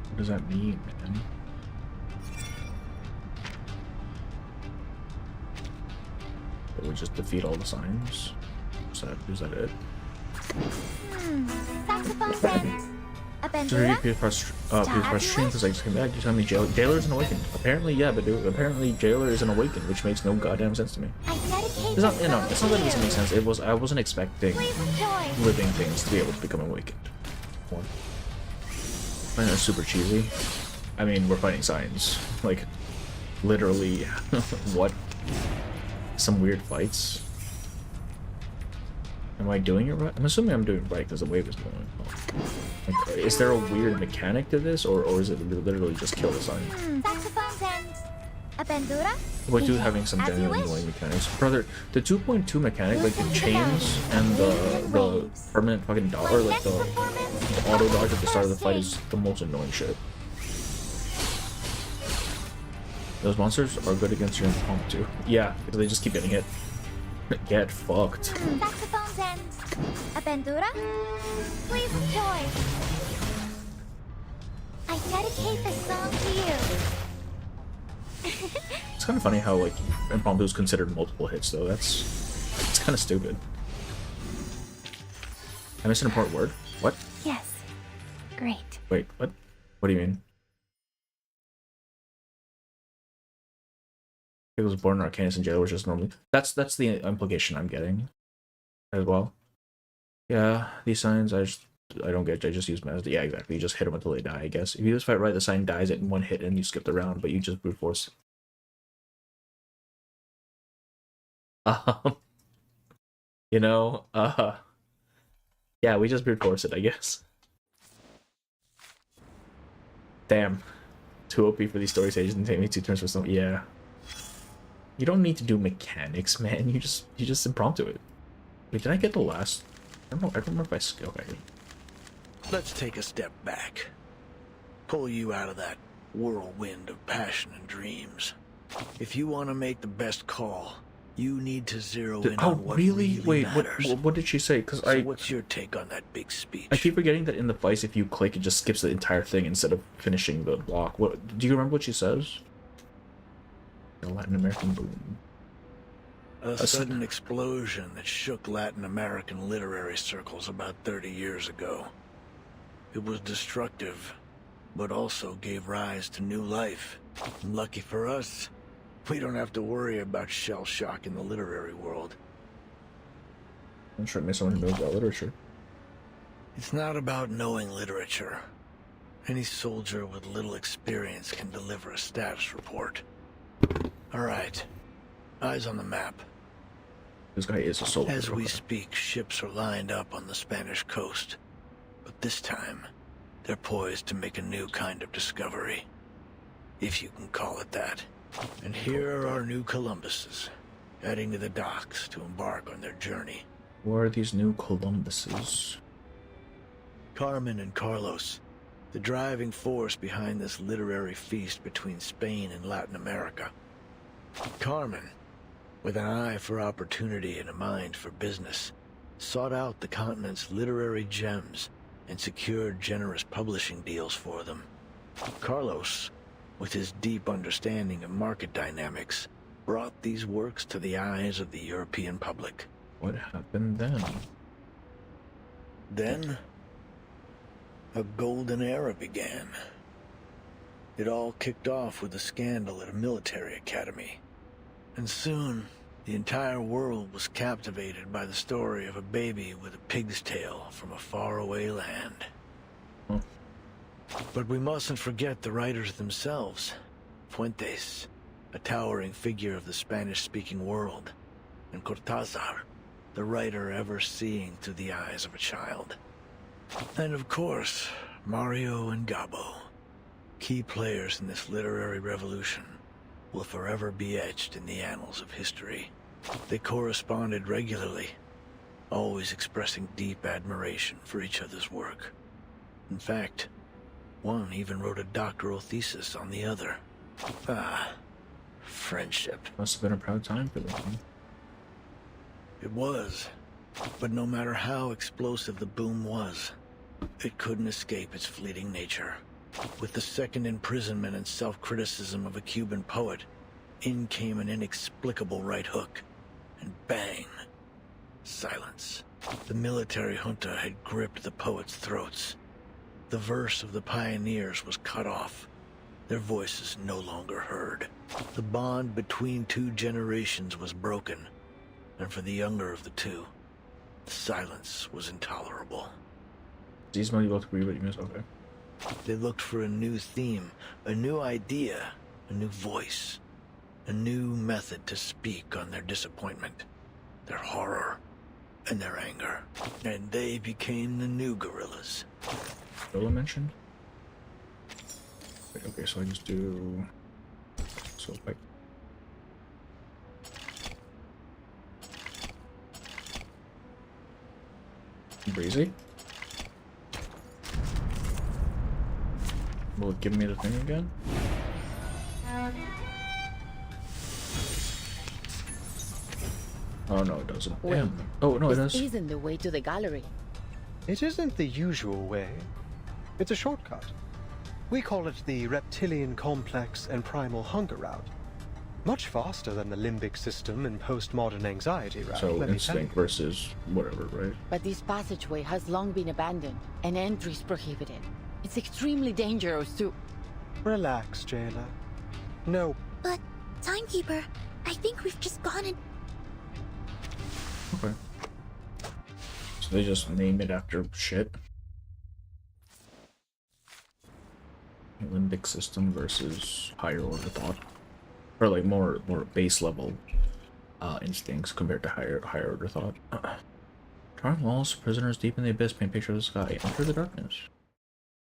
What does that mean, man? It would just defeat all the signs? Is that it? Saxophone friends. A So you bandura? press stream because I just came back. You tell me Jailer isn't awakened. Apparently, yeah, but dude, apparently Jailer isn't awakened, which makes no goddamn sense to me. I dedicate It's not, this no, song it's to not that it you. doesn't make sense. It was I wasn't expecting Please enjoy. living things to be able to become awakened. One. I know it's super cheesy. I mean, we're fighting signs. Like, literally, what? Some weird fights. Am I doing it right? I'm assuming I'm doing it right because the wave is going. Like, is there a weird mechanic to this, or is it literally just kill the sign? Saxophone friends. A bandura? But do having some As you genuine wish. annoying mechanics. Brother, the 2.2 mechanic, like the chains and the permanent fucking dodge, or like the auto dodge at the start of the fight is the most annoying shit. Those monsters are good against your impromptu. Yeah, because they just keep getting hit. Get fucked. Saxophone friends. A bandura? Please enjoy. I dedicate this song to you. It's kind of funny how like impromptu is considered multiple hits though. It's kind of stupid. I missed an important word. What? Yes. Great. Wait, what? What do you mean? It was born in Arcanus and Jailer was just normally. That's the implication I'm getting as well. Yeah, these signs, I just I don't get. I just use mass. Yeah, exactly. You just hit them until they die. I guess if you just fight right, the sign dies in one hit, and you skip the round. But you just brute force. You know, yeah, we just brute force it, I guess. Damn, too OP for these story stages and take me 2 turns for some. Yeah, you don't need to do mechanics, man. You just impromptu it. Wait, did I get the last? I don't remember if I skill. Okay. Let's take a step back. Pull you out of that whirlwind of passion and dreams. If you want to make the best call, you need to zero in on what really matters. What did she say? Because So what's your take on that big speech? I keep forgetting that in the Vice, if you click, it just skips the entire thing instead of finishing the block. What do you remember what she says? The Latin American boom. A sudden explosion that shook Latin American literary circles about 30 years ago. It was destructive, but also gave rise to new life. Lucky for us, we don't have to worry about shell shock in the literary world. I'm sure it makes someone who knows about literature. It's not about knowing literature. Any soldier with little experience can deliver a status report. Alright, eyes on the map. This guy is a soldier. As we speak, ships are lined up on the Spanish coast. But this time, they're poised to make a new kind of discovery. If you can call it that. And here are our new Columbuses, heading to the docks to embark on their journey. What are these new Columbuses? Carmen and Carlos, the driving force behind this literary feast between Spain and Latin America. Carmen, with an eye for opportunity and a mind for business, sought out the continent's literary gems and secured generous publishing deals for them. Carlos, with his deep understanding of market dynamics, brought these works to the eyes of the European public. What happened then? Then, a golden era began. It all kicked off with a scandal at a military academy. And soon, the entire world was captivated by the story of a baby with a pig's tail from a faraway land. But we mustn't forget the writers themselves. Fuentes, a towering figure of the Spanish-speaking world, and Cortázar, the writer ever seeing through the eyes of a child. And of course, Mario and Gabo, key players in this literary revolution, will forever be etched in the annals of history. They corresponded regularly, always expressing deep admiration for each other's work. In fact, one even wrote a doctoral thesis on the other. Ah, friendship. Must have been a proud time for them. It was, but no matter how explosive the boom was, it couldn't escape its fleeting nature. With the second imprisonment and self-criticism of a Cuban poet, in came an inexplicable right hook, and bang, silence. The military junta had gripped the poets' throats. The verse of the pioneers was cut off, their voices no longer heard. The bond between 2 generations was broken, and for the younger of the two, the silence was intolerable. These money both agree with you, okay. They looked for a new theme, a new idea, a new voice, a new method to speak on their disappointment, their horror, and their anger. And they became the new guerrillas. Gorilla mentioned? Wait, okay, so I just do... So, like... Breezy? Will it give me the thing again? Oh no, it doesn't. Wait, damn. Oh no, it does. This isn't the way to the gallery. It isn't the usual way. It's a shortcut. We call it the reptilian complex and primal hunger route. Much faster than the limbic system and postmodern anxiety route. So instinct versus whatever, right? But this passageway has long been abandoned, and entries prohibited. It's extremely dangerous to... Relax, Jayla. No. But, Timekeeper, I think we've just gone in... Okay. So they just name it after shit? limbic system versus higher order thought, or like more base level instincts compared to higher order thought. Drawing walls, prisoners deep in the abyss, paint picture of the sky. Enter the darkness.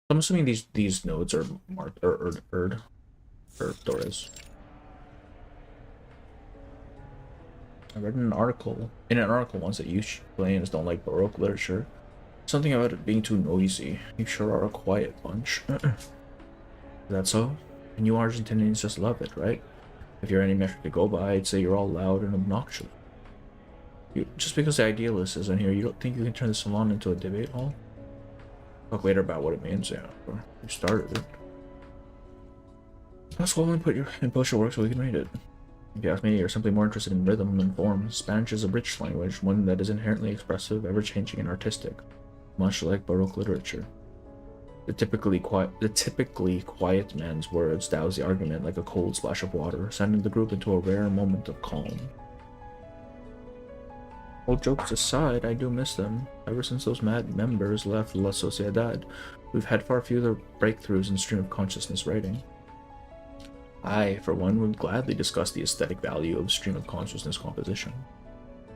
I'm assuming these nodes are marked or Doris. I read in an article once that you Chileans don't like Baroque literature. Something about it being too noisy. You sure are a quiet bunch. Is that so? And you Argentinians just love it, right? If you're any metric to go by, I'd say you're all loud and obnoxious. Just because the idealist isn't here, you don't think you can turn the salon into a debate hall? Talk later about what it means, yeah. You started it. That's why we put your post your work so we can read it. If you ask me, you're simply more interested in rhythm than form. Spanish is a rich language, one that is inherently expressive, ever-changing, and artistic, much like Baroque literature. The typically quiet man's words douse the argument like a cold splash of water, sending the group into a rare moment of calm. All jokes aside, I do miss them. Ever since those mad members left La Sociedad, we've had far fewer breakthroughs in stream of consciousness writing. I, for one, would gladly discuss the aesthetic value of stream of consciousness composition.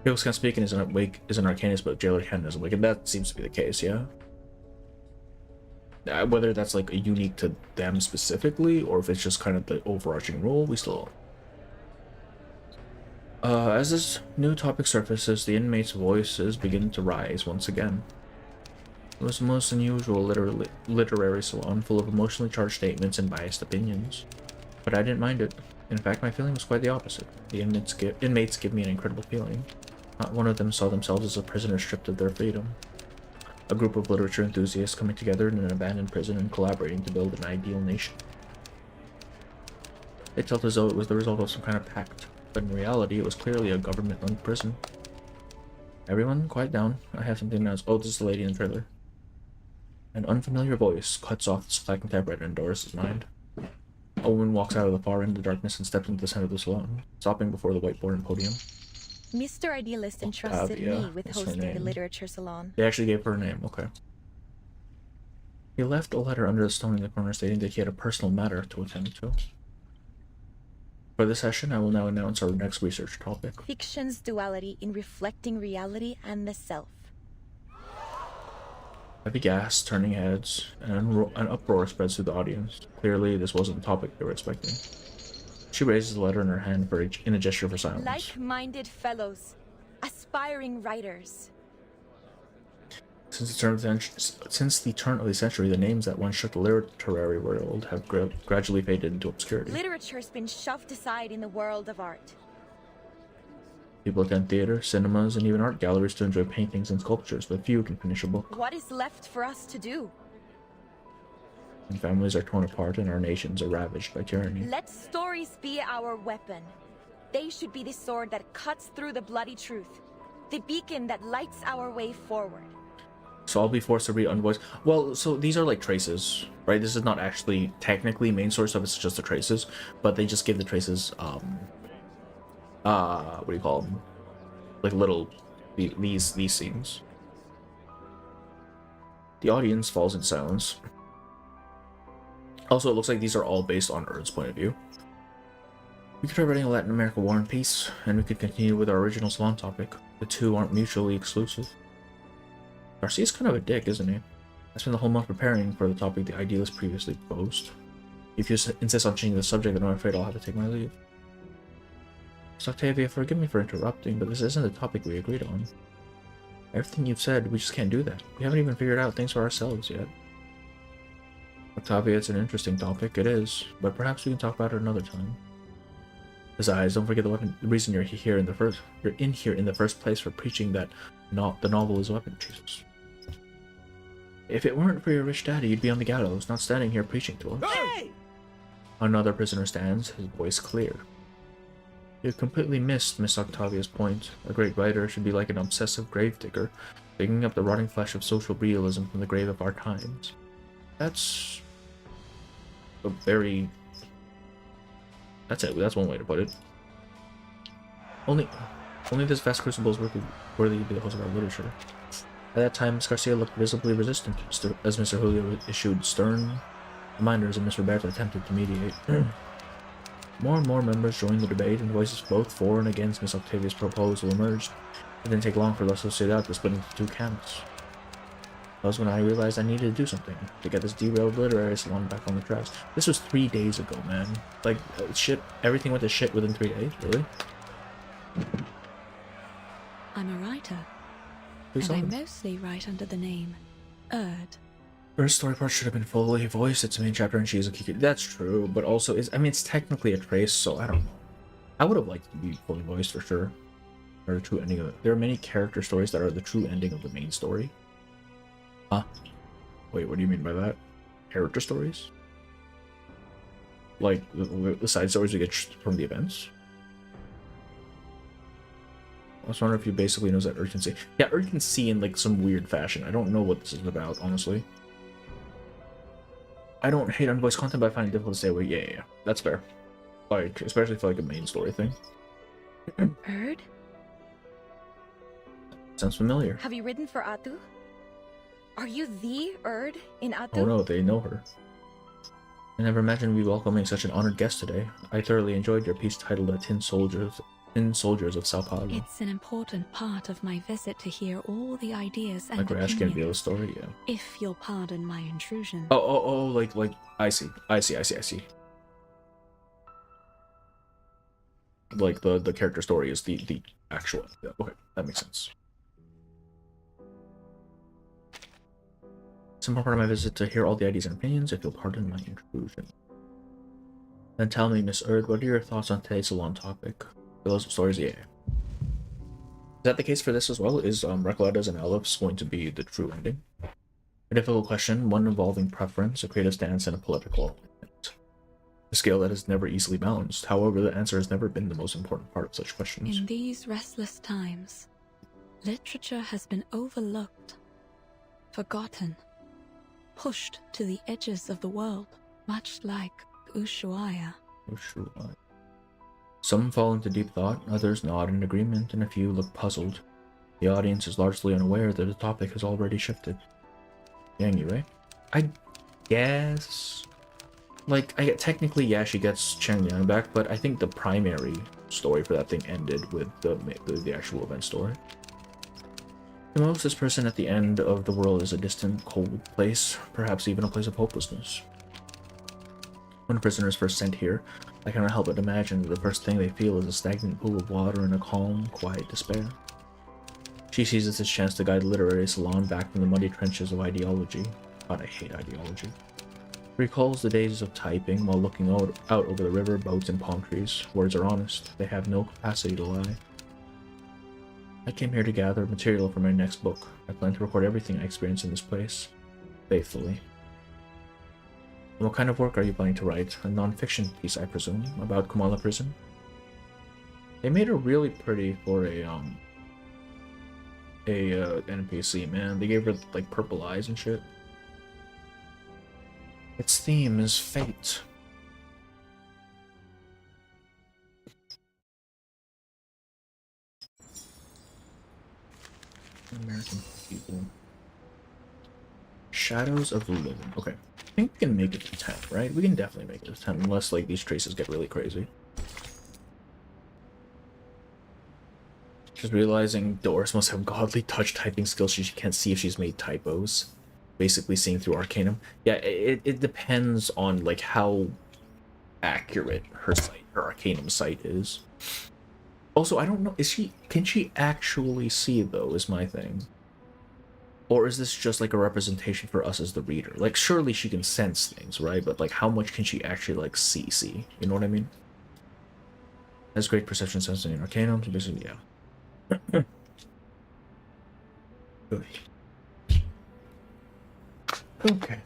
Hillscan speaking is an arcanist, but Jailer Ken isn't wicked. That seems to be the case, yeah? Whether that's like unique to them specifically, or if it's just kind of the overarching rule, we still as this new topic surfaces, the inmates' voices begin to rise once again. It was the most unusual literary salon, full of emotionally charged statements and biased opinions. But I didn't mind it. In fact, my feeling was quite the opposite. The inmates give me an incredible feeling. Not one of them saw themselves as a prisoner stripped of their freedom. A group of literature enthusiasts coming together in an abandoned prison and collaborating to build an ideal nation. It felt as though it was the result of some kind of pact, but in reality it was clearly a government-run prison. Everyone, quiet down. I have something to announce. Oh, this is the lady in the trailer. An unfamiliar voice cuts off the slacking typewriter in Doris's mind. A woman walks out of the far end of the darkness and steps into the center of the salon, stopping before the whiteboard and podium. Mr. Idealist entrusted me with hosting the literature salon. They actually gave her a name, okay. He left a letter under the stone in the corner stating that he had a personal matter to attend to. For this session, I will now announce our next research topic. Fiction's duality in reflecting reality and the self. Heavy gas, turning heads, and an uproar spreads through the audience. Clearly, this wasn't the topic they were expecting. She raises the letter in her hand in a gesture for silence. Like-minded fellows, aspiring writers. Since the turn of the century, the names that once shook the literary world have gradually faded into obscurity. Literature's been shoved aside in the world of art. People attend theater, cinemas, and even art galleries to enjoy paintings and sculptures, but few can finish a book. What is left for us to do? And families are torn apart and our nations are ravaged by tyranny. Let stories be our weapon. They should be the sword that cuts through the bloody truth. The beacon that lights our way forward. So I'll be forced to read unvoiced. Well, so these are like traces, right? This is not actually technically main source of it's just the traces, but they just give the traces what do you call them? Like little these scenes. The audience falls in silence. Also, it looks like these are all based on Erd's point of view. We could try writing a Latin America War and Peace, and we could continue with our original salon topic. The two aren't mutually exclusive. Garcia's kind of a dick, isn't he? I spent the whole month preparing for the topic the idealist previously proposed. If you insist on changing the subject, then I'm afraid I'll have to take my leave. So Octavia, forgive me for interrupting, but this isn't the topic we agreed on. Everything you've said, we just can't do that. We haven't even figured out things for ourselves yet. Octavia, it's an interesting topic, it is, but perhaps we can talk about it another time. Besides, don't forget the reason you're in here in the first place for preaching that the novel is a weapon, Jesus. If it weren't for your rich daddy, you'd be on the gallows, not standing here preaching to us. Hey! Another prisoner stands, his voice clear. You completely missed Miss Octavia's point. A great writer should be like an obsessive gravedigger, digging up the rotting flesh of social realism from the grave of our times. That's a very... That's it. That's one way to put it. Only this vast crucible is worthy to be the host of our literature. At that time, Miss Garcia looked visibly resistant, as Mr. Julio issued stern Reminders and Miss Roberta attempted to mediate. More and more members joined the debate, and voices both for and against Miss Octavia's proposal emerged. It didn't take long for La Sociedad to split into two camps. That was when I realized I needed to do something to get this derailed literary salon back on the tracks. This was 3 days ago, man. Like, shit, everything went to shit within 3 days, really? I'm a writer. Who's and on? I mostly write under the name Erd. First story part should have been Folie voiced its main chapter, and she's a Kiki. That's true, but also, it's technically a trace, so I don't know. I would have liked to be fully voiced for sure. Or the true ending of it. There are many character stories that are the true ending of the main story. Huh? Wait, what do you mean by that? Character stories? Like, the side stories we get from the events? I was wondering if you basically knows that Erd can see. Yeah, Erd can see in, like, some weird fashion. I don't know what this is about, honestly. I don't hate unvoiced content, but I find it difficult to stay away. Yeah. That's fair. Like, especially for, like, a main story thing. Erd? Sounds familiar. Have you written for Atu? Are you the Erd in Atu? Oh no, they know her. I never imagined we'd be welcoming such an honored guest today. I thoroughly enjoyed your piece titled The Tin Soldiers of Sao Paulo. It's an important part of my visit to hear all the ideas and Like Rash can reveal a story, yeah. If you'll pardon my intrusion. Oh, like, I see. Like, the character story is the actual, yeah, okay, that makes sense. It's an important part of my visit to hear all the ideas and opinions, if you'll pardon my intrusion. Then tell me, Miss Erd, what are your thoughts on today's salon topic? Those stories, yeah. Is that the case for this as well? Is Recoletta's and Aleph's going to be the true ending? A difficult question, one involving preference, a creative stance, and a political alignment. A scale that is never easily balanced. However, the answer has never been the most important part of such questions. In these restless times, literature has been overlooked, forgotten, pushed to the edges of the world, much like Ushuaia. Some fall into deep thought, others nod in agreement, and a few look puzzled. The audience is largely unaware that the topic has already shifted. Anyway, I guess... Like, technically, yeah, she gets Chen Yang back, but I think the primary story for that thing ended with the actual event story. To most, this person at the end of the world is a distant, cold place, perhaps even a place of hopelessness. When prisoners first sent here, I cannot help but imagine that the first thing they feel is a stagnant pool of water and a calm, quiet despair. She sees this as a chance to guide the literary salon back from the muddy trenches of ideology. God, I hate ideology. Recalls the days of typing while looking out over the river, boats, and palm trees. Words are honest. They have no capacity to lie. I came here to gather material for my next book. I plan to record everything I experience in this place. Faithfully. And what kind of work are you planning to write? A non-fiction piece, I presume, about Comala prison? They made her really pretty for a NPC, man. They gave her, like, purple eyes and shit. Its theme is fate. American people. Shadows of the Living. Okay. I think we can make it to 10, right? We can definitely make it to 10, unless, like, these traces get really crazy. Just realizing Doris must have godly touch typing skills so she can't see if she's made typos. Basically seeing through Arcanum. Yeah, it depends on, like, how accurate her Arcanum sight is. Also, I don't know, can she actually see, though, is my thing. Or is this just, like, a representation for us as the reader? Like, surely she can sense things, right? But, like, how much can she actually, like, see? You know what I mean? Has great perception, sensing, and Arcanum, so basically, yeah. Okay.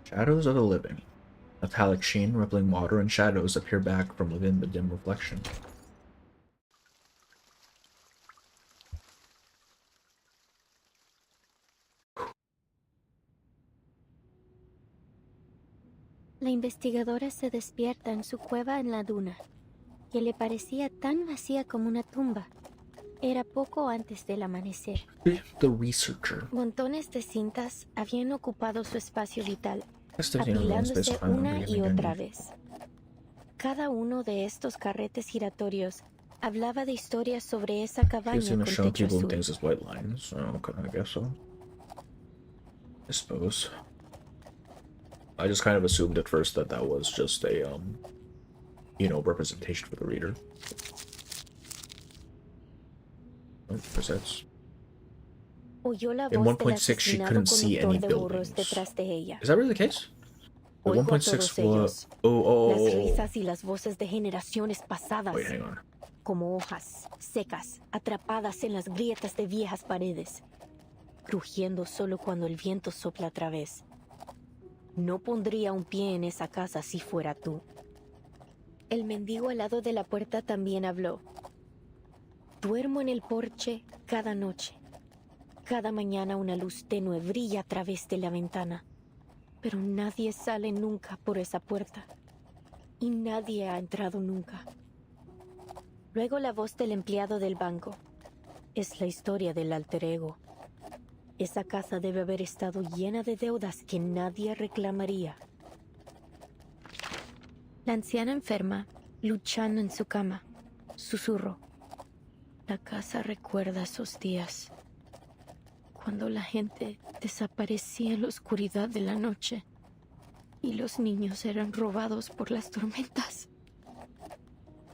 Shadows of the Living. Metallic sheen, rippling water, and shadows appear back from within the dim reflection. La investigadora se despierta en su cueva en la duna, que le parecía tan vacía como una tumba. Era poco antes del amanecer. The researcher. Montones de cintas habían ocupado su espacio vital, That's the, you know, apilándose space una y otra again. vez. Cada uno de estos carretes giratorios hablaba de historias sobre esa cabaña He's gonna con show techo people azul. things as white lines, so okay, I guess so. I suppose. I just kind of assumed at first that that was just a, you know, representation for the reader. Oh, presets. Oyó la In voz del 1.6, she asesinado couldn't see any conductor de burros buildings. detrás de ella. Is that really the case? The Oigo a 1.6 todos ellos. was... Las risas y las voces de generaciones pasadas. Wait, hang on. Como hojas secas, atrapadas en las grietas de viejas paredes, crujiendo solo cuando el viento sopla otra vez. No pondría un pie en esa casa si fuera tú. El mendigo al lado de la puerta también habló. Duermo en el porche cada noche. Cada mañana una luz tenue brilla a través de la ventana, pero nadie sale nunca por esa puerta. Y nadie ha entrado nunca. Luego la voz del empleado del banco. Es la historia del alter ego. Esa casa debe haber estado llena de deudas que nadie reclamaría. La anciana enferma, luchando en su cama, susurró. La casa recuerda esos días, cuando la gente desaparecía en la oscuridad de la noche y los niños eran robados por las tormentas.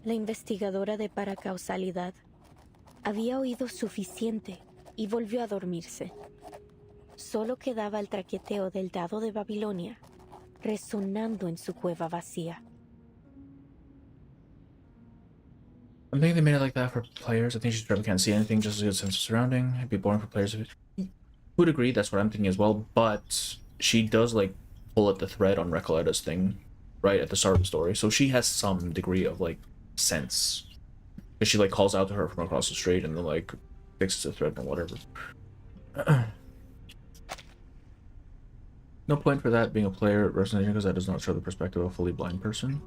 La investigadora de paracausalidad había oído suficiente y volvió a dormirse. Solo quedaba el traqueteo del dado de Babilonia, resonando en su cueva vacía. I'm thinking they made it like that for players. I think she probably can't see anything, just a good sense of surrounding. It'd be boring for players. Would agree, that's what I'm thinking as well, but she does, like, pull at the thread on Recoletta's thing right at the start of the story, so she has some degree of, like, sense. Because she, like, calls out to her from across the street and then, like, fixes the thread and whatever. No point for that being a player representation, because that does not show the perspective of a fully blind person.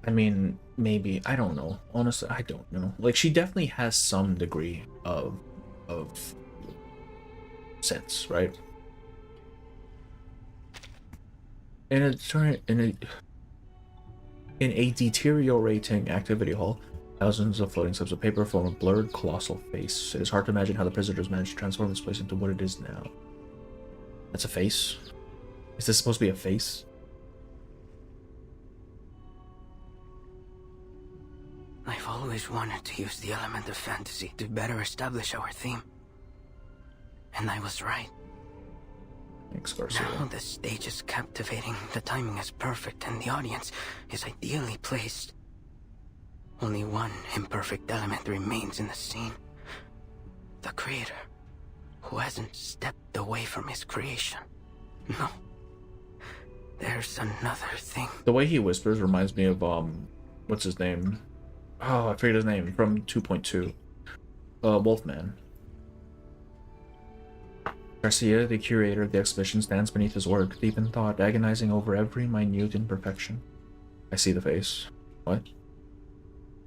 I mean, maybe, I don't know. Honestly, I don't know. Like, she definitely has some degree of sense, right? In a deteriorating activity hall, thousands of floating slips of paper form a blurred, colossal face. It is hard to imagine how the prisoners managed to transform this place into what it is now. That's a face? Is this supposed to be a face? I've always wanted to use the element of fantasy to better establish our theme. And I was right. Thanks, Garcia. Now the stage is captivating, the timing is perfect, and the audience is ideally placed. Only one imperfect element remains in the scene. The creator, who hasn't stepped away from his creation. No. There's another thing. The way he whispers reminds me of, what's his name? Oh, I forget his name, from 2.2. Wolfman. Garcia, the curator of the exhibition, stands beneath his work, deep in thought, agonizing over every minute imperfection. I see the face. What?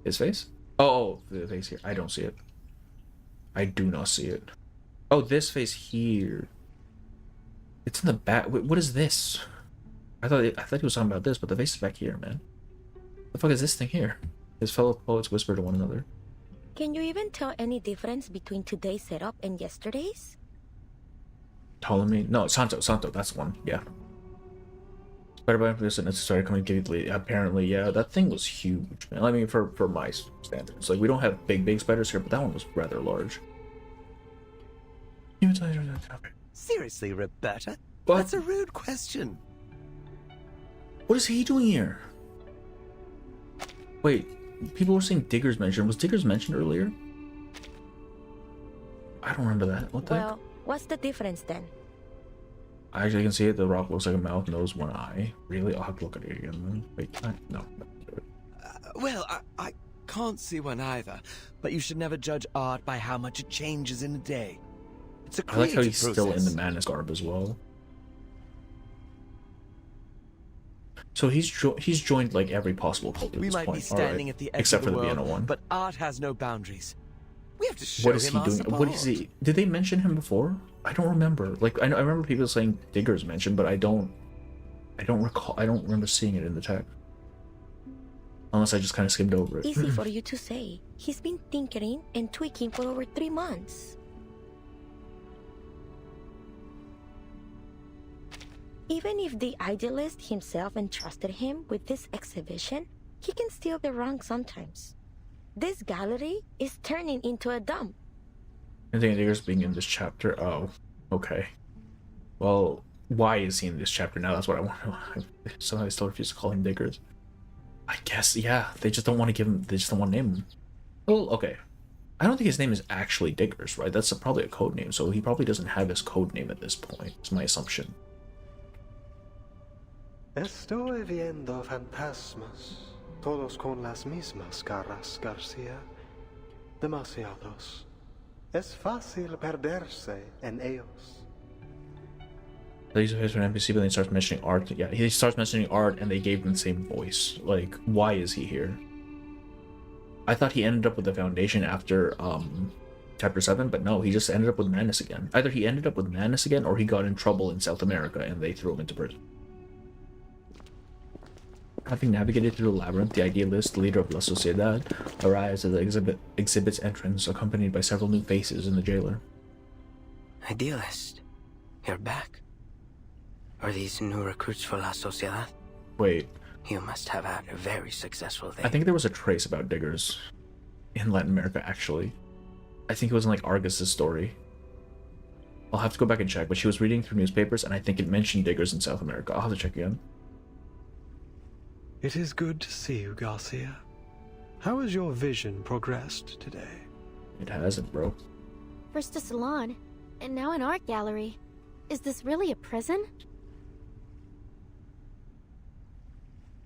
His face? Oh, the face here. I don't see it. I do not see it. Oh, this face here. It's in the back. Wait, what is this? I thought he was talking about this, but the face is back here, man. The fuck is this thing here? His fellow poets whisper to one another. Can you even tell any difference between today's setup and yesterday's? Ptolemy? No, Santo, that's the one, yeah. Spider-Man for this and it started coming immediately. Apparently, yeah, that thing was huge, man. I mean, for my standards. Like, we don't have big spiders here, but that one was rather large. Seriously, Roberta? What? That's a rude question. What is he doing here? Wait, people were saying Digger's mentioned. Was Digger's mentioned earlier? I don't remember that. What the heck? What's the difference then? I actually can see it. The rock looks like a mouth, nose, one eye. Really? I'll have to look at it again. Wait, can I? No. Well, I can't see one either, but you should never judge art by how much it changes in a day. It's a I like creative how he's process. still in the madness garb as well. So he's joined like every possible cult at We this might point. be standing Alright. at the edge Except of for the the world, Vienna one. but art has no boundaries. We have to show What is he doing? What is he? Did they mention him before? I don't remember. Like I remember people saying Digger's mentioned, but I don't recall. I don't remember seeing it in the text. Unless I just kind of skimmed over it. Easy for you to say. He's been tinkering and tweaking for over 3 months. Even if the idealist himself entrusted him with this exhibition, he can still be wrong sometimes. This gallery is turning into a dump. I think Digger's being in this chapter. Oh, okay. Well, why is he in this chapter now? That's what I want to know. Somehow I still refuse to call him Diggers. I guess, yeah. They just don't want to give him. They just don't want to name him. Well, okay. I don't think his name is actually Diggers, right? That's probably a code name, so he probably doesn't have his code name at this point. It's my assumption. Estoy viendo fantasmas, todos con las mismas caras, Garcia. Demasiados. Es fácil perderse en ellos. He's a face for an NPC, but then he starts mentioning art. Yeah, he starts mentioning art, and they gave him the same voice. Like, why is he here? I thought he ended up with the Foundation after chapter 7, but no, he just ended up with Madness again. Either he ended up with Madness again, or he got in trouble in South America, and they threw him into prison. Having navigated through the labyrinth, the idealist, leader of La Sociedad, arrives at the exhibit's entrance, accompanied by several new faces in the jailer. Idealist, you're back. Are these new recruits for La Sociedad? Wait. You must have had a very successful day. I think there was a trace about Diggers in Latin America, actually. I think it was in, like, Argus's story. I'll have to go back and check, but she was reading through newspapers, and I think it mentioned Diggers in South America. I'll have to check again. It is good to see you, Garcia. How has your vision progressed today? It hasn't, bro. First a salon, and now an art gallery. Is this really a prison?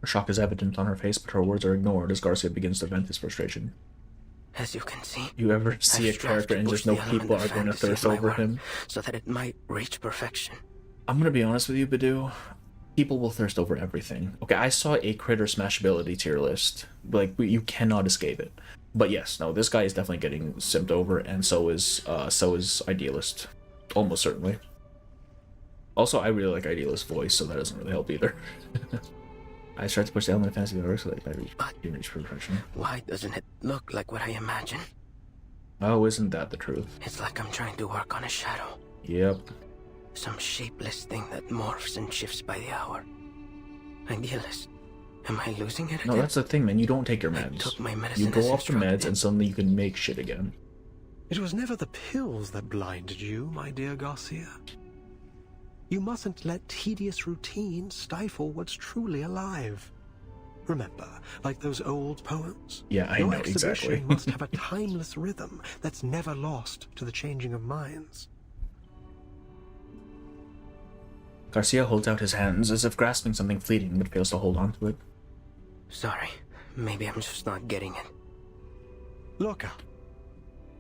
Her shock is evident on her face, but her words are ignored as Garcia begins to vent his frustration. As you can see, you ever see a character and just know people are going to thirst over him? So that it might reach perfection. I'm going to be honest with you, Badu. People will thirst over everything. Okay, I saw a critter smashability tier list. Like, you cannot escape it. But yes, no, this guy is definitely getting simped over, and so is Idealist. Almost certainly. Also, I really like Idealist's voice, so that doesn't really help either. I tried to push the element of fantasy universe so that I reach perfection. Why doesn't it look like what I imagine? Oh, isn't that the truth? It's like I'm trying to work on a shadow. Yep. Some shapeless thing that morphs and shifts by the hour. Idealist, am I losing it again? No, that's the thing, man. You don't take your meds. I took my medicine. You go off the meds and suddenly you can make shit again. It was never the pills that blinded you, my dear Garcia. You mustn't let tedious routine stifle what's truly alive. Remember, like those old poems? Yeah, I know, exactly. Your exhibition must have a timeless rhythm that's never lost to the changing of minds. Garcia holds out his hands as if grasping something fleeting, but fails to hold on to it. Sorry, maybe I'm just not getting it. Look up.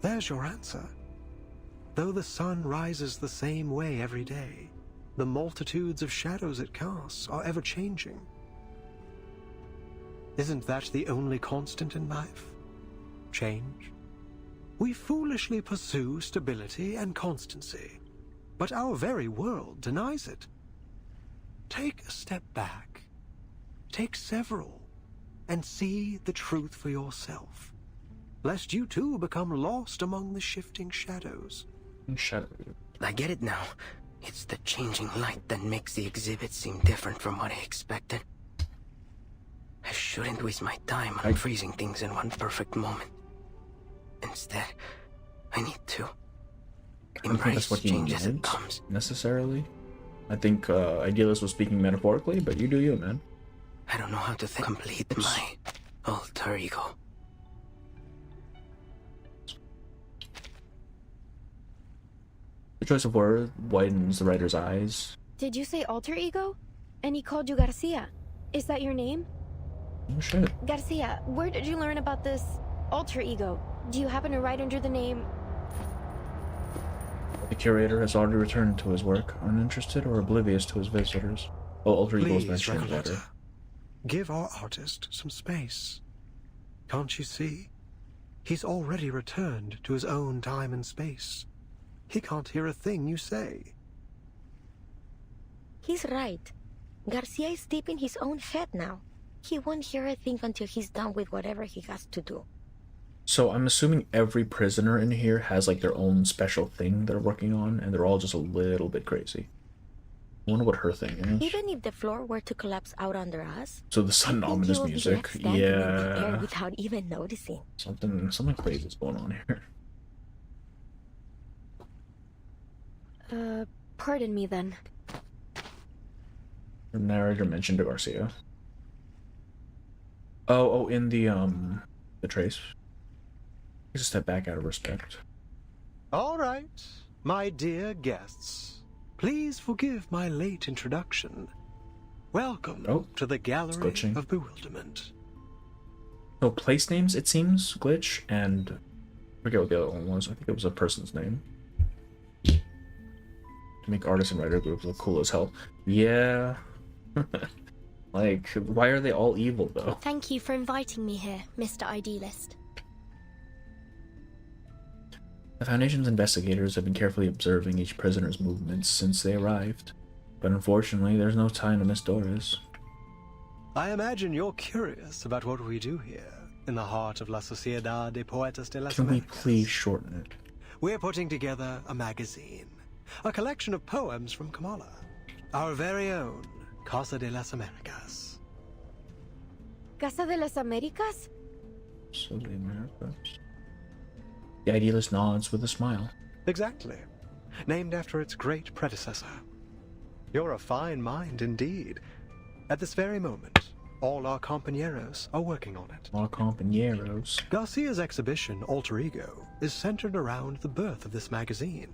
There's your answer. Though the sun rises the same way every day, the multitudes of shadows it casts are ever changing. Isn't that the only constant in life? Change. We foolishly pursue stability and constancy, but our very world denies it. Take a step back. Take several, and see the truth for yourself, lest you too become lost among the shifting shadows. I get it now. It's the changing light that makes the exhibit seem different from what I expected. I shouldn't waste my time on freezing things in one perfect moment. Instead, I need to embrace change as it comes. Necessarily? I think Idealist was speaking metaphorically, but you do you, man. I don't know how to complete my alter ego. The choice of word widens the writer's eyes. Did you say alter ego? And he called you Garcia. Is that your name? Oh, shit. Garcia, where did you learn about this alter ego? Do you happen to write under the name... The curator has already returned to his work, uninterested or oblivious to his visitors. Oh, alter ego was mentioned later. Give our artist some space. Can't you see? He's already returned to his own time and space. He can't hear a thing you say. He's right. Garcia is deep in his own head now. He won't hear a thing until he's done with whatever he has to do. So I'm assuming every prisoner in here has like their own special thing they're working on, and they're all just a little bit crazy. I wonder what her thing is. Even if the floor were to collapse out under us, So the sudden ominous music. Yeah. Without even noticing. Something crazy is going on here. Pardon me then. The narrator mentioned to Garcia. Oh, in the trace. Just step back out of respect. All right, my dear guests. Please forgive my late introduction. Welcome to the Gallery of Bewilderment. So place names, it seems, glitch, and I forget what the other one was. I think it was a person's name. To make artist and writer groups look cool as hell. Yeah. Like, why are they all evil, though? Thank you for inviting me here, Mr. Idealist. The Foundation's investigators have been carefully observing each prisoner's movements since they arrived. But unfortunately, there's no time to miss Doris. I imagine you're curious about what we do here, in the heart of La Sociedad de Poetas de las Can we Americas. please shorten it? We're putting together a magazine, a collection of poems from Comala, our very own Casa de las Americas. Casa de las Americas? So the Americas. The idealist nods with a smile. Exactly. Named after its great predecessor. You're a fine mind indeed. At this very moment, all our compañeros are working on it. Our compañeros. Garcia's exhibition, Alter Ego, is centered around the birth of this magazine.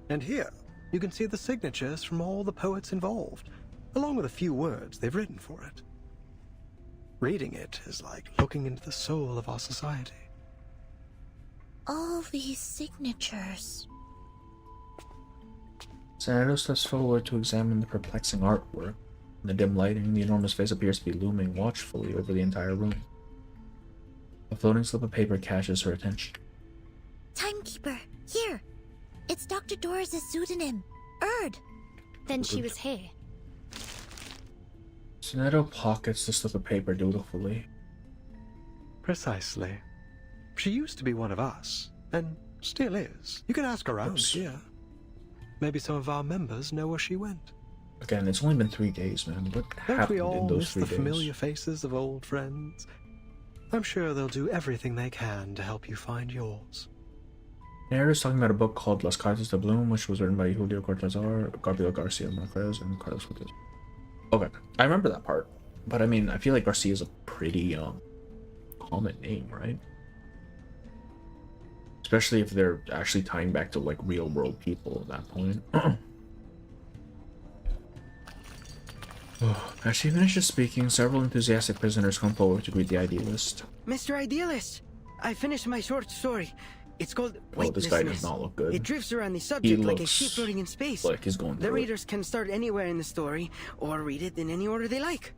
And here, you can see the signatures from all the poets involved, along with a few words they've written for it. Reading it is like looking into the soul of our society. All these signatures. Senator steps forward to examine the perplexing artwork. In the dim lighting, the enormous face appears to be looming watchfully over the entire room. A floating slip of paper catches her attention. Timekeeper, here. It's Dr. Doris' pseudonym, Erd. Then she was here. Sonetto pockets the slip of paper dutifully. Precisely. She used to be one of us, and still is. You can ask around here. Maybe some of our members know where she went. Again, it's only been 3 days, man. What happened in those 3 miss the days? familiar faces of old friends? I'm sure they'll do everything they can to help you find yours. Narrator's talking about a book called Las Cartas de Bloom, which was written by Julio Cortázar, Gabriel Garcia Marquez, and Carlos Fuentes. Okay, I remember that part. But I mean, I feel like Garcia is a pretty common name, right? Especially if they're actually tying back to like real world people at that point. As she finishes speaking, several enthusiastic prisoners come forward to greet the idealist. Mr. Idealist, I finished my short story. It's called Oh, this guy does not look good. It drifts around the subject like a looks ship floating in space. like he's going The through it. readers can start anywhere in the story, or read it in any order they like.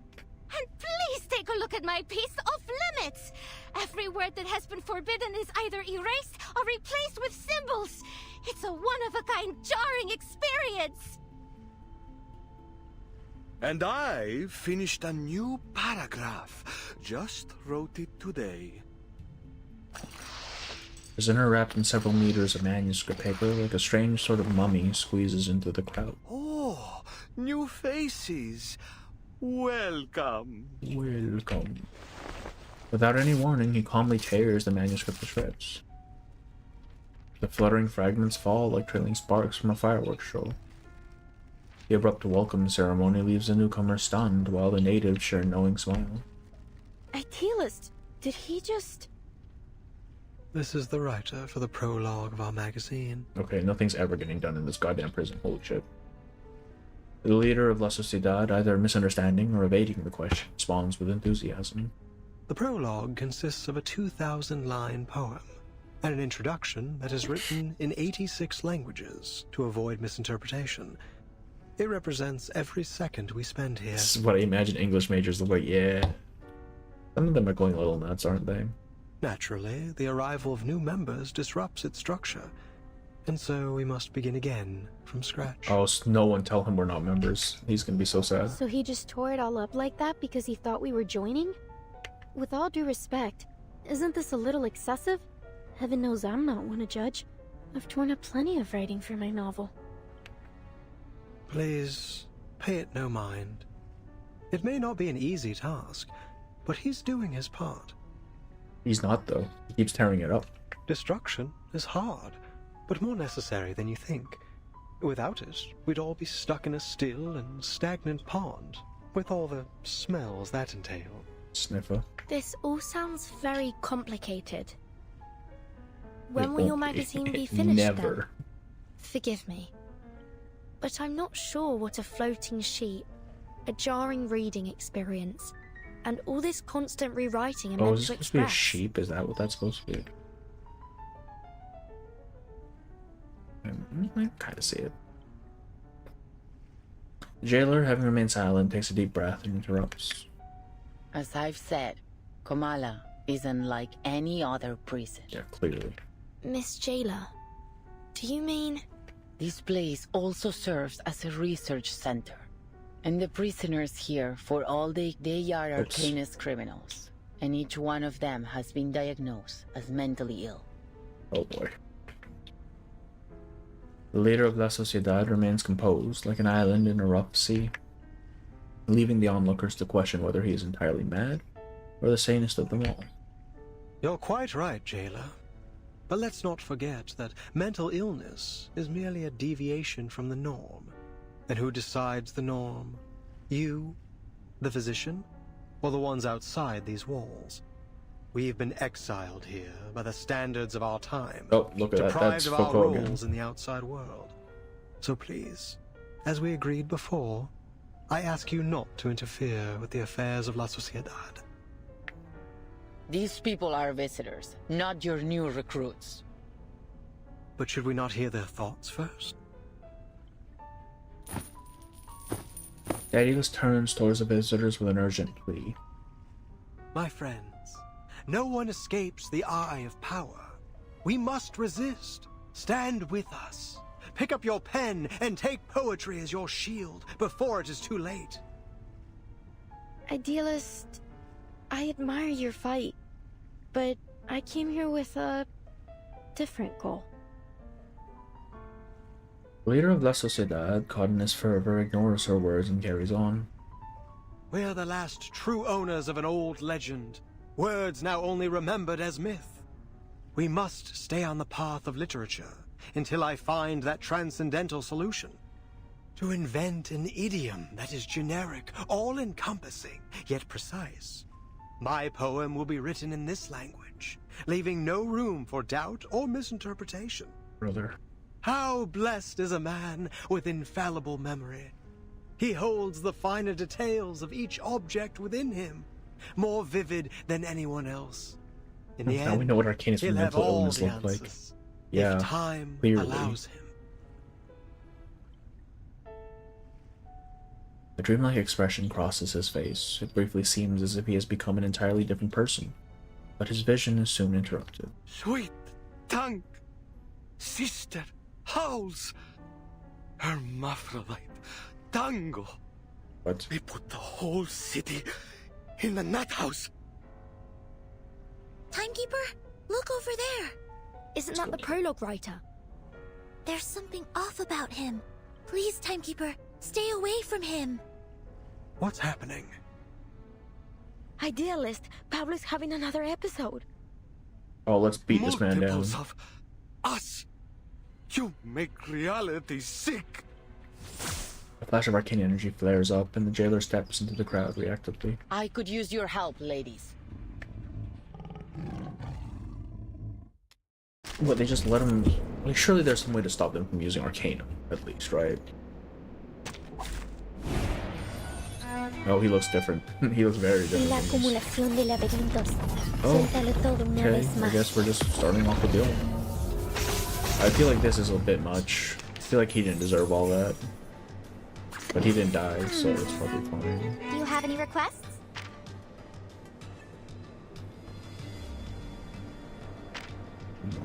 And please take a look at my piece off limits. Every word that has been forbidden is either erased or replaced with symbols. It's a one-of-a-kind, jarring experience. And I finished a new paragraph. Just wrote it today. Prisoner wrapped in several meters of manuscript paper, like a strange sort of mummy, squeezes into the crowd. Oh, new faces. Welcome. Welcome. Without any warning, he calmly tears the manuscript to shreds. The fluttering fragments fall like trailing sparks from a fireworks show. The abrupt welcome ceremony leaves the newcomer stunned, while the natives share a knowing smile. Idealist, did he just... This is the writer for the prologue of our magazine. Okay, nothing's ever getting done in this goddamn prison. Holy shit. The leader of La Sociedad, either misunderstanding or evading the question, responds with enthusiasm. The prologue consists of a 2,000-line poem and an introduction that is written in 86 languages to avoid misinterpretation. It represents every second we spend here. This is what I imagine English majors look like. Yeah. Some of them are going a little nuts, aren't they? Naturally, the arrival of new members disrupts its structure, and so we must begin again from scratch. Oh, no one tell him we're not members. He's gonna be so sad. So he just tore it all up like that because he thought we were joining? With all due respect, isn't this a little excessive? Heaven knows I'm not one to judge. I've torn up plenty of writing for my novel. Please, pay it no mind. It may not be an easy task, but he's doing his part. He's not, though. He keeps tearing it up. Destruction is hard, but more necessary than you think. Without it, we'd all be stuck in a still and stagnant pond, with all the smells that entail. Sniffer. This all sounds very complicated. When will your magazine be finished Never. then? Forgive me, but I'm not sure what a floating sheet, a jarring reading experience, and all this constant rewriting are Oh, meant is to this supposed to be a express. sheep? Is that what that's supposed to be? I kind of see it. The jailer, having remained silent, takes a deep breath and interrupts. As I've said, Comala is unlike any other prison. Yeah, clearly. Miss Jailer, do you mean... This place also serves as a research center. And the prisoners here, for all they are arcanist criminals. And each one of them has been diagnosed as mentally ill. Oh boy. The leader of La Sociedad remains composed, like an island in a rough sea, leaving the onlookers to question whether he is entirely mad, or the sanest of them all. You're quite right, Jailer. But let's not forget that mental illness is merely a deviation from the norm. And who decides the norm? You, the physician, or the ones outside these walls? We've been exiled here by the standards of our time. Oh, look at that. That's Deprived of our Folie again. roles in the outside world. So please, as we agreed before, I ask you not to interfere with the affairs of La Sociedad. These people are visitors, not your new recruits. But should we not hear their thoughts first? The idealist turns towards the visitors with an urgent plea. My friends, no one escapes the eye of power. We must resist. Stand with us. Pick up your pen and take poetry as your shield before it is too late. Idealist, I admire your fight, but I came here with a different goal. The leader of La Sociedad, caught in his fervor, ignores her words and carries on. We're the last true owners of an old legend, words now only remembered as myth. We must stay on the path of literature until I find that transcendental solution. To invent an idiom that is generic, all-encompassing, yet precise. My poem will be written in this language, leaving no room for doubt or misinterpretation. Brother. How blessed is a man with infallible memory. He holds the finer details of each object within him, more vivid than anyone else. In the Now end, we know what arcanist he'll with have mental all illness the look like. answers, Yeah, if time clearly. allows him. A dreamlike expression crosses his face. It briefly seems as if he has become an entirely different person, but his vision is soon interrupted. Sweet tongue, sister, howls, hermaphrodite, tango. What? They put the whole city in the nut house. Timekeeper, look over there. Isn't that the prologue writer? There's something off about him. Please, Timekeeper, stay away from him. What's happening? Idealist, Pablo's having another episode. Oh, let's beat this man down. Multiples of us. You make reality sick. A flash of arcane energy flares up, and the jailer steps into the crowd reactively. I could use your help, ladies. What, they just let him... Like, surely there's some way to stop them from using Arcanum, at least, right? Oh, he looks different. He looks very different. La acumulación de laberintos. Oh, Suéltalo todo una okay, vez I más. guess we're just starting off the deal. I feel like this is a bit much. I feel like he didn't deserve all that. But he didn't die, so it's probably fine. Do you have any requests?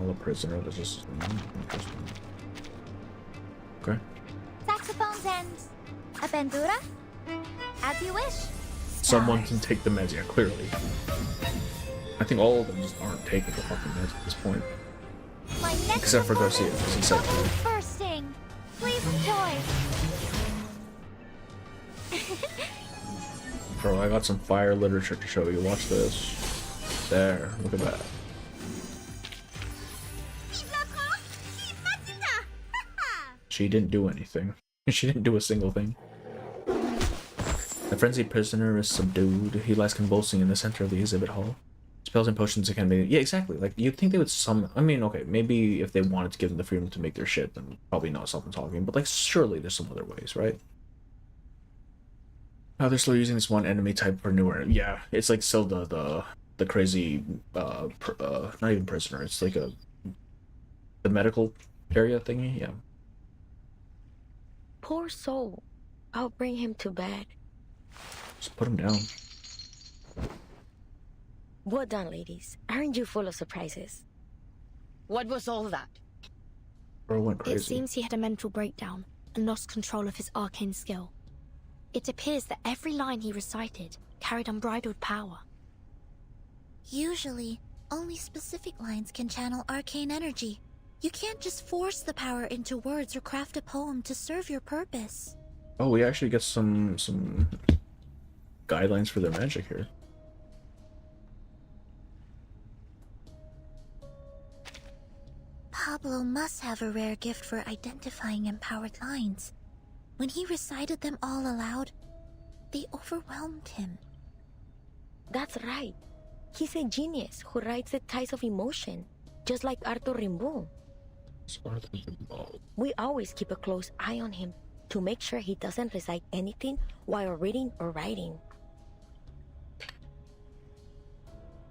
All a prisoner. This is interesting. Okay. Saxophones and a bandura? As you wish. Someone can take the meds, yeah, clearly. I think all of them just aren't taking the fucking meds at this point. Except for Garcia, as he said. Bursting. Please enjoy. Bro, I got some fire literature to show you. Watch this. There, look at that. She didn't do anything. She didn't do a single thing. The frenzied prisoner is subdued. He lies convulsing in the center of the exhibit hall. Spells and potions can be... Yeah, exactly. Like, you'd think they would I mean, okay, maybe if they wanted to give them the freedom to make their shit, then probably not something talking. But, like, surely there's some other ways, right? Oh, they're still using this one enemy type for newer... Yeah, it's like still the crazy... not even prisoner. It's like the medical area thingy, yeah. Poor soul. I'll bring him to bed. Just put him down. Well done, ladies. Aren't you full of surprises? What was all that? Bro went crazy. It seems he had a mental breakdown and lost control of his arcane skill. It appears that every line he recited carried unbridled power. Usually, only specific lines can channel arcane energy. You can't just force the power into words or craft a poem to serve your purpose. Oh, we actually get some guidelines for their magic here. Pablo must have a rare gift for identifying empowered lines. When he recited them all aloud, they overwhelmed him. That's right. He's a genius who writes the ties of emotion, just like Arthur Rimbaud. We always keep a close eye on him to make sure he doesn't recite anything while reading or writing.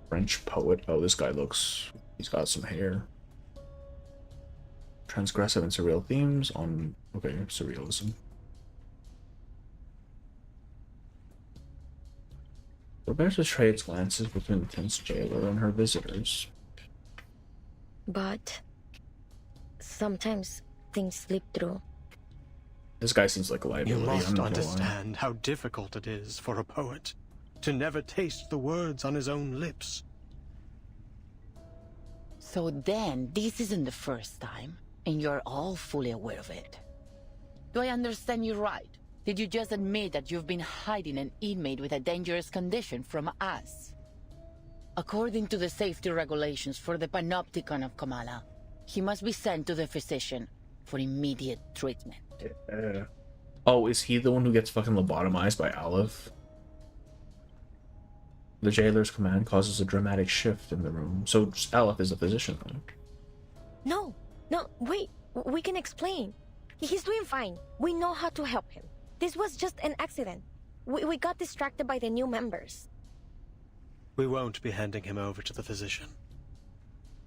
French poet. Oh, this guy looks... He's got some hair. Transgressive and surreal themes on... Okay, surrealism. Roberta trades glances between the tense jailer and her visitors. But... sometimes things slip through. This guy seems like a liability. You must understand how difficult it is for a poet to never taste the words on his own lips. So then, this isn't the first time, and you're all fully aware of it. Do I understand you right? Did you just admit that you've been hiding an inmate with a dangerous condition from us? According to the safety regulations for the Panopticon of Comala, he must be sent to the physician for immediate treatment. Oh, is he the one who gets fucking lobotomized by Aleph? The jailer's command causes a dramatic shift in the room. So Aleph is a physician, though. No, wait. We can explain. He's doing fine. We know how to help him. This was just an accident. We got distracted by the new members. We won't be handing him over to the physician.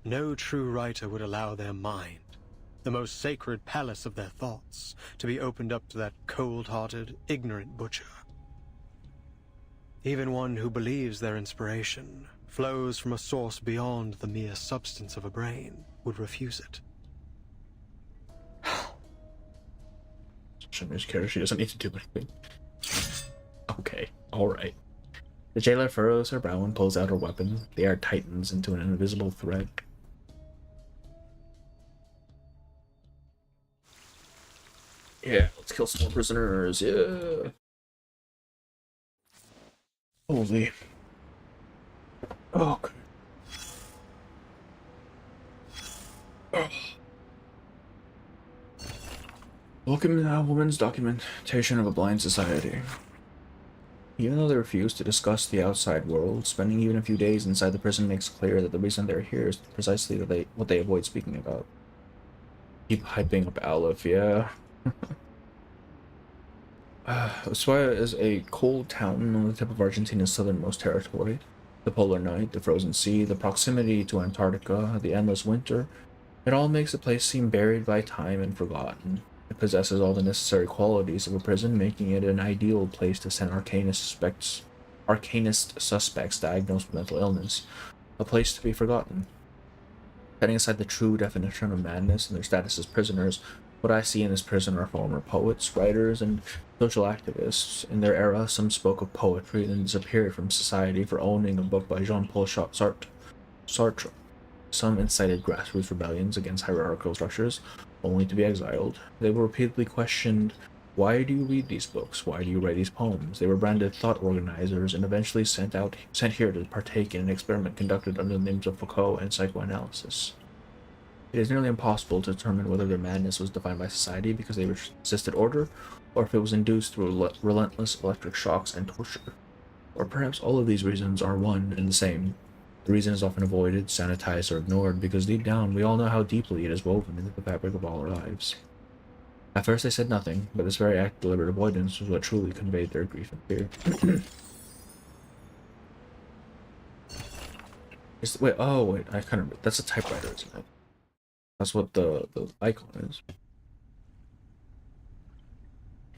No true writer would allow their mind, the most sacred palace of their thoughts, to be opened up to that cold-hearted, ignorant butcher. Even one who believes their inspiration flows from a source beyond the mere substance of a brain would refuse it. She doesn't need to do anything. Okay, alright. The jailer furrows her brow and pulls out her weapon. The air tightens into an invisible thread. Yeah, let's kill some more prisoners, yeah! Holy. Okay. Oh. Welcome to a woman's documentation of a blind society. Even though they refuse to discuss the outside world, spending even a few days inside the prison makes clear that the reason they're here is precisely what they avoid speaking about. Keep hyping up Aleph, yeah. Ushuaia is a cold town on the tip of Argentina's southernmost territory. The polar night, the frozen sea, the proximity to Antarctica, the endless winter, it all makes the place seem buried by time and forgotten. It possesses all the necessary qualities of a prison, making it an ideal place to send arcanist suspects diagnosed with mental illness. A place to be forgotten. Setting aside the true definition of madness and their status as prisoners, what I see in this prison are former poets, writers, and social activists. In their era, some spoke of poetry and then disappeared from society for owning a book by Jean-Paul Sartre. Some incited grassroots rebellions against hierarchical structures, only to be exiled. They were repeatedly questioned, why do you read these books? Why do you write these poems? They were branded thought organizers and eventually sent here to partake in an experiment conducted under the names of Foucault and psychoanalysis. It is nearly impossible to determine whether their madness was defined by society because they resisted order, or if it was induced through relentless electric shocks and torture. Or perhaps all of these reasons are one and the same. The reason is often avoided, sanitized, or ignored because deep down we all know how deeply it is woven into the fabric of all our lives. At first they said nothing, but this very act of deliberate avoidance was what truly conveyed their grief and fear. Wait, I kind of... That's a typewriter, isn't it? That's what the icon is.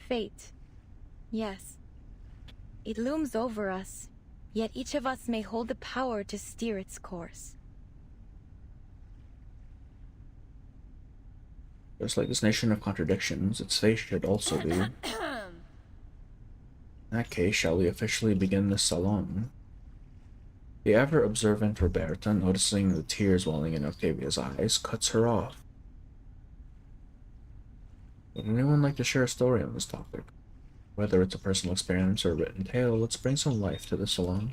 Fate. Yes. It looms over us, yet each of us may hold the power to steer its course. Just like this nation of contradictions, its face should also be. In that case, shall we officially begin the salon? The ever-observant Roberta, noticing the tears welling in Octavia's eyes, cuts her off. Would anyone like to share a story on this topic? Whether it's a personal experience or a written tale, let's bring some life to the salon.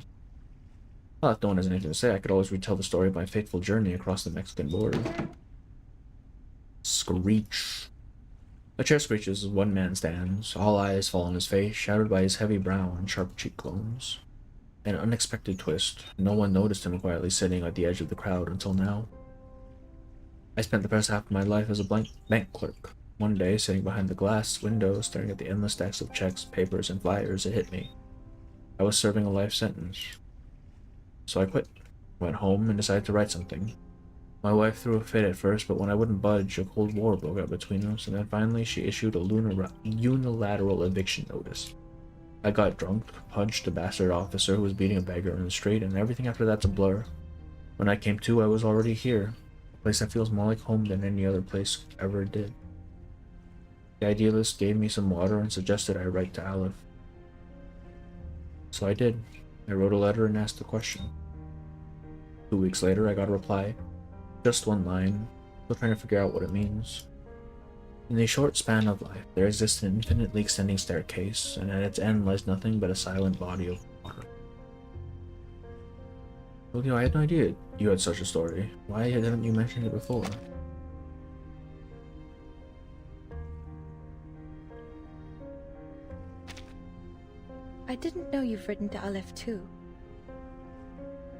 Well, if no one has anything to say, I could always retell the story of my fateful journey across the Mexican border. Screech. A chair screeches as one man stands, all eyes fall on his face, shadowed by his heavy brow and sharp cheekbones. An unexpected twist. No one noticed him quietly sitting at the edge of the crowd until now. I spent the first half of my life as a bank clerk. One day, sitting behind the glass window, staring at the endless stacks of checks, papers, and flyers, it hit me. I was serving a life sentence. So I quit, went home, and decided to write something. My wife threw a fit at first, but when I wouldn't budge, a cold war broke out between us, and then finally she issued a unilateral eviction notice. I got drunk, punched a bastard officer who was beating a beggar in the street, and everything after that's a blur. When I came to, I was already here, a place that feels more like home than any other place ever did. The idealist gave me some water and suggested I write to Aleph. So I did. I wrote a letter and asked a question. 2 weeks later, I got a reply. Just one line, still trying to figure out what it means. In the short span of life, there exists an infinitely extending staircase, and at its end lies nothing but a silent body of water. Well, I had no idea you had such a story. Why hadn't you mentioned it before? I didn't know you've written to Aleph too.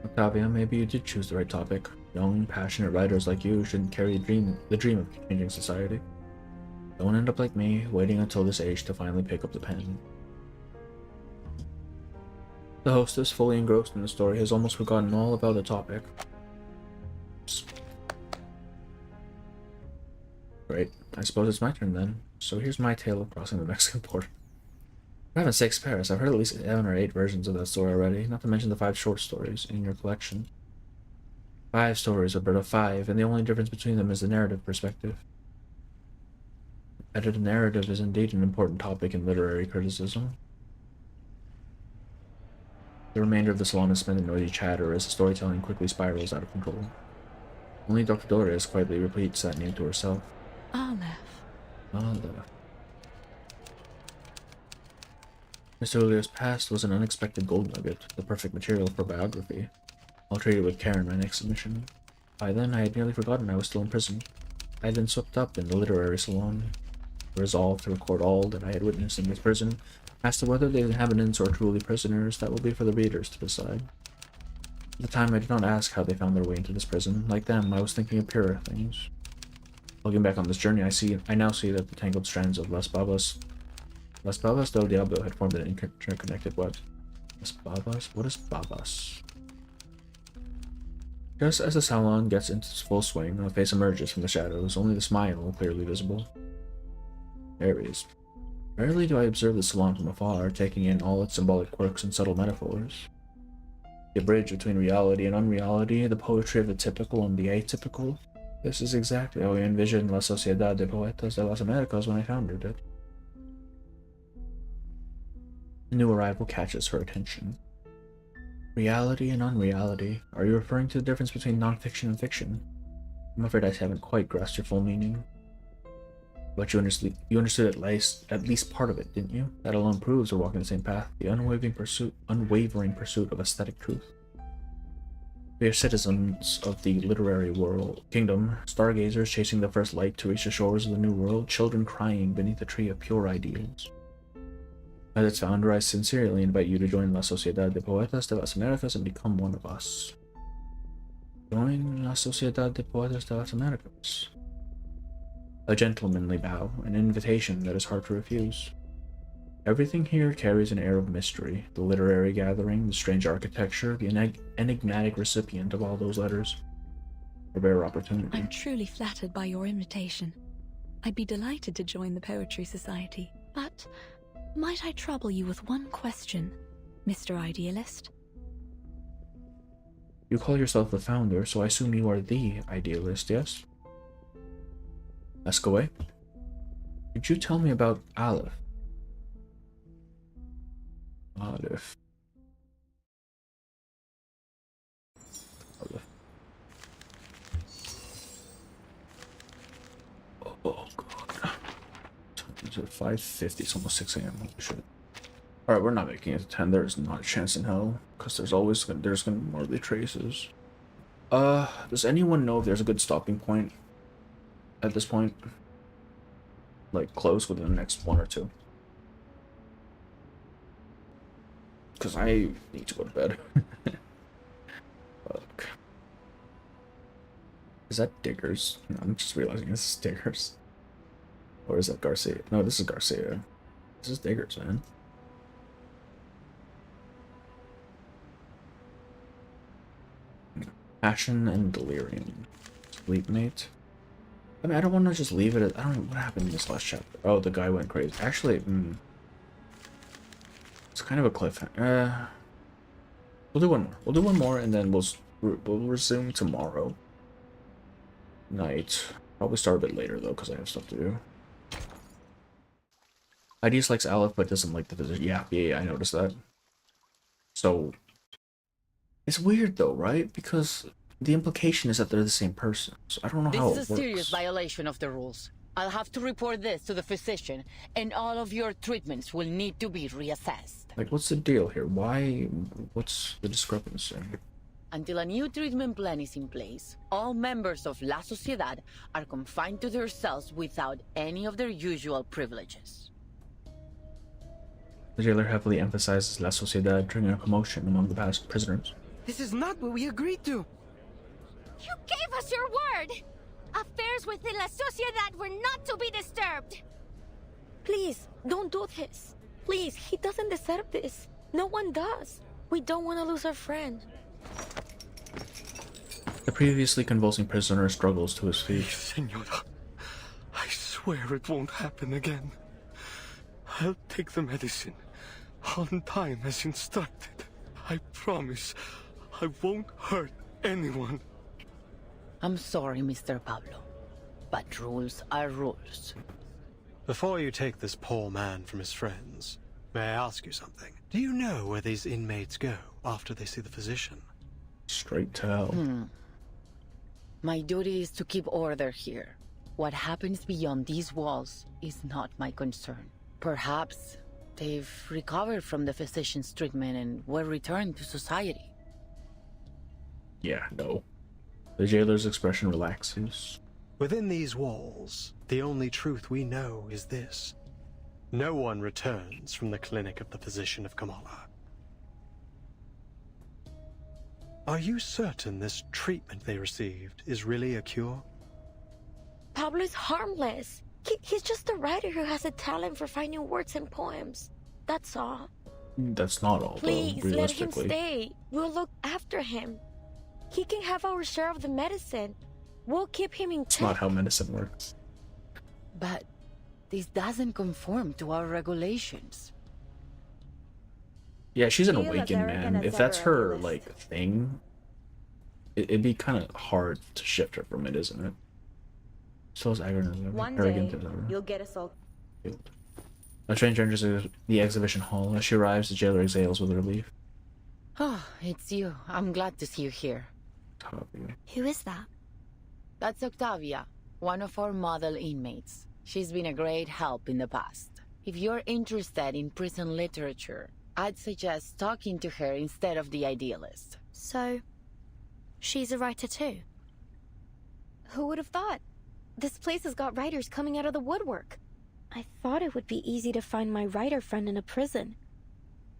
Octavia, maybe you did choose the right topic. Young, passionate writers like you shouldn't carry the dream of changing society. Don't end up like me, waiting until this age to finally pick up the pen. The hostess, fully engrossed in the story, has almost forgotten all about the topic. Great, I suppose it's my turn then. So here's my tale of crossing the Mexican border. For heaven's sakes, Paris, I've heard at least 7 or 8 versions of that story already, not to mention the 5 short stories in your collection. 5 stories, Roberta, 5, and the only difference between them is the narrative perspective. Edited narrative is indeed an important topic in literary criticism. The remainder of the salon is spent in noisy chatter as the storytelling quickly spirals out of control. Only Dr. Doris quietly repeats that name to herself. Aleph. Aleph. Mr. Julio's past was an unexpected gold nugget, the perfect material for biography. I'll treat it with care in my next submission. By then, I had nearly forgotten I was still in prison. I had been swept up in the literary salon, resolved to record all that I had witnessed in this prison. As to whether the inhabitants are truly prisoners, that will be for the readers to decide. At the time, I did not ask how they found their way into this prison. Like them, I was thinking of purer things. Looking back on this journey, I now see that the tangled strands of Las Babas del Diablo had formed an interconnected web. Las Babas? What is Babas? Just as the salon gets into its full swing, a face emerges from the shadows, only the smile clearly visible. There he is. Rarely do I observe the salon from afar, taking in all its symbolic quirks and subtle metaphors. The bridge between reality and unreality, the poetry of the typical and the atypical. This is exactly how I envisioned La Sociedad de Poetas de las Americas when I founded it. A new arrival catches her attention. Reality and unreality. Are you referring to the difference between non-fiction and fiction? I'm afraid I haven't quite grasped your full meaning. But you understood at least part of it, didn't you? That alone proves we're walking the same path, the unwavering pursuit of aesthetic truth. We are citizens of the literary kingdom, stargazers chasing the first light to reach the shores of the new world, children crying beneath a tree of pure ideals. As its founder, I sincerely invite you to join La Sociedad de Poetas de las Americas and become one of us. Join La Sociedad de Poetas de las Americas. A gentlemanly bow, an invitation that is hard to refuse. Everything here carries an air of mystery. The literary gathering, the strange architecture, the enigmatic recipient of all those letters. A rare opportunity. I'm truly flattered by your invitation. I'd be delighted to join the Poetry Society, but might I trouble you with one question, Mr. Idealist? You call yourself the founder, so I assume you are the idealist, yes? Ask away. Could you tell me about Aleph? Aleph. Oh god. It's at 5:50, it's almost 6 AM. Holy shit. Alright, we're not making it to 10. There's not a chance in hell. Because there's gonna be more of the traces. Does anyone know if there's a good stopping point at this point? Like close within the next 1 or 2? Because I need to go to bed. Fuck. Is that Diggers? No, I'm just realizing this is Diggers. Or is that Garcia? No, this is Garcia. This is Diggers, man. Passion and delirium. Sleepmate. I mean, I don't want to just leave it at... I don't know what happened in this last chapter. Oh, the guy went crazy. Actually, it's kind of a cliffhanger. We'll do one more. We'll do one more, and then we'll resume tomorrow night. Probably start a bit later, though, because I have stuff to do. Ideas likes Aleph, but doesn't like the position. Yeah, I noticed that. So... it's weird, though, right? Because the implication is that they're the same person. So I don't know how it works. This is a serious violation of the rules. I'll have to report this to the physician, and all of your treatments will need to be reassessed. Like, what's the deal here? Why? What's the discrepancy? Until a new treatment plan is in place, all members of La Sociedad are confined to their cells without any of their usual privileges. The jailer heavily emphasizes La Sociedad, triggering a commotion among the past prisoners. This is not what we agreed to. You gave us your word! Affairs within La Sociedad were not to be disturbed! Please, don't do this. Please, he doesn't deserve this. No one does. We don't want to lose our friend. The previously convulsing prisoner struggles to his feet. Senora, I swear it won't happen again. I'll take the medicine on time as instructed. I promise I won't hurt anyone. I'm sorry, Mr. Pablo, but rules are rules. Before you take this poor man from his friends, may I ask you something? Do you know where these inmates go after they see the physician? Straight to hell. My duty is to keep order here. What happens beyond these walls is not my concern. Perhaps they've recovered from the physician's treatment and were returned to society. Yeah, no. The jailer's expression relaxes. Within these walls, the only truth we know is this. No one returns from the clinic of the physician of Comala. Are you certain this treatment they received is really a cure? Pablo is harmless. He's just a writer who has a talent for finding words and poems. That's all. That's not all, Please, though, let him realistically. stay. We'll look after him. He can have our share of the medicine. We'll keep him in check. It's not how medicine works. But this doesn't conform to our regulations. Yeah, she's an Feel as awakened arrogant man. as If that's ever, her idealist. like thing, it'd be kind of hard to shift her from it, isn't it? So is One arrogant day, as ever. you'll get us all. A stranger enters the exhibition hall. As she arrives, the jailer exhales with relief. Oh, it's you. I'm glad to see you here. Who is that? That's Octavia, one of our model inmates. She's been a great help in the past. If you're interested in prison literature, I'd suggest talking to her instead of the idealist. So, she's a writer too? Who would have thought? This place has got writers coming out of the woodwork. I thought it would be easy to find my writer friend in a prison.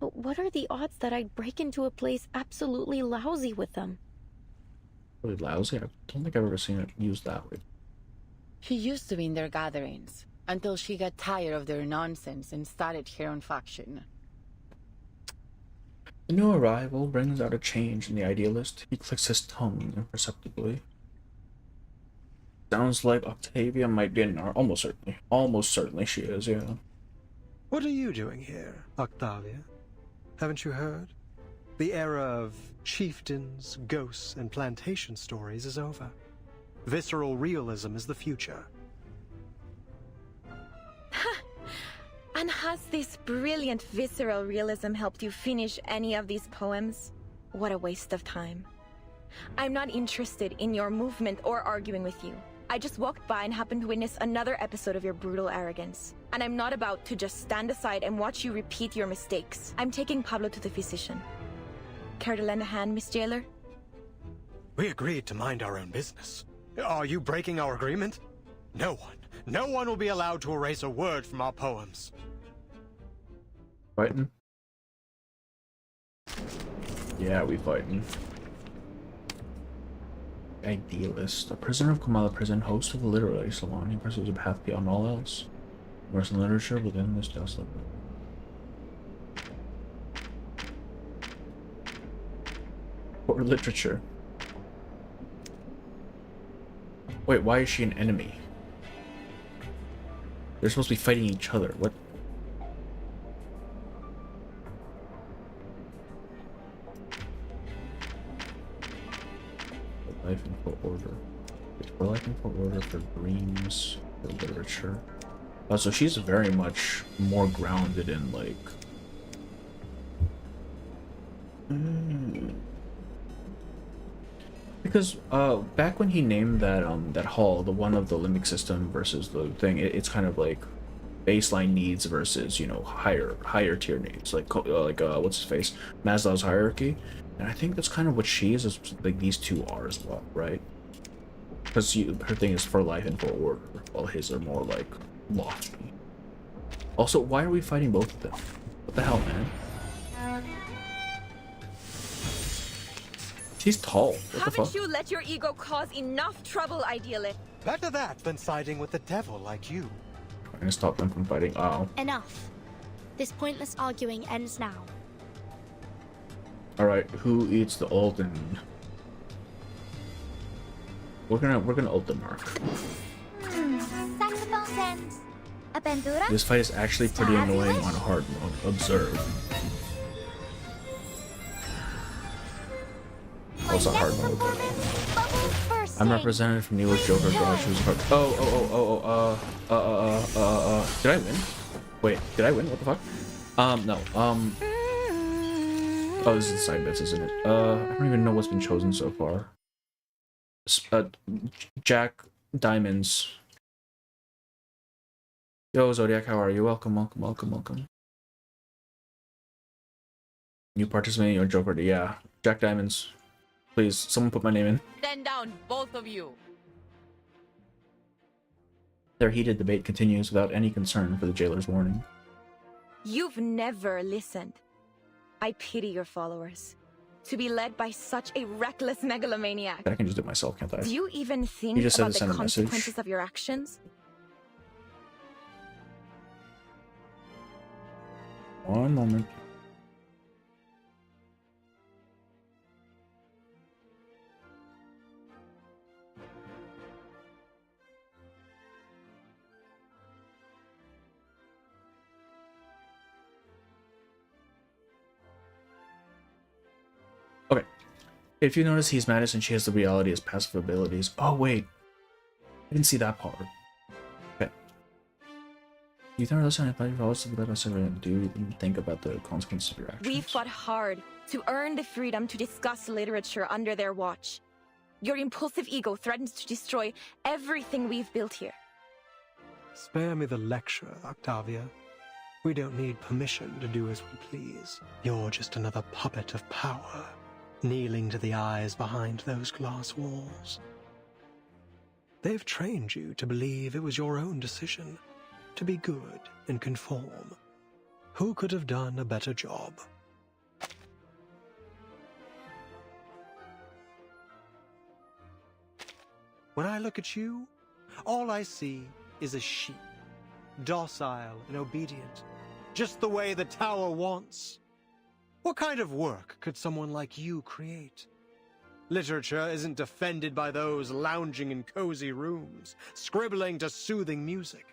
But what are the odds that I'd break into a place absolutely lousy with them? Really lousy? I don't think I've ever seen it used that way. She used to be in their gatherings, until she got tired of their nonsense and started her own faction. The new arrival brings out a change in the idealist. He clicks his tongue imperceptibly. Sounds like Octavia might be in our... Almost certainly. Almost certainly she is, yeah. What are you doing here, Octavia? Haven't you heard? The era of chieftains, ghosts, and plantation stories is over. Visceral realism is the future. And has this brilliant visceral realism helped you finish any of these poems? What a waste of time. I'm not interested in your movement or arguing with you. I just walked by and happened to witness another episode of your brutal arrogance. And I'm not about to just stand aside and watch you repeat your mistakes. I'm taking Pablo to the physician. Care to lend a hand, Miss Jailer? We agreed to mind our own business. Are you breaking our agreement? No one will be allowed to erase a word from our poems. Fighting? Yeah, we fighting. Idealist. A prisoner of Comala prison, host of the literary salon. He pursues a path beyond all else. Immersed in literature within this desolate. Or literature. Wait, why is she an enemy? They're supposed to be fighting each other. What? Life in full order. For life in full order, for dreams, for literature. Oh, so she's very much more grounded in like. Because back when he named that that hall, the one of the limbic system versus the thing, it's kind of like baseline needs versus, you know, higher tier needs, like what's his face, Maslow's hierarchy. And I think that's kind of what she is like these two are as well, right? Because her thing is for life and for order, while his are more like lofty. Also, why are we fighting both of them? What the hell, man? She's tall. What the fuck? Haven't you let your ego cause enough trouble, idealist? Better that than siding with the devil like you. Trying to stop them from fighting. Oh. Enough. This pointless arguing ends now. Alright, who eats the Alden? We're gonna ult the mark. Saxophone sends. Aventura? This fight is actually pretty annoying on hard mode. Observe. Also hard mode. I'm represented from Neil's Joker Draw Shoes hard. Did I win? Wait, did I win? What the fuck? No. Oh, this is the side bits, isn't it? I don't even know what's been chosen so far. Jack Diamonds. Yo, Zodiac, how are you? Welcome. You participate in your Joker, yeah. Jack Diamonds. Please, someone put my name in. Stand down, both of you. Their heated debate continues without any concern for the jailer's warning. You've never listened. I pity your followers. To be led by such a reckless megalomaniac. I can just do it myself, can't I? Do you even think You just said about to the send a message. consequences of your actions? One moment. If you notice, he's Madison, she has the reality as passive abilities. Oh, wait. I didn't see that part. Okay. You don't listen to do you even think about the consequences of your actions? We fought hard to earn the freedom to discuss literature under their watch. Your impulsive ego threatens to destroy everything we've built here. Spare me the lecture, Octavia. We don't need permission to do as we please. You're just another puppet of power, kneeling to the eyes behind those glass walls. They've trained you to believe it was your own decision, to be good and conform. Who could have done a better job? When I look at you, all I see is a sheep, docile and obedient, just the way the tower wants. What kind of work could someone like you create? Literature isn't defended by those lounging in cozy rooms, scribbling to soothing music.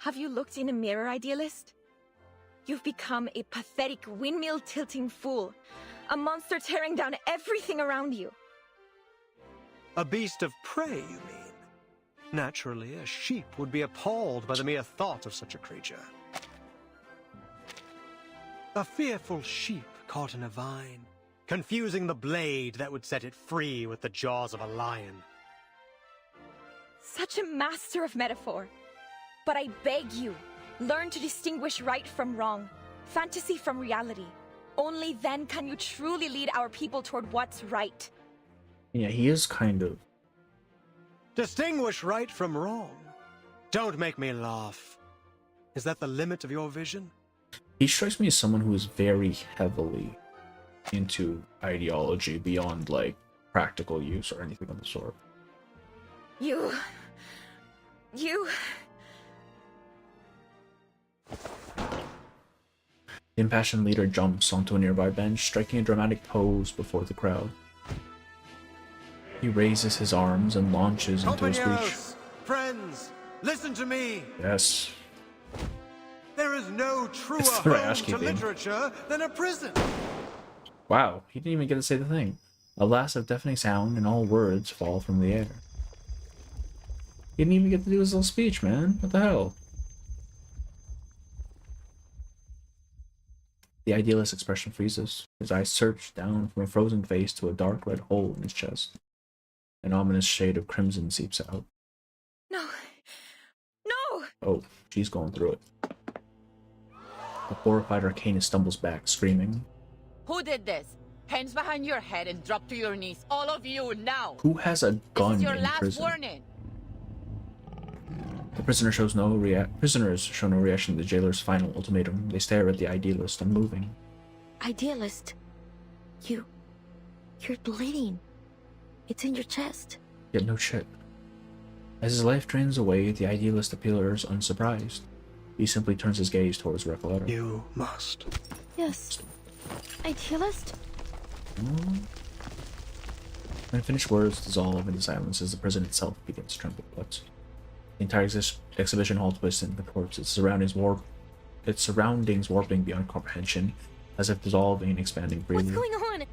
Have you looked in a mirror, idealist? You've become a pathetic windmill-tilting fool, a monster tearing down everything around you. A beast of prey, you mean? Naturally, a sheep would be appalled by the mere thought of such a creature. A fearful sheep caught in a vine, confusing the blade that would set it free with the jaws of a lion. Such a master of metaphor. But I beg you, learn to distinguish right from wrong, fantasy from reality. Only then can you truly lead our people toward what's right. Yeah, he is kind of... Distinguish right from wrong? Don't make me laugh. Is that the limit of your vision? He strikes me as someone who is very heavily into ideology beyond, like, practical use or anything of the sort. You... The impassioned leader jumps onto a nearby bench, striking a dramatic pose before the crowd. He raises his arms and launches into a speech. Friends, listen to me! Yes. There is no truer It's the home to theme. literature than a prison! Wow, he didn't even get to say the thing. A blast of deafening sound and all words fall from the air. He didn't even get to do his little speech, man. What the hell? The idealist's expression freezes. His eyes search down from a frozen face to a dark red hole in his chest. An ominous shade of crimson seeps out. No! No! Oh, she's going through it. The horrified Arcanist stumbles back, screaming. Who did this? Hands behind your head and drop to your knees. All of you, now! Who has a gun This is your in last prison? warning! The prisoners show no reaction to the jailer's final ultimatum. They stare at the idealist, unmoving. Idealist, you're bleeding. It's in your chest. Yet no shit. As his life drains away, the idealist appears unsurprised. He simply turns his gaze towards Recoleta. You must. Yes. Idealist? Unfinished words dissolve into silence as the prison itself begins to tremble. But the entire exhibition hall twists and contorts, its surroundings warping beyond comprehension, as if dissolving and expanding freely. What's going on?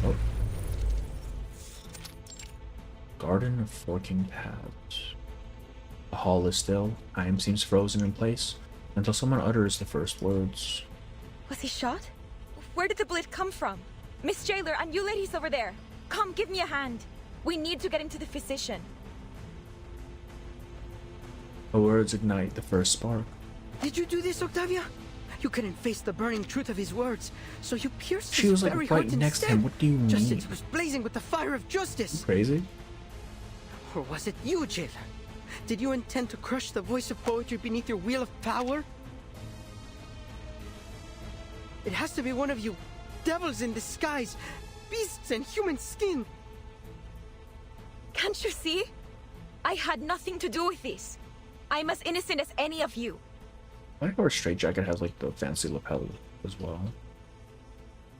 Oh. Garden of forking paths. The hall is still. Time seems frozen in place until someone utters the first words. Was he shot? Where did the bleed come from? Miss Jailer and you ladies over there, come give me a hand. We need to get into the physician. The words ignite the first spark. Did you do this, Octavia? You couldn't face the burning truth of his words, so you pierced She his was very like heart right next to him. instead. What do you mean? Justice was blazing with the fire of justice. Crazy? Or was it you, Jailer? Did you intend to crush the voice of poetry beneath your wheel of power? It has to be one of you, devils in disguise, beasts in human skin. Can't you see? I had nothing to do with this. I'm as innocent as any of you. I like how her straitjacket has like the fancy lapel as well.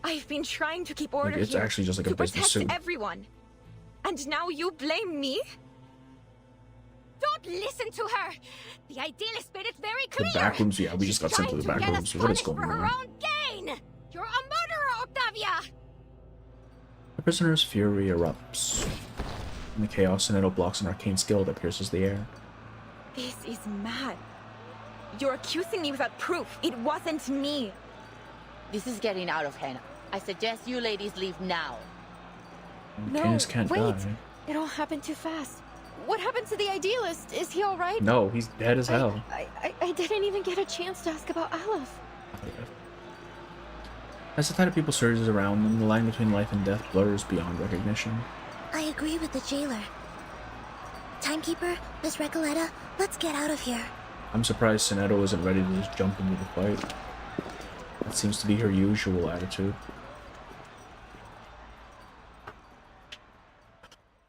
I've been trying to keep order Like, it's here actually just like a to business protect suit. everyone. And now you blame me? Don't listen to her! The idealist made it very The clear! back rooms, yeah, we just got sent to the back rooms. What is going for her on? own gain! You're a murderer, Octavia! The prisoner's fury erupts. In the chaos, Sinedo blocks an arcane skill that pierces the air. This is mad. You're accusing me without proof. It wasn't me. This is getting out of hand. I suggest you ladies leave now. Candace can't die. It all happened too fast. What happened to the idealist? Is he alright? No, he's dead as hell. I didn't even get a chance to ask about Aleph. As the tide of people surges around them, the line between life and death blurs beyond recognition. I agree with the jailer. Timekeeper, Miss Recoleta, let's get out of here. I'm surprised Sinedo isn't ready to just jump into the fight. That seems to be her usual attitude.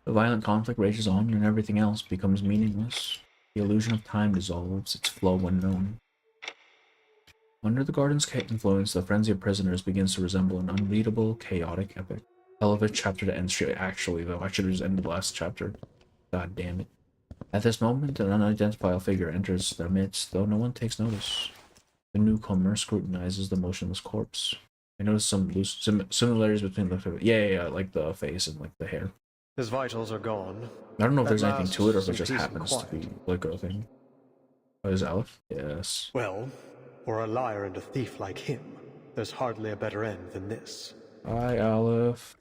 The violent conflict rages on, and everything else becomes meaningless. The illusion of time dissolves, its flow unknown. Under the garden's influence, the frenzy of prisoners begins to resemble an unreadable, chaotic epic. Hell of a chapter to end straight. Actually, though, I should have just ended the last chapter. God damn it. At this moment, an unidentifiable figure enters their midst, though no one takes notice. The newcomer scrutinizes the motionless corpse. I notice some loose similarities between the... Yeah, like the face and like the hair. His vitals are gone. I don't know if there's anything to it or if it just happens to be like a thing. Oh, is Aleph? Yes. Well, for a liar and a thief like him, there's hardly a better end than this. Hi, Aleph.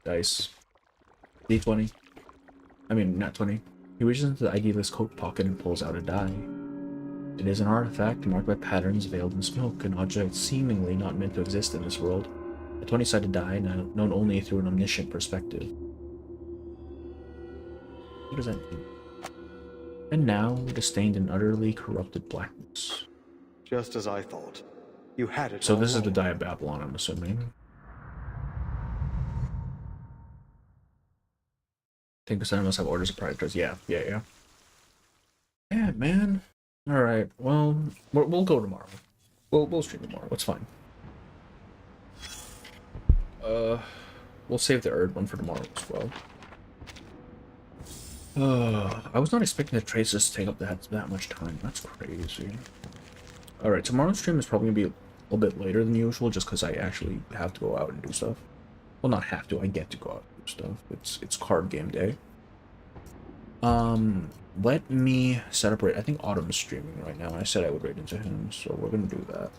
Dice. D20. I mean, not 20. He reaches into the idealist coat pocket and pulls out a die. It is an artifact marked by patterns veiled in smoke, an object seemingly not meant to exist in this world. A 20-sided die, now known only through an omniscient perspective. What does that mean? And now, it is stained in utterly corrupted blackness. Just as I thought. You had it. So this is the Die of Babylon, I'm assuming. I think the must have orders of priorities. Yeah. Yeah, man. Alright, well, we'll go tomorrow. We'll stream tomorrow, it's fine. We'll save the Erd one for tomorrow as well. I was not expecting the traces to take up that much time. That's crazy. Alright, tomorrow's stream is probably going to be a little bit later than usual, just because I actually have to go out and do stuff. Well, not have to, I get to go out and do stuff. It's card game day. Let me set up I think Autumn's streaming right now, and I said I would raid into him, so we're going to do that.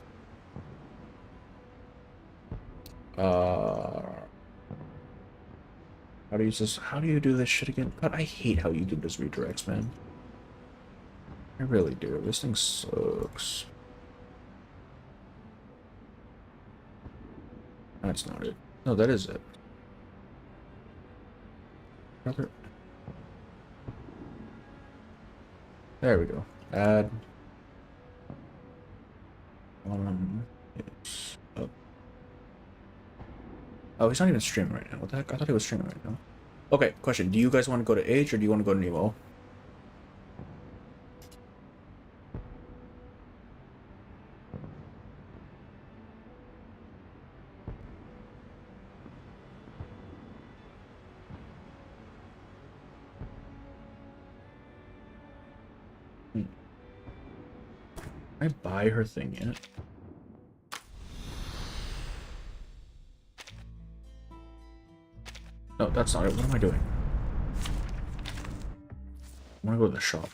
How do you do this shit again? God, I hate how you do this redirects, man. I really do. This thing sucks. That's not it. No, that is it. Brother. There we go. Add. It's up. Oh, he's not even streaming right now. What the heck? I thought he was streaming right now. Okay, question. Do you guys want to go to Age or do you want to go to Nemo? Can I buy her thing yet? No, that's not it. What am I doing? I want to go to the shop.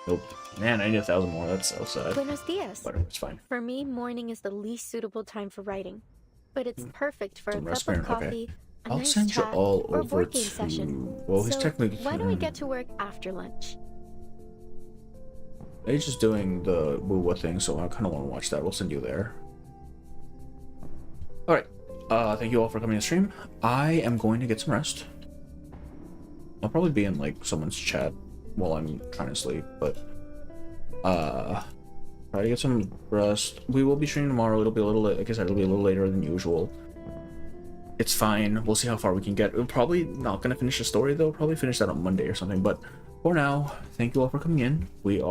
Nope. Man, I need 1,000 more. That's so sad. Buenos dias. But it's fine. For me, morning is the least suitable time for writing. But it's perfect for a cup Raspberry, of coffee, okay. a I'll nice send you chat, all or a over board game to... session. Well, he's So, technically... why don't we get to work after lunch? He's just doing the woo-woo thing, so I kind of want to watch that. We'll send you there. Alright. Thank you all for coming to stream. I am going to get some rest. I'll probably be in, like, someone's chat while I'm trying to sleep, but... try to get some rest. We will be streaming tomorrow. It'll be a little, like I said, it'll be a little later than usual. It's fine. We'll see how far we can get. We're probably not going to finish the story, though. Probably finish that on Monday or something, but for now, thank you all for coming in. We are...